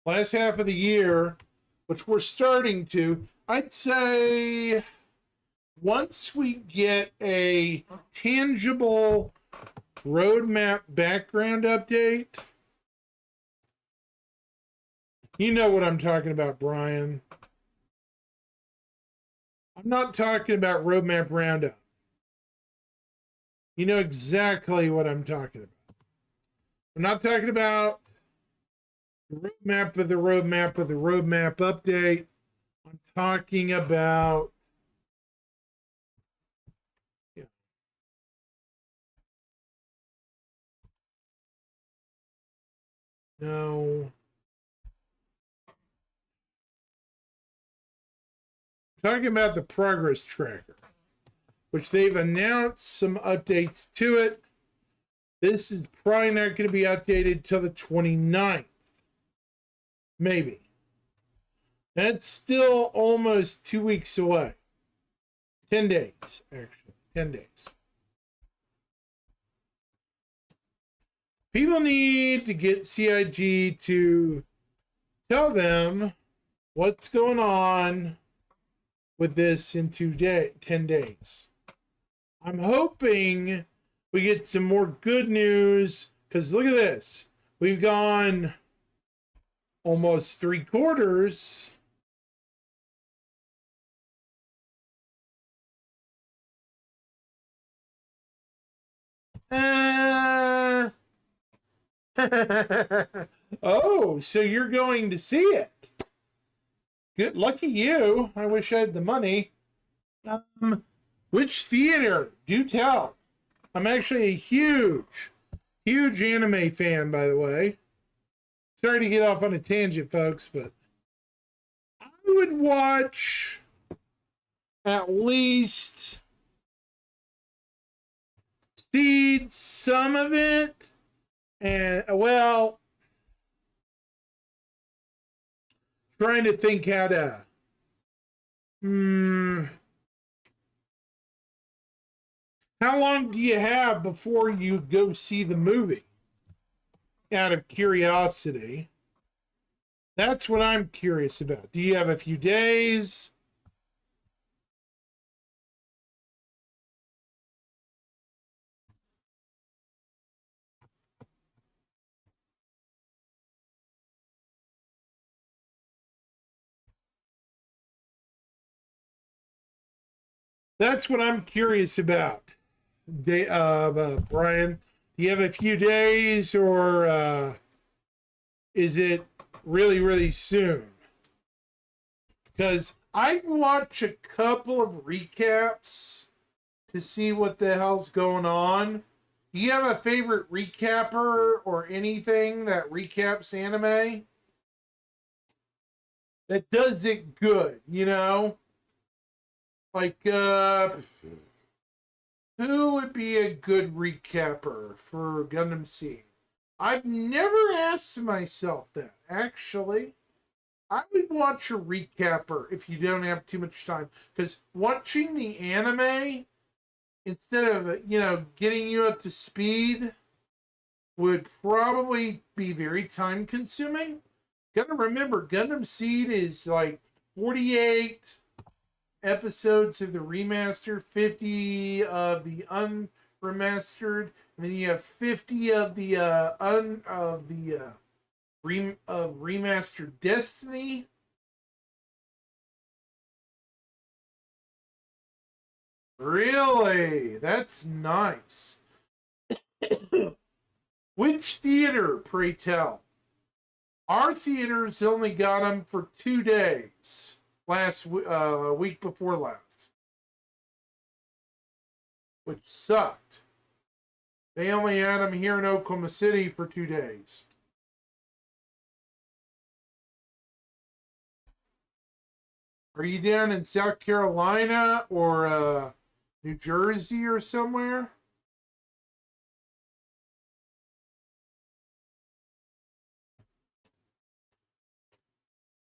Speaker 1: last half of the year, which we're starting to. I'd say once we get a tangible roadmap background update, you know what I'm talking about, Brian. I'm not talking about roadmap roundup. You know exactly what I'm talking about. I'm not talking about the roadmap of the roadmap of the roadmap update. I'm talking about No. Talking about the progress tracker, which they've announced some updates to it. This is probably not going to be updated till the 29th. Maybe. That's still almost 2 weeks away. 10 days, actually. 10 days. People need to get CIG to tell them what's going on with this in 10 days. I'm hoping we get some more good news, because look at this. We've gone almost 3/4. Oh, so you're going to see it. Good, lucky you. I wish I had the money. Which theater? Do tell. I'm actually a huge anime fan, by the way. Sorry to get off on a tangent, folks, but I would watch at least see some of it. And, well, trying to think how to. How long do you have before you go see the movie? Out of curiosity. That's what I'm curious about. Do you have a few days? That's what I'm curious about. Brian, do you have a few days, or is it really, really soon? Because I watch a couple of recaps to see what the hell's going on. Do you have a favorite recapper or anything that recaps anime? That does it good, you know? Like, who would be a good recapper for Gundam Seed? I've never asked myself that, actually. I would watch a recapper if you don't have too much time. Because watching the anime, instead of, getting you up to speed, would probably be very time consuming. Gotta remember, Gundam Seed is like 48 episodes of the remastered, 50 of the unremastered, and then you have 50 of the remastered Destiny. Really? That's nice. Which theater, pray tell? Our theaters only got them for 2 days. Last week before last, which sucked. They only had them here in Oklahoma City for 2 days. Are you down in South Carolina or New Jersey or somewhere?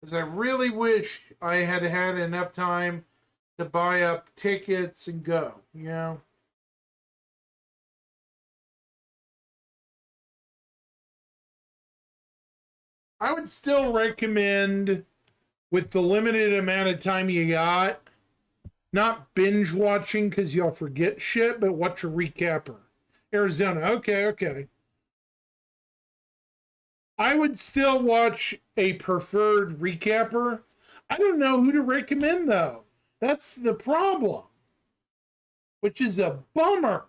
Speaker 1: Because I really wish I had had enough time to buy up tickets and go, I would still recommend, with the limited amount of time you got, not binge watching because you'll forget shit, but watch a recapper. Arizona, okay. I would still watch a preferred recapper. I don't know who to recommend, though. That's the problem, which is a bummer.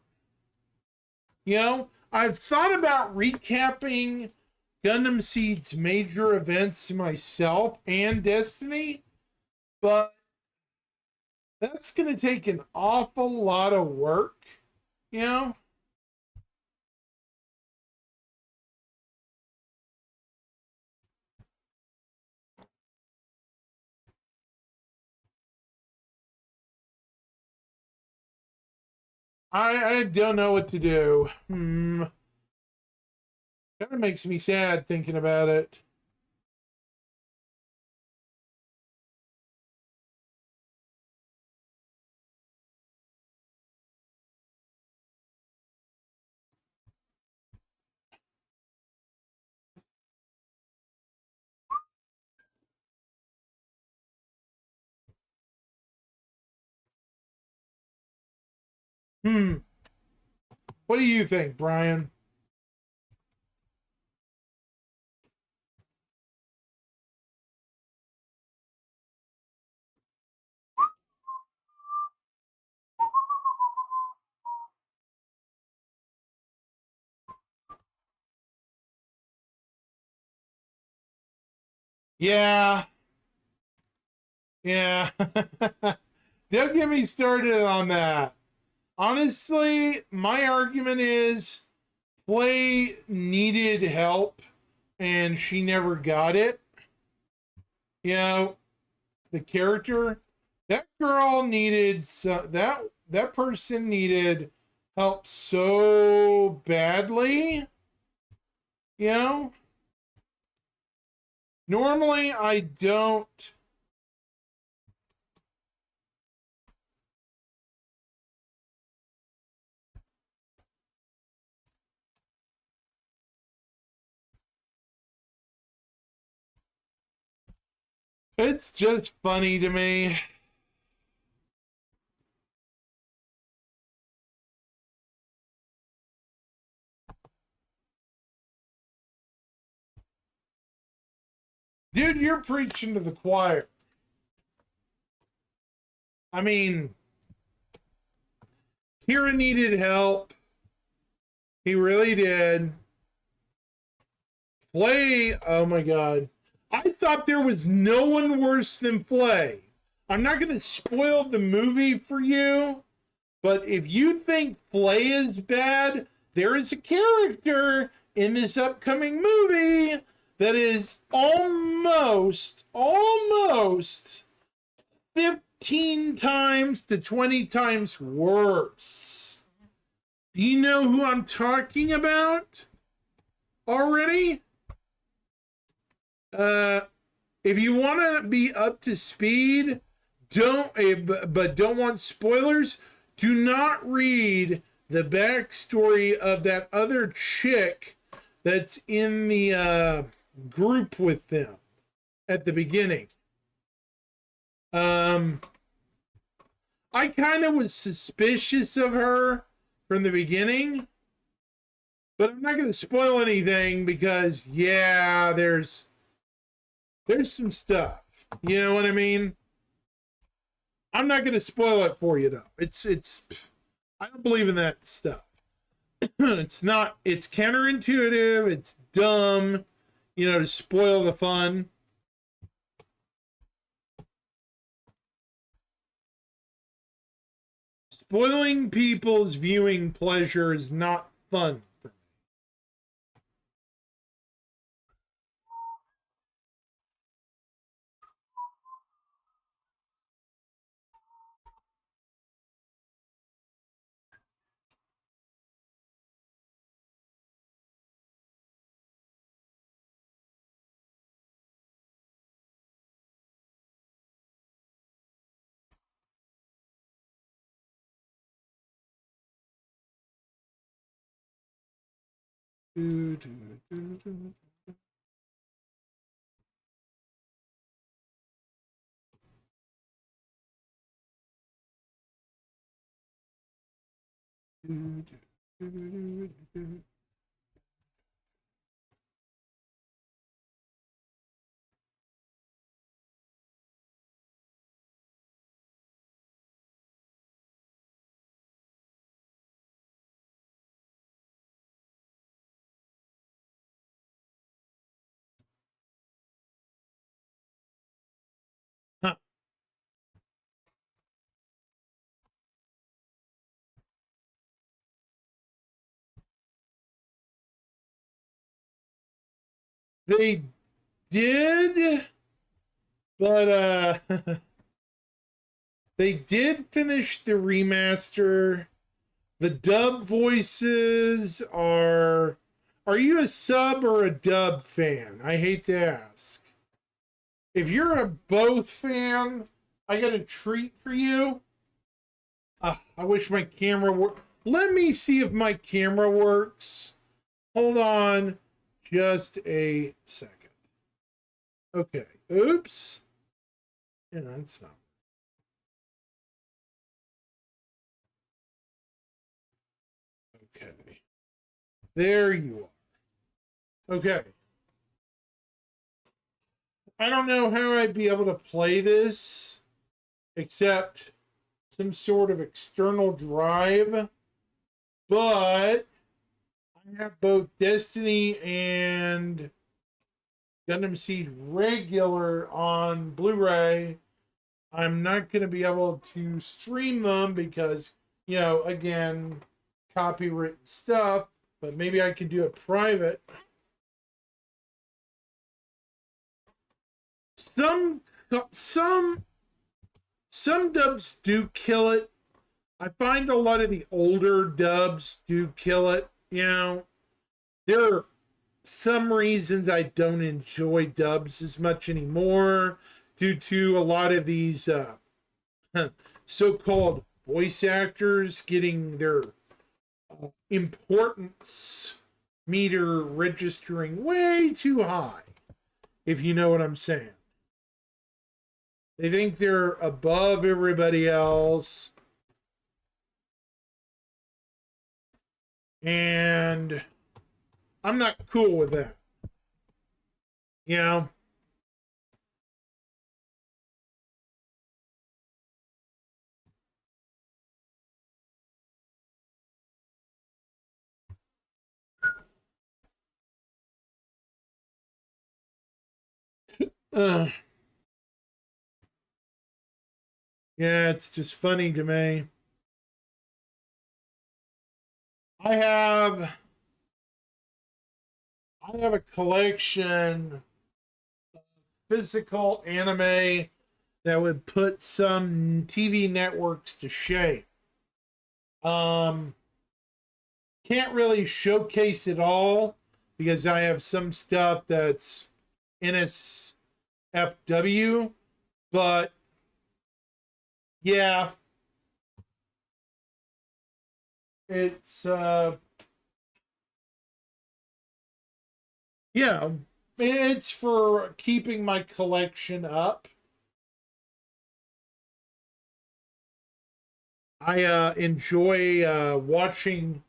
Speaker 1: I've thought about recapping Gundam Seed's major events myself and Destiny, but that's going to take an awful lot of work, I don't know what to do. Kind of makes me sad thinking about it. What do you think, Brian? Yeah. Yeah. Don't get me started on that. Honestly, my argument is Flay needed help and she never got it. You know, the character, that girl needed that person needed help so badly. You know, normally I don't. It's just funny to me. Dude, you're preaching to the choir. I mean, Kira needed help. He really did. Flay, oh my god. I thought there was no one worse than Flay. I'm not going to spoil the movie for you, but if you think Flay is bad, there is a character in this upcoming movie that is almost 15 times to 20 times worse. Do you know who I'm talking about already? If you want to be up to speed, don't want spoilers, do not read the backstory of that other chick that's in the group with them at the beginning. I kind of was suspicious of her from the beginning, but I'm not going to spoil anything because, yeah, there's some stuff. You know what I mean? I'm not going to spoil it for you, though. It's I don't believe in that stuff. It's counterintuitive. It's dumb, to spoil the fun. Spoiling people's viewing pleasure is not fun for me. Huh. They did, but they did finish the remaster The dub voices are you a sub or a dub fan? I hate to ask. If you're a both fan, I got a treat for you. I wish my camera worked. Let me see if my camera works. Hold on just a second. Okay. Oops. Yeah, that's not. Okay. There you are. Okay. I don't know how I'd be able to play this except some sort of external drive, but I have both Destiny and Gundam Seed regular on Blu-ray. I'm not going to be able to stream them because, you know, again, copyright stuff, but maybe I could do it private. Some dubs do kill it. I find a lot of the older dubs do kill it. You know, there are some reasons I don't enjoy dubs as much anymore due to a lot of these so-called voice actors getting their importance meter registering way too high, if you know what I'm saying. They think they're above everybody else. And I'm not cool with that. You know? Yeah, it's just funny to me. I have a collection of physical anime that would put some TV networks to shame. Can't really showcase it all because I have some stuff that's NSFW, but yeah, it's yeah, it's for keeping my collection up. I enjoy watching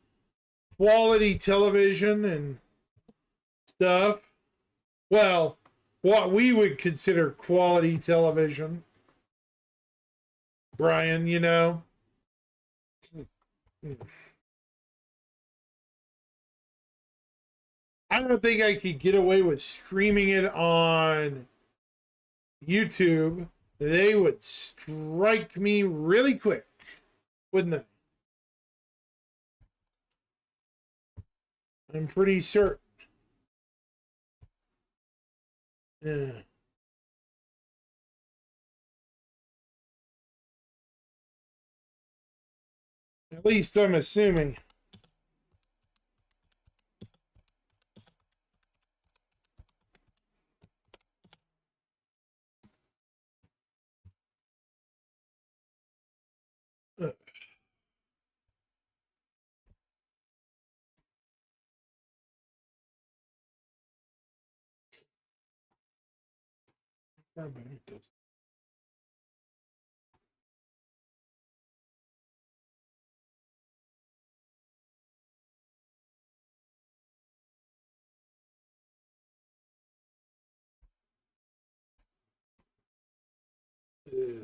Speaker 1: quality television and stuff. Well, what we would consider quality television. Brian, you know. I don't think I could get away with streaming it on YouTube. They would strike me really quick, wouldn't they? I'm pretty certain. Yeah. At least I'm assuming.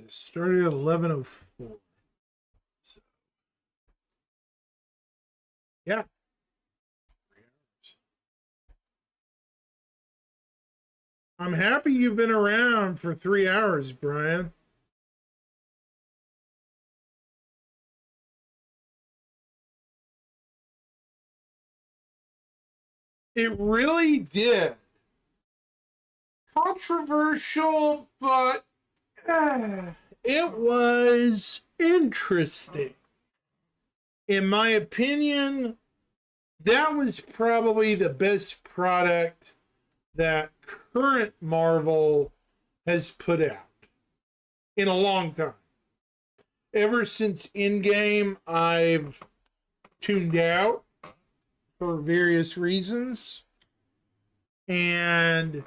Speaker 1: Started at 11:04. So, yeah. I'm happy you've been around for 3 hours, Brian. It really did. Controversial, but it was interesting. in my opinion, that was probably the best product that current Marvel has put out in a long time. Ever since Endgame, I've tuned out for various reasons. And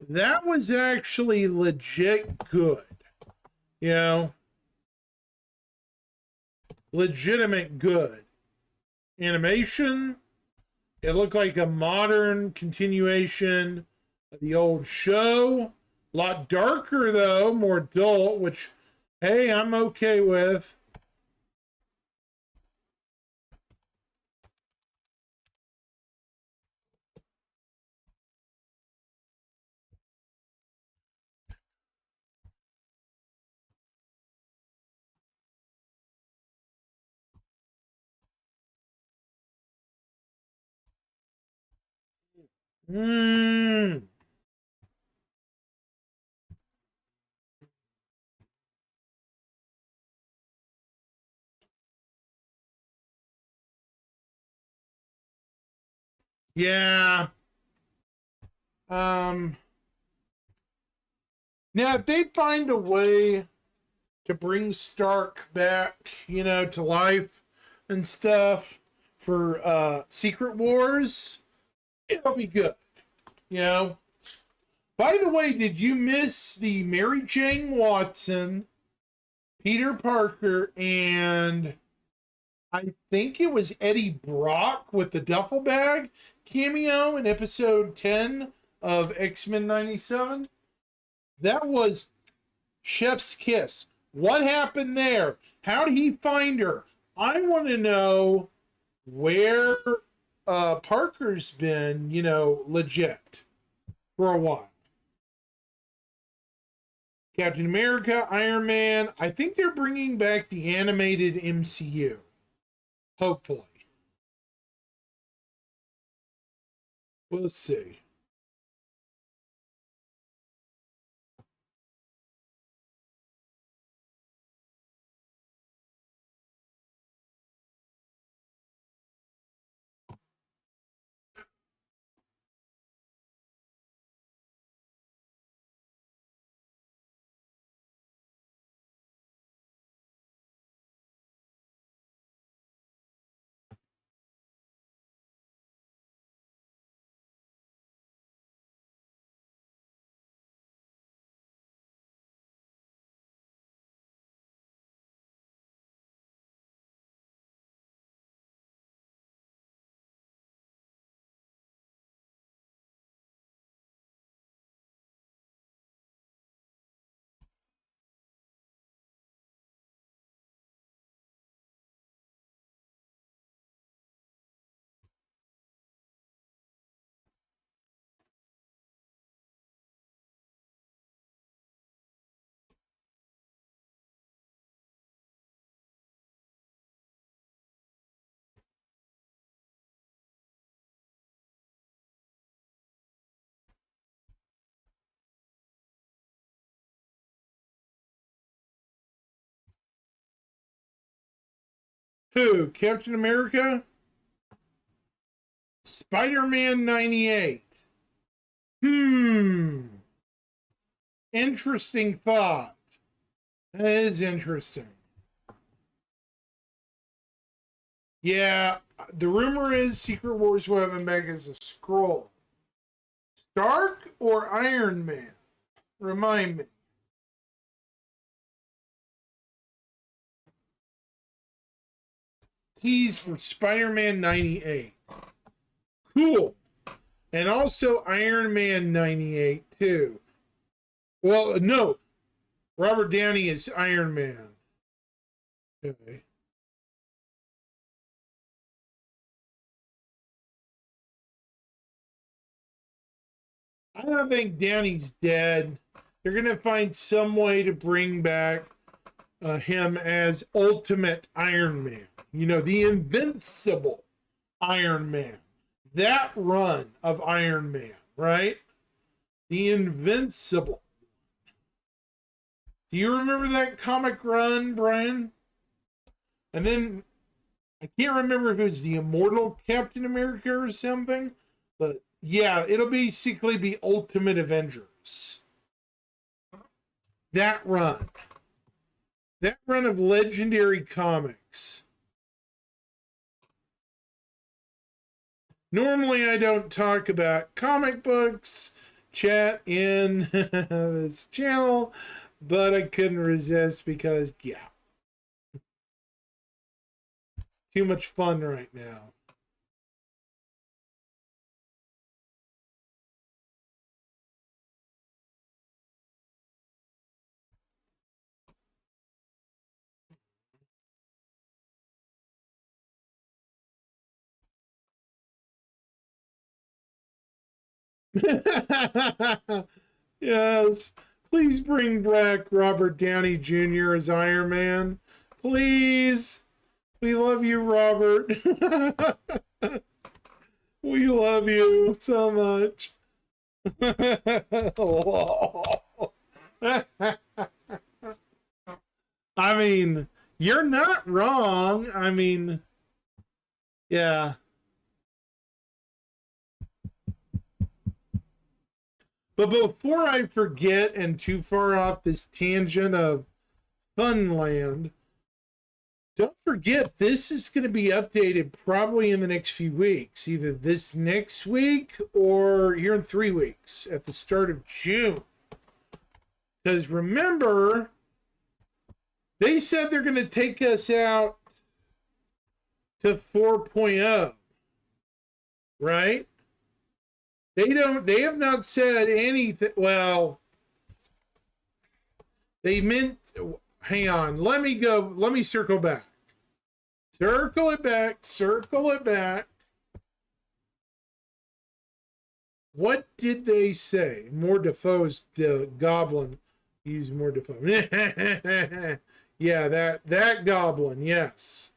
Speaker 1: that was actually legit good. You know, legitimate good. Animation, it looked like a modern continuation of the old show. A lot darker, though, more adult, which, hey, I'm okay with. Mm. Yeah. Now, if they find a way to bring Stark back, you know, to life and stuff for Secret Wars, it'll be good. You know. By the way, did you miss the Mary Jane Watson, Peter Parker, and I think it was Eddie Brock with the duffel bag cameo in episode 10 of X-Men 97? That was Chef's kiss. What happened there? How did he find her? I want to know where Parker's been, you know, legit for a while. Captain America, Iron Man. I think they're bringing back the animated MCU. Hopefully. We'll see. Who? Captain America? Spider-Man 98. Interesting thought. That is interesting. Yeah, the rumor is Secret Wars will have him back as a Skrull. Stark or Iron Man? Remind me. Tease for Spider-Man 98. Cool. And also Iron Man 98 too. Well, no. Robert Downey is Iron Man. Okay. I don't think Downey's dead. They're going to find some way to bring back him as Ultimate Iron Man. You know, the invincible Iron Man. That run of Iron Man, right? The invincible. Do you remember that comic run, Brian? And then I can't remember if it was the Immortal Captain America or something, but yeah, it'll basically be Ultimate Avengers. That run. That run of Legendary Comics. Normally, I don't talk about comic books, chat in this channel, but I couldn't resist because, yeah. Too much fun right now. Yes. Please bring back Robert Downey Jr. as Iron Man. Please. We love you, Robert. We love you so much. I mean, you're not wrong. I mean, yeah. But before I forget and too far off this tangent of Funland, don't forget this is going to be updated probably in the next few weeks, either this next week or here in 3 weeks at the start of June. Because remember, they said they're going to take us out to 4.0, right? They have not said anything. Well, they meant, hang on, let me circle back. Circle it back. What did they say? More Defoe's goblin. Use more Defoe. Yeah, that goblin, yes.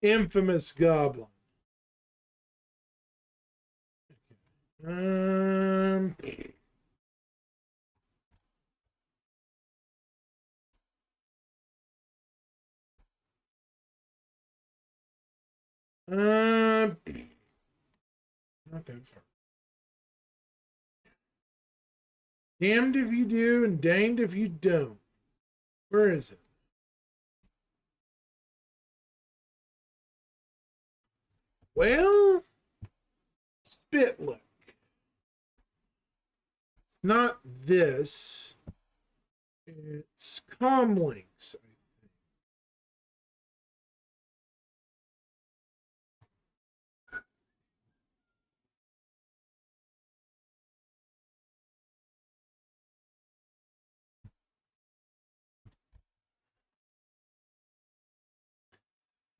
Speaker 1: Infamous goblin. Um, not that far. Damned if you do and danged if you don't. Where is it? Well, Spitlick. It's not this. It's Comlinks.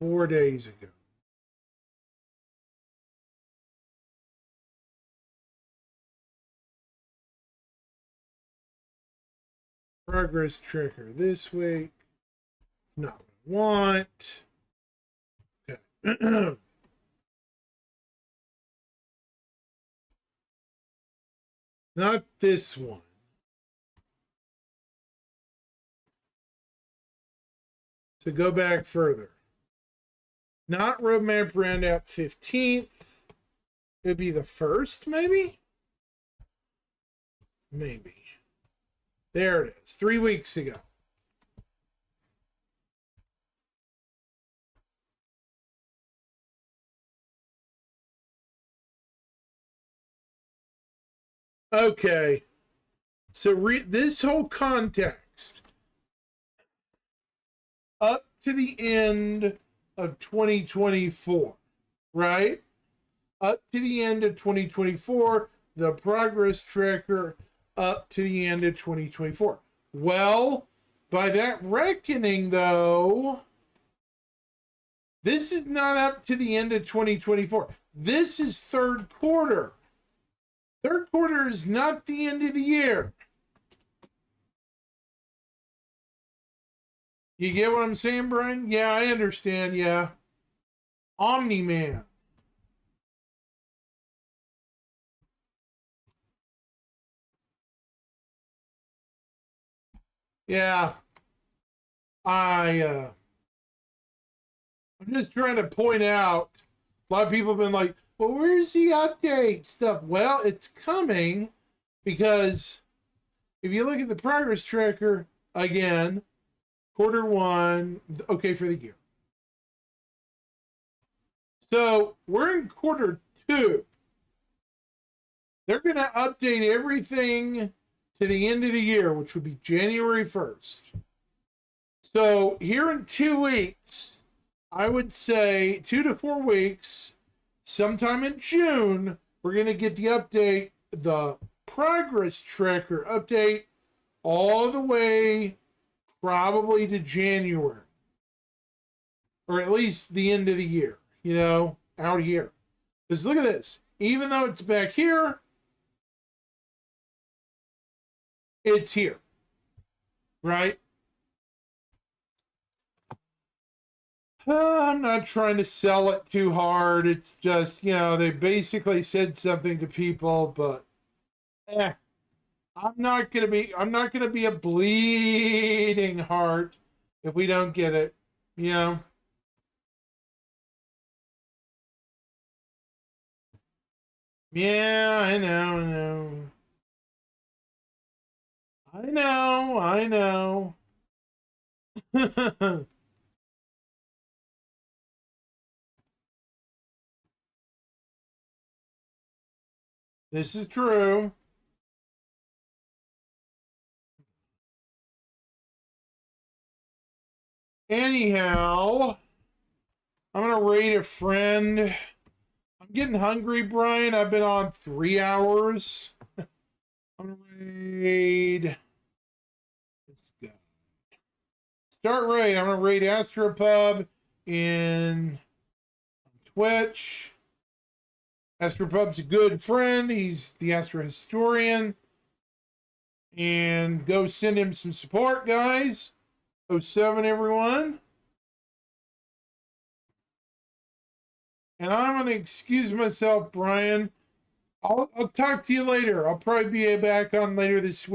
Speaker 1: 4 days ago. Progress tracker this week. It's not what I want. Okay. Not this one. So go back further. Not roadmap roundup 15th. It'd be the 1st, maybe? Maybe. There it is. 3 weeks ago. Okay. So this whole context up to the end of 2024, right? Up to the end of 2024, the progress tracker up to the end of 2024. Well, by that reckoning, though, this is not up to the end of 2024. This is third quarter. Third quarter is not the end of the year. You get what I'm saying, Brian? Yeah, I understand. Yeah. Omni-Man. Yeah. I I'm just trying to point out, a lot of people have been like, well, where's the update stuff? Well, it's coming because if you look at the progress tracker, again, Q1, okay for the year. So we're in Q2. They're going to update everything to the end of the year, which would be January 1st. So here in 2 weeks, I would say 2 to 4 weeks, sometime in June, we're going to get the update, the progress tracker update, all the way probably to January. Or at least the end of the year, you know, out here. Because look at this. Even though it's back here, it's here. Right? I'm not trying to sell it too hard. It's just, you know, they basically said something to people, but I'm not gonna be a bleeding heart if we don't get it, you know. Yeah, I know. I know. This is true. Anyhow, I'm gonna raid a friend. I'm getting hungry, Brian. I've been on 3 hours. I'm gonna raid this guy. Start raid. I'm gonna raid Astropub in Twitch. Astropub's a good friend. He's the Astro Historian. And go send him some support, guys. 07, everyone. And I'm going to excuse myself, Brian. I'll talk to you later. I'll probably be back on later this week.